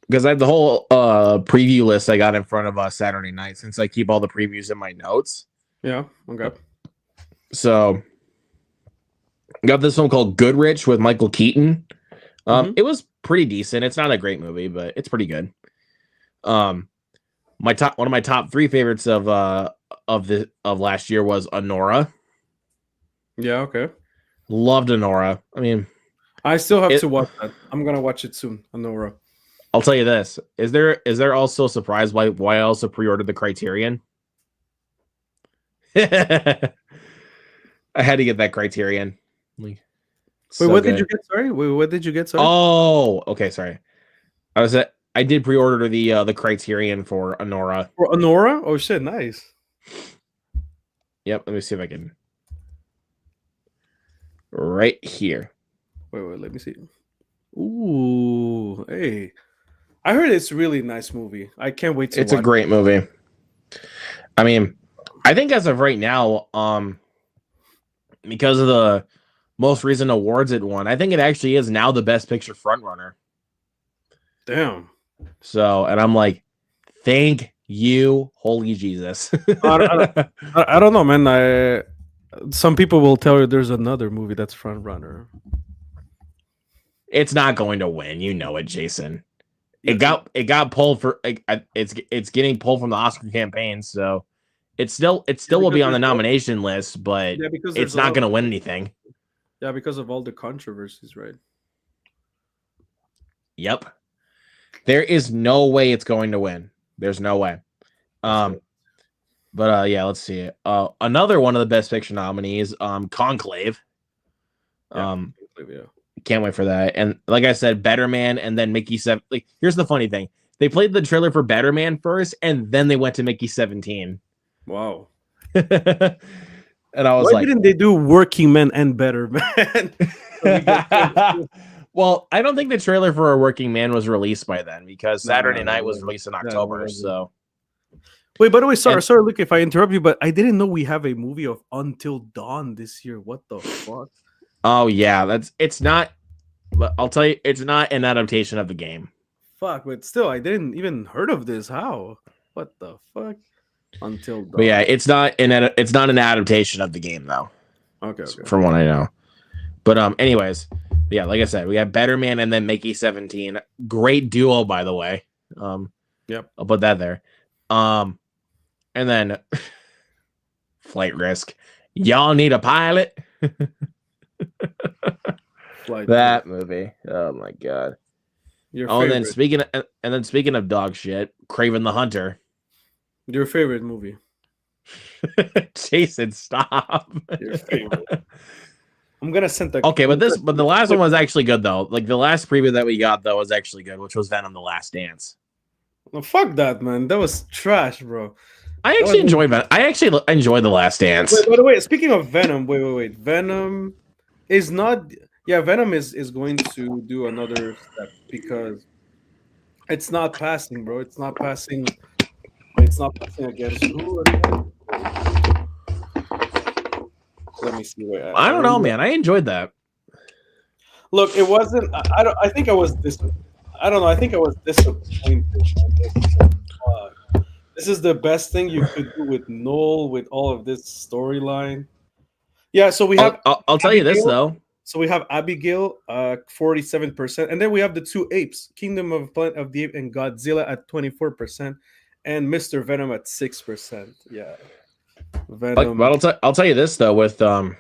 Because I have the whole preview list I got in front of us Saturday night, since I keep all the previews in my notes. Yeah. Okay. So got this one called Goodrich with Michael Keaton. It was pretty decent. It's not a great movie, but it's pretty good. One of my top 3 favorites of last year was Honora. Yeah. Okay. Loved Honora. I mean, I still have to watch that. I'm gonna watch it soon. Honora. I'll tell you this: is there also a surprise why I also pre-ordered the Criterion? I had to get that Criterion. Wait, what did you get? Sorry. Wait, what did you get? Sorry. Oh, okay. Sorry. I did pre-order the Criterion for Honora. For Honora? Oh shit! Nice. Yep. Let me see if I can. Right here. Wait. Let me see. Ooh, hey. I heard it's a really nice movie. I can't wait to watch it. It's a great movie. I mean, I think as of right now, because of the most recent awards it won, I think it actually is now the Best Picture frontrunner. Damn. So, and I'm like, thank you, holy Jesus. I don't know, man. Some people will tell you there's another movie that's frontrunner. It's not going to win, you know it, Jason. It got pulled for it's getting pulled from the Oscar campaign, so it still will be on the nomination list, but it's not going to win anything. Yeah, because of all the controversies, right? Yep. There is no way it's going to win. There's no way. But yeah, let's see. Another one of the Best Picture nominees, Conclave. Yeah. Can't wait for that. And like I said, Better Man and then Mickey 7. Like, here's the funny thing. They played the trailer for Better Man first, and then they went to Mickey 17. Wow. And I was Why didn't they do Working Man and Better Man? Well, I don't think the trailer for A Working Man was released by then, because Saturday Night was released in October. So wait, by the way, sorry, look, if I interrupt you, but I didn't know we have a movie of Until Dawn this year. What the fuck? Oh yeah, it's not. But I'll tell you, it's not an adaptation of the game. Fuck, but still, I didn't even heard of this. How? What the fuck? Until Dawn. But yeah, it's not an adaptation of the game though. Okay. From what I know. But anyways, yeah, like I said, we got Better Man and then Mickey 17. Great duo, by the way. Yep. I'll put that there. And then Flight Risk. Y'all need a pilot. That movie. Oh my god. And then speaking of dog shit, Kraven the Hunter. Your favorite movie. Jason, stop. Your favorite. I'm gonna send the but the last one was actually good though. Like the last preview that we got though was actually good, which was Venom: The Last Dance. No, fuck that, man. That was trash, bro. I actually enjoy Venom. I actually enjoy The Last Dance. Wait, by the way, speaking of Venom, wait. Venom is not. Yeah, Venom is going to do another step because it's not passing, bro. It's not passing. It's not passing against who again? Let me see where. I don't know, man. I enjoyed that. Look, it wasn't. I think I was I don't know. I think I was disappointed. This is the best thing you could do with Noel, with all of this storyline. Yeah, so we have. I'll tell you this though. So we have Abigail, 47%, and then we have the two apes, Kingdom of Planet of the Apes and Godzilla at 24%, and Mr. Venom at 6%. Yeah, Venom. But I'll tell you this though, with Venom: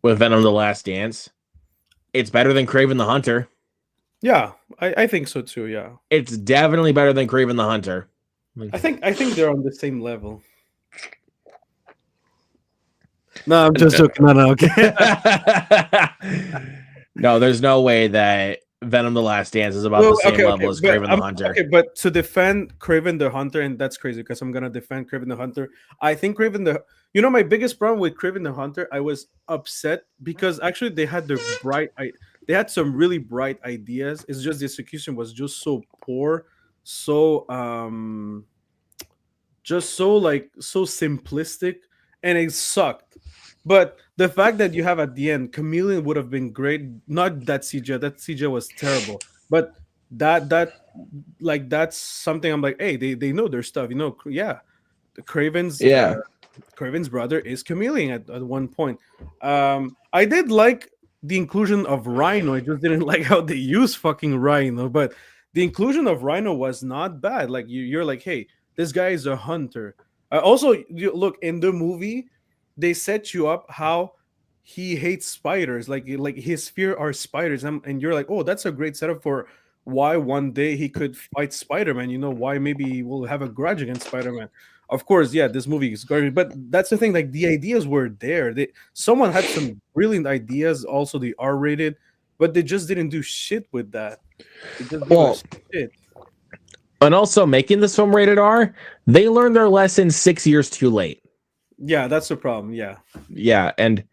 The Last Dance, it's better than Kraven the Hunter. Yeah, I think so too. Yeah, it's definitely better than Kraven the Hunter. I think they're on the same level. No, I'm just joking. No, okay. No, there's no way that Venom: The Last Dance is about Well, the same okay, level okay, as but Kraven the Hunter. okay, but to defend Craven the Hunter, and that's crazy because I'm gonna defend Craven the Hunter. I think Craven the, my biggest problem with Craven the Hunter, I was upset because actually they had some really bright ideas. It's just the execution was just so poor, so just so like so simplistic, and it sucked. But the fact that you have at the end Chameleon would have been great. Not that CJ, that CJ was terrible, but that like that's something I'm like, hey, they know their stuff, yeah. The Yeah. Craven's brother is Chameleon at one point. I did like the inclusion of Rhino. I just didn't like how they use fucking Rhino, but the inclusion of Rhino was not bad. Like you're like, hey, this guy is a hunter. Also, you look in the movie, they set you up how he hates spiders. Like his fear are spiders, and you're like, oh, that's a great setup for why one day he could fight Spider-Man. Why maybe he will have a grudge against Spider-Man. Of course, yeah, this movie is garbage, but that's the thing. Like the ideas were there. Someone had some brilliant ideas. Also, the R-rated, but they just didn't do shit with that. They just gave Well, us shit. and also making this film rated R, they learned their lesson 6 years too late. Yeah, that's the problem. Yeah, Yeah, and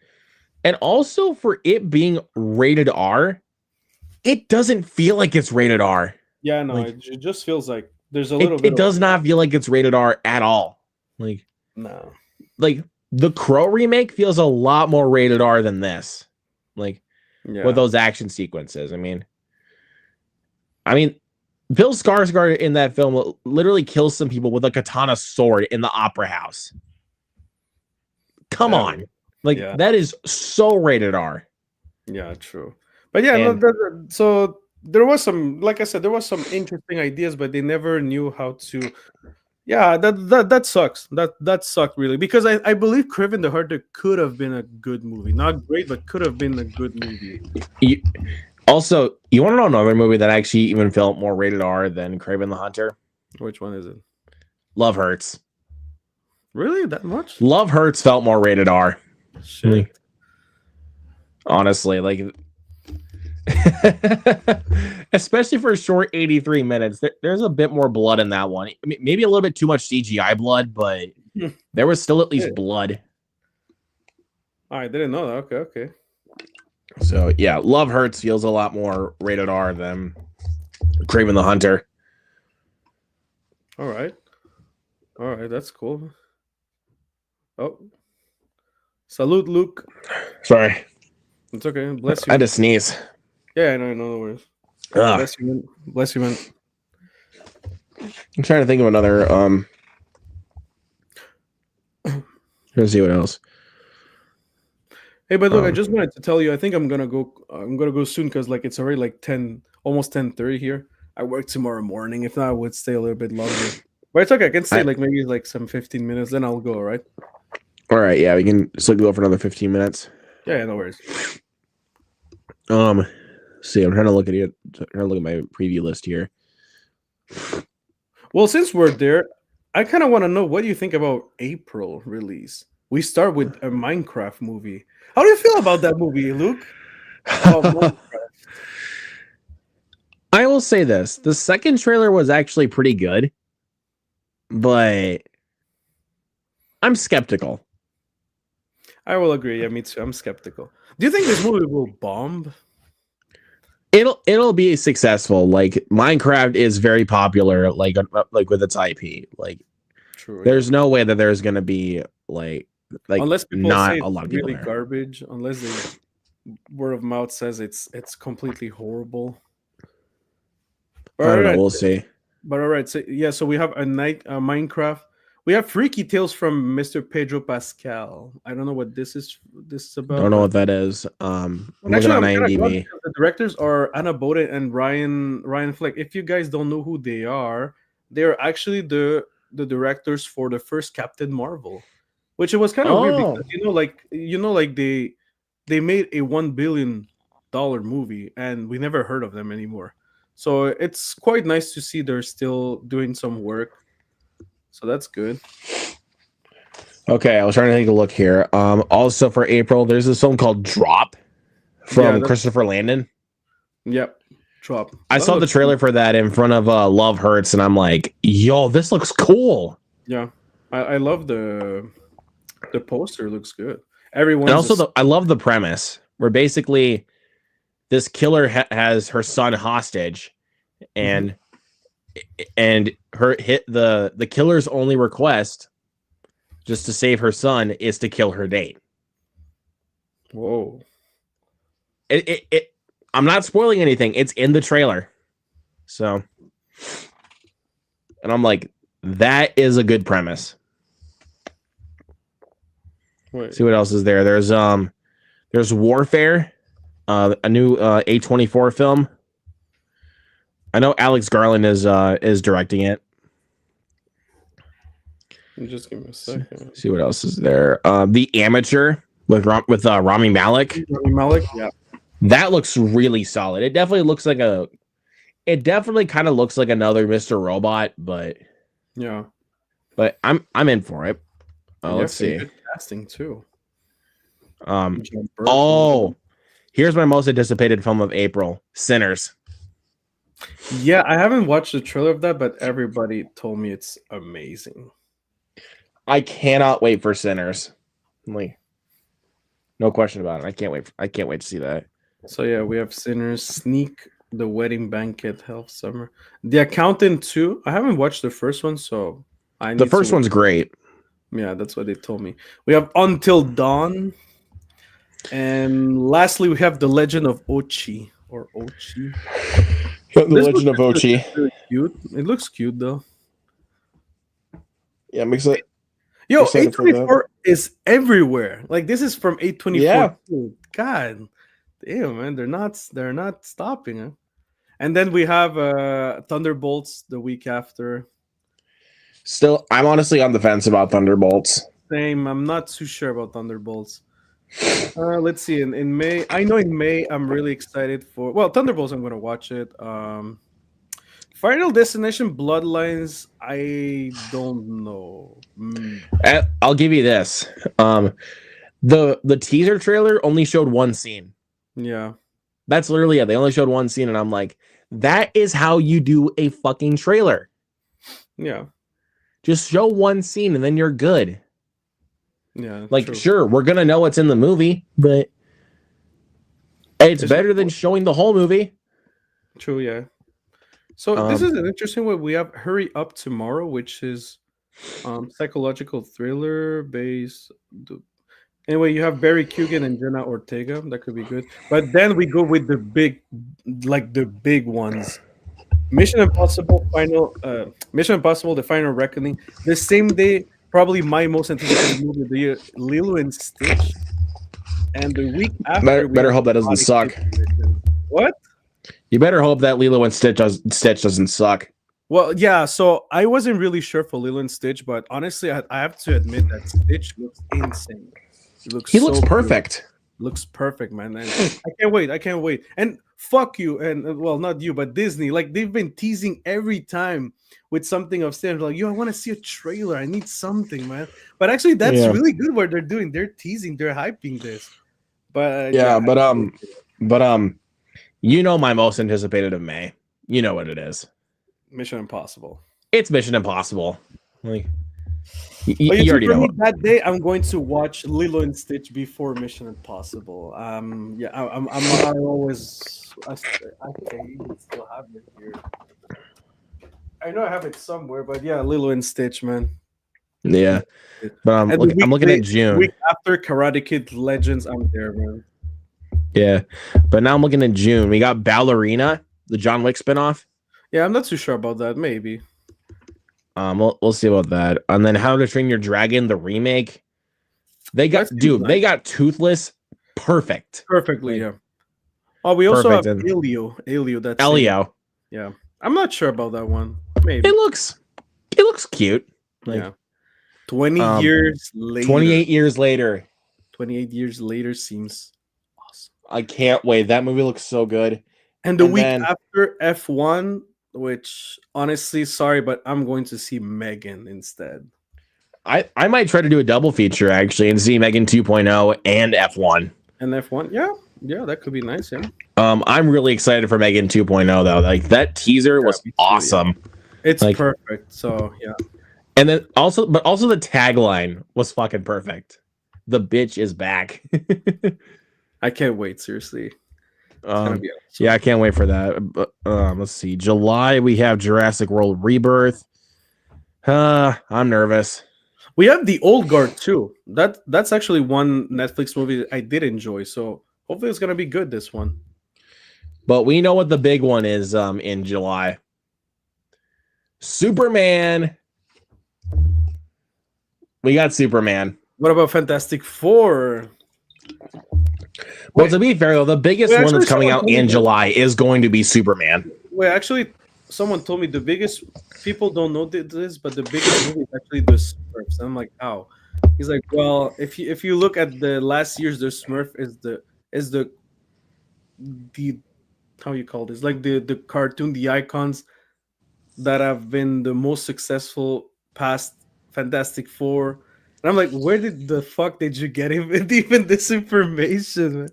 also for it being rated R, it doesn't feel like it's rated R. yeah. No, Like it just feels like there's a it, little bit it of does not feel like it's rated R at all. Like no. like the Crow remake feels a lot more rated R than this. Like Yeah, with those action sequences. I mean, Bill Skarsgård in that film literally kills some people with a katana sword in the opera house. Come that on. Like yeah. that is so rated R. Yeah, true. But yeah, no, And so there was some, like I said, there was some interesting ideas, but they never knew how to. Yeah, that sucks. That sucked really because I believe Craven the Hunter could have been a good movie, not great, but could have been a good movie. you, also, you want to know another movie that actually even felt more rated R than Kraven the Hunter? Which one is it? Love Hurts. Really, that much? Love Hurts felt more rated R. Shit. Honestly, like especially for a short 83 minutes, there's a bit more blood in that one. Maybe a little bit too much CGI blood, but there was still at least blood. I didn't know that. Okay. So yeah, Love Hurts feels a lot more rated R than Kraven the Hunter. All right, that's cool. Oh, salute, Luke. Sorry, It's okay. Bless I you. had to sneeze. Yeah, I know. No worries. Ugh. Bless you, man. Bless you, man. I'm trying to think of another. Let's see what else. Hey, but look, I just wanted to tell you. I think I'm gonna go. I'm gonna go soon because like it's already like 10, almost 10:30 here. I work tomorrow morning. If not, I would stay a little bit longer. But it's okay. I can stay like maybe like some 15 minutes. Then I'll go. All right. All right. Yeah, we can still go for another 15 minutes. Yeah, no worries. See, I'm trying to look at it. Trying to look at my preview list here. Well, since we're there, I kind of want to know what do you think about April release? We start with a Minecraft movie. How do you feel about that movie, Luke? I will say this: the second trailer was actually pretty good, but I'm skeptical. I will agree. Yeah, me too. I'm skeptical. Do you think this movie will bomb? It'll be successful. Like Minecraft is very popular, like with its IP. Like, true. There's no way that there's gonna be like unless people not say a lot of people really there. garbage. Unless the word of mouth says it's completely horrible. I don't know. We'll see. But all right, so yeah, so we have a Minecraft. We have Freaky Tales from Mr. Pedro Pascal. I don't know what this is about. Don't know what that is. I'm looking on IMDb. The directors are Anna Boden and Ryan Fleck. If you guys don't know who they are actually the directors for the first Captain Marvel, which it was kind of weird because like they made a $1 billion movie and we never heard of them anymore. So it's quite nice to see they're still doing some work. So that's good. Okay, I was trying to take a look here. Also for April, there's this film called Drop from Christopher Landon. Yep. drop. I That saw the looks trailer for that in front of Love Hurts, and I'm like, yo, this looks cool. yeah. I love the poster. Looks good. And Everyone's also, just I love the premise where basically this killer has her son hostage, mhm. and her hit the killer's only request just to save her son is to kill her date. Whoa. It I'm not spoiling anything. It's in the trailer. So, and I'm like, that is a good premise. Wait. See what else is there. There's Warfare, a new A24 film. I know Alex Garland is directing it. Just give me a second. See what else is there. The Amateur with Rami Malek. Rami Malek. Yeah. That looks really solid. It definitely looks like it definitely kind of looks like another Mr. Robot, but Yeah. I'm in for it. And Let's see. good casting too. John Oh, here's my most anticipated film of April, Sinners. Yeah, I haven't watched the trailer of that, but everybody told me it's amazing. I cannot wait for Sinners. Like, no question about it. I can't wait to see that. So yeah, we have Sinners, Sneak, The Wedding Banquet, Hell Summer, The Accountant 2. I haven't watched the first one, so I need The first one's great. Yeah, that's what they told me. We have Until Dawn, and lastly, we have The Legend of Ochi or Ochi. The Legend of Ochi. Really cute. It looks cute though. Yeah, makes it. Yo, A24 is everywhere. Like this is from A24. Yeah. God damn, man, they're not stopping. Huh? And then we have Thunderbolts the week after. Still, I'm honestly on the fence about Thunderbolts. Same. I'm not too sure about Thunderbolts. Let's see. In May, I know in May I'm really excited for. Well, Thunderbolts, I'm gonna watch it. Final Destination Bloodlines, I don't know. I'll give you this. The teaser trailer only showed one scene. Yeah. That's literally it. They only showed one scene, and I'm like, that is how you do a fucking trailer. Yeah. Just show one scene and then you're good. Yeah. Like, true. sure, we're gonna know what's in the movie, but it's better than showing the whole movie. True, yeah. So this is an interesting one. We have Hurry Up Tomorrow, which is psychological thriller based. Anyway, you have Barry Keoghan and Jenna Ortega. That could be good. But then we go with the big ones. Mission Impossible: The Final Reckoning. The same day, probably my most anticipated movie of the year, Lilo and Stitch. And the week after, better hope that doesn't suck. What? You better hope that Lilo and Stitch doesn't suck. Well, yeah. So I wasn't really sure for Lilo and Stitch, but honestly, I have to admit that Stitch looks insane. He looks perfect. Looks perfect, man. And I can't wait. I can't wait. And fuck you. And well, not you, but Disney. Like they've been teasing every time with something of Stitch. Like, yo, I want to see a trailer. I need something, man. But actually, that's really good what they're doing. They're teasing. They're hyping this. But you know my most anticipated of May. You know what it is. Mission Impossible. It's Mission Impossible. Like you already know. That day, I'm going to watch Lilo and Stitch before Mission Impossible. Yeah, I always. I still have it here. I know I have it somewhere, but yeah, Lilo and Stitch, man. Yeah, but I'm looking at June. Week after Karate Kid Legends, I'm there, man. Yeah, but now I'm looking at June. We got Ballerina, the John Wick spinoff. Yeah, I'm not too sure about that. Maybe. We'll see about that. And then How to Train Your Dragon, the remake. They got they got Toothless perfect. Perfectly, yeah. Oh, we also have Elio. That's Elio. Yeah. I'm not sure about that one. Maybe. It looks cute. Like, yeah. 20 years later. 28 years later. 28 years later seems awesome. I can't wait. That movie looks so good. And the week after F1, which honestly, sorry, but I'm going to see Megan instead. I might try to do a double feature actually and see Megan 2.0 and F1. And F1, yeah. Yeah, that could be nice. Yeah. I'm really excited for Megan 2.0 though. Like that teaser Yeah, was me too. Yeah. awesome. It's Like, perfect. So yeah, and then also, but also the tagline was fucking perfect. The bitch is back. I can't wait. Seriously, it's gonna be Yeah, awesome. I can't wait for that. But let's see. July we have Jurassic World Rebirth. I'm nervous. We have the old guard too. That's actually one Netflix movie that I did enjoy. So hopefully it's gonna be good. This one. But we know what the big one is in July. Superman. We got Superman. What about Fantastic Four? Well, Wait, to be fair though, the biggest one actually, that's coming someone out told me in July is going to be Superman. actually, someone told me the biggest people don't know this, but the biggest movie is actually the Smurfs. And I'm like, how? He's like, well, if you look at the last year's, the Smurf is the how you call this, like the cartoon, the icons that have been the most successful past Fantastic Four. And I'm like, where did the fuck did you get even this information, man?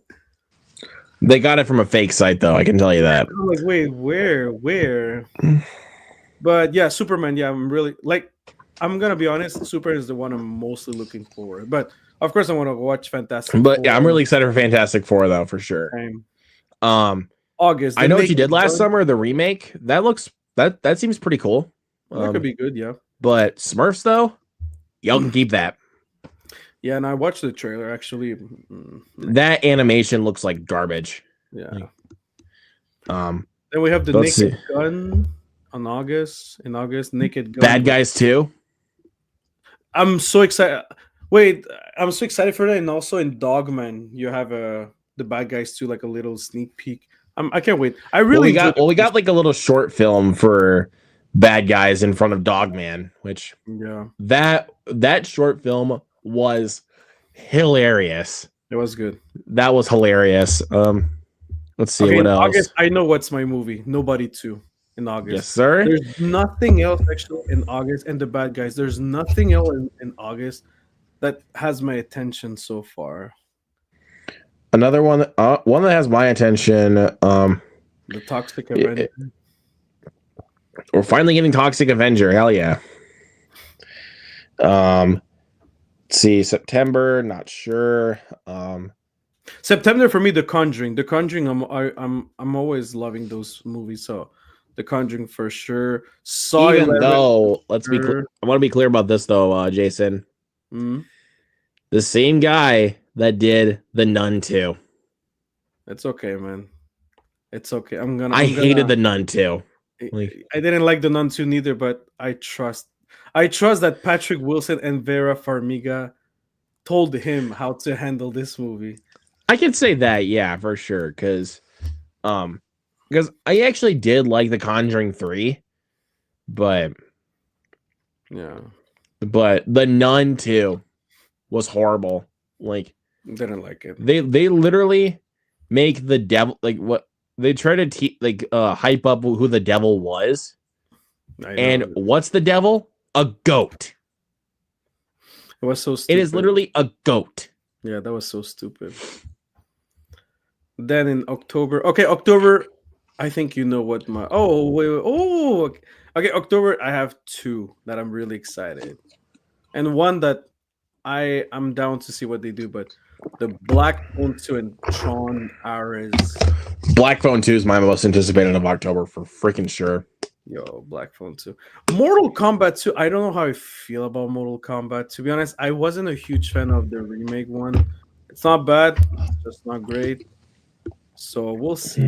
They got it from a fake site though, I can tell you that. I'm like, wait, where? But yeah, Superman. Yeah, I'm really like. I'm gonna be honest. Superman is the one I'm mostly looking for. But of course, I want to watch Fantastic But Four. yeah, I'm really excited for Fantastic Four though, for sure. Um August. I The know what you did Naked last Gun. summer, the remake. That looks that seems pretty cool. That could be good. Yeah. But Smurfs though, y'all can keep that. Yeah, and I watched the trailer actually. That animation looks like garbage. Yeah. Um Then we have the let's Naked see. Gun on August. In August, Naked Gun. Bad Guys 2. I'm so excited. Wait, I'm so excited for that. And also in Dogman, you have the Bad Guys too, like a little sneak peek. I can't wait. I really enjoyed We got like a little short film for Bad Guys in front of Dogman, which yeah, that short film was hilarious. it was good. That was hilarious. Let's see Okay, what in else. August, I know what's my movie. Nobody 2 in Yes, August. sir. There's nothing else actually in August, and the Bad Guys. There's nothing else in August that has my attention so far. Another one, one that has my attention. The Toxic Avenger. We're finally getting Toxic Avenger. Hell yeah. Let's see, September. Not sure. September for me, The Conjuring. The Conjuring. I'm always loving those movies. So, The Conjuring for sure. Saw even 11 though, let's be, sure. I want to be clear about this though, Jason. Mm, The same guy that did The Nun 2. it's okay, man. It's okay. I hated The Nun 2. I didn't like The Nun 2 neither, but I trust that Patrick Wilson and Vera Farmiga told him how to handle this movie. I can say that, yeah, for sure, because I actually did like The Conjuring 3, but Yeah, The Nun 2 was horrible. Like, didn't like it. they literally make the devil, like, what they try to hype up who the devil was, and what's the devil? A goat. It was so stupid. It is literally a goat. Yeah, that was so stupid. Then in October, I think you know what my October I have 2 that I'm really excited, and one that I'm down to see what they do, but the Black Phone 2 and Tron Ares. Black Phone 2 is my most anticipated of October for freaking sure. Yo, Black Phone 2. Mortal Kombat 2. I don't know how I feel about Mortal Kombat. To be honest, I wasn't a huge fan of the remake one. It's not bad, it's just not great. So we'll see.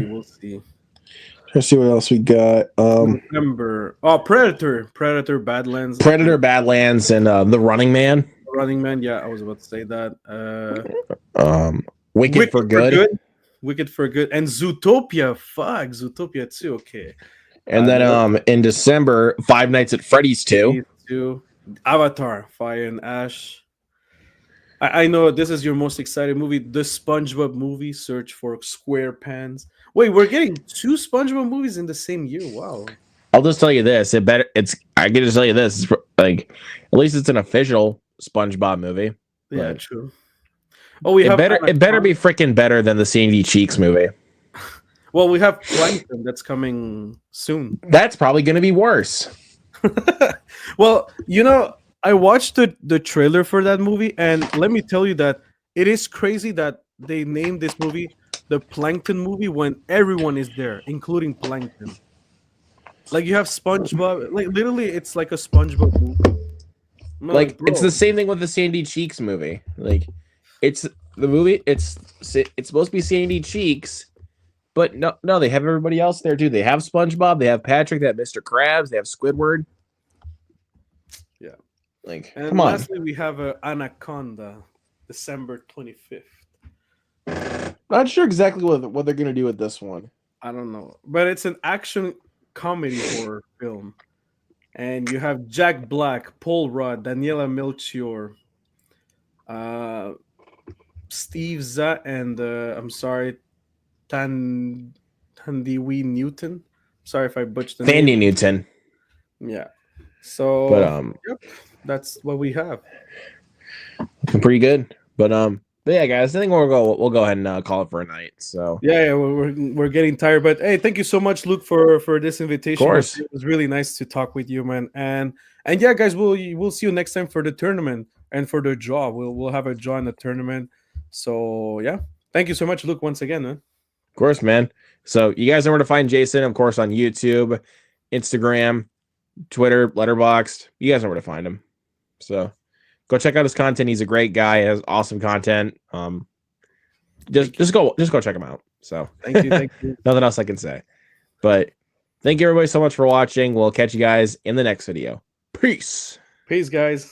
Let's see what else we got. November. Oh, Predator Badlands. Predator Badlands and The Running Man. Running Man. Yeah, I was about to say that. Wicked for Good. Wicked for Good. And Zootopia. Fuck, Zootopia 2. Okay. And then in December, Five Nights at Freddy's 2. Avatar, Fire and Ash. I know this is your most excited movie, the SpongeBob movie, Search for SquarePants. Wait, we're getting 2 SpongeBob movies in the same year. Wow. I'll just tell you this. I can just tell you this. Like, at least it's an official SpongeBob movie. Yeah, true. Oh, we have It better Anaconda. be freaking better than the Sandy Cheeks movie. Well, we have Plankton that's coming soon. That's probably going to be worse. Well, I watched the trailer for that movie, and let me tell you that it is crazy that they named this movie the Plankton movie when everyone is there, including Plankton. Like you have SpongeBob, like literally, it's like a SpongeBob movie. I'm like, Like it's the bro, same thing with the Sandy Cheeks movie. Like it's the movie. It's supposed to be Sandy Cheeks, but no, they have everybody else there too. They have SpongeBob. They have Patrick. They have Mr. Krabs. They have Squidward. yeah. Like, And come on. lastly, we have Anaconda, December 25th. Not sure exactly what they're gonna do with this one. I don't know, but it's an action comedy horror film, and you have Jack Black, Paul Rudd, Daniela Melchior, uh, Steve Za, and I'm sorry, Tandiwi Newton. Sorry if I butchered the name. Thandie Newton, Yeah. but So, yep, that's what we have. pretty good. But yeah, guys, I think we'll go ahead and call it for a night. So, Yeah, we're getting tired, but hey, thank you so much, Luke, for this of invitation. course, It was really nice to talk with you, man. And yeah, guys, we'll see you next time for the tournament and for the draw. We'll have a draw in the tournament. So yeah, thank you so much, Luke, once again, man. of course, man. So you guys know where to find Jason, of course, on YouTube, Instagram, Twitter, Letterboxd. You guys know where to find him. So go check out his content. He's a great guy. He has awesome content. Just go check him out. So Thank you, thank you. nothing else I can say. But thank you everybody so much for watching. We'll catch you guys in the next video. Peace. Peace, guys.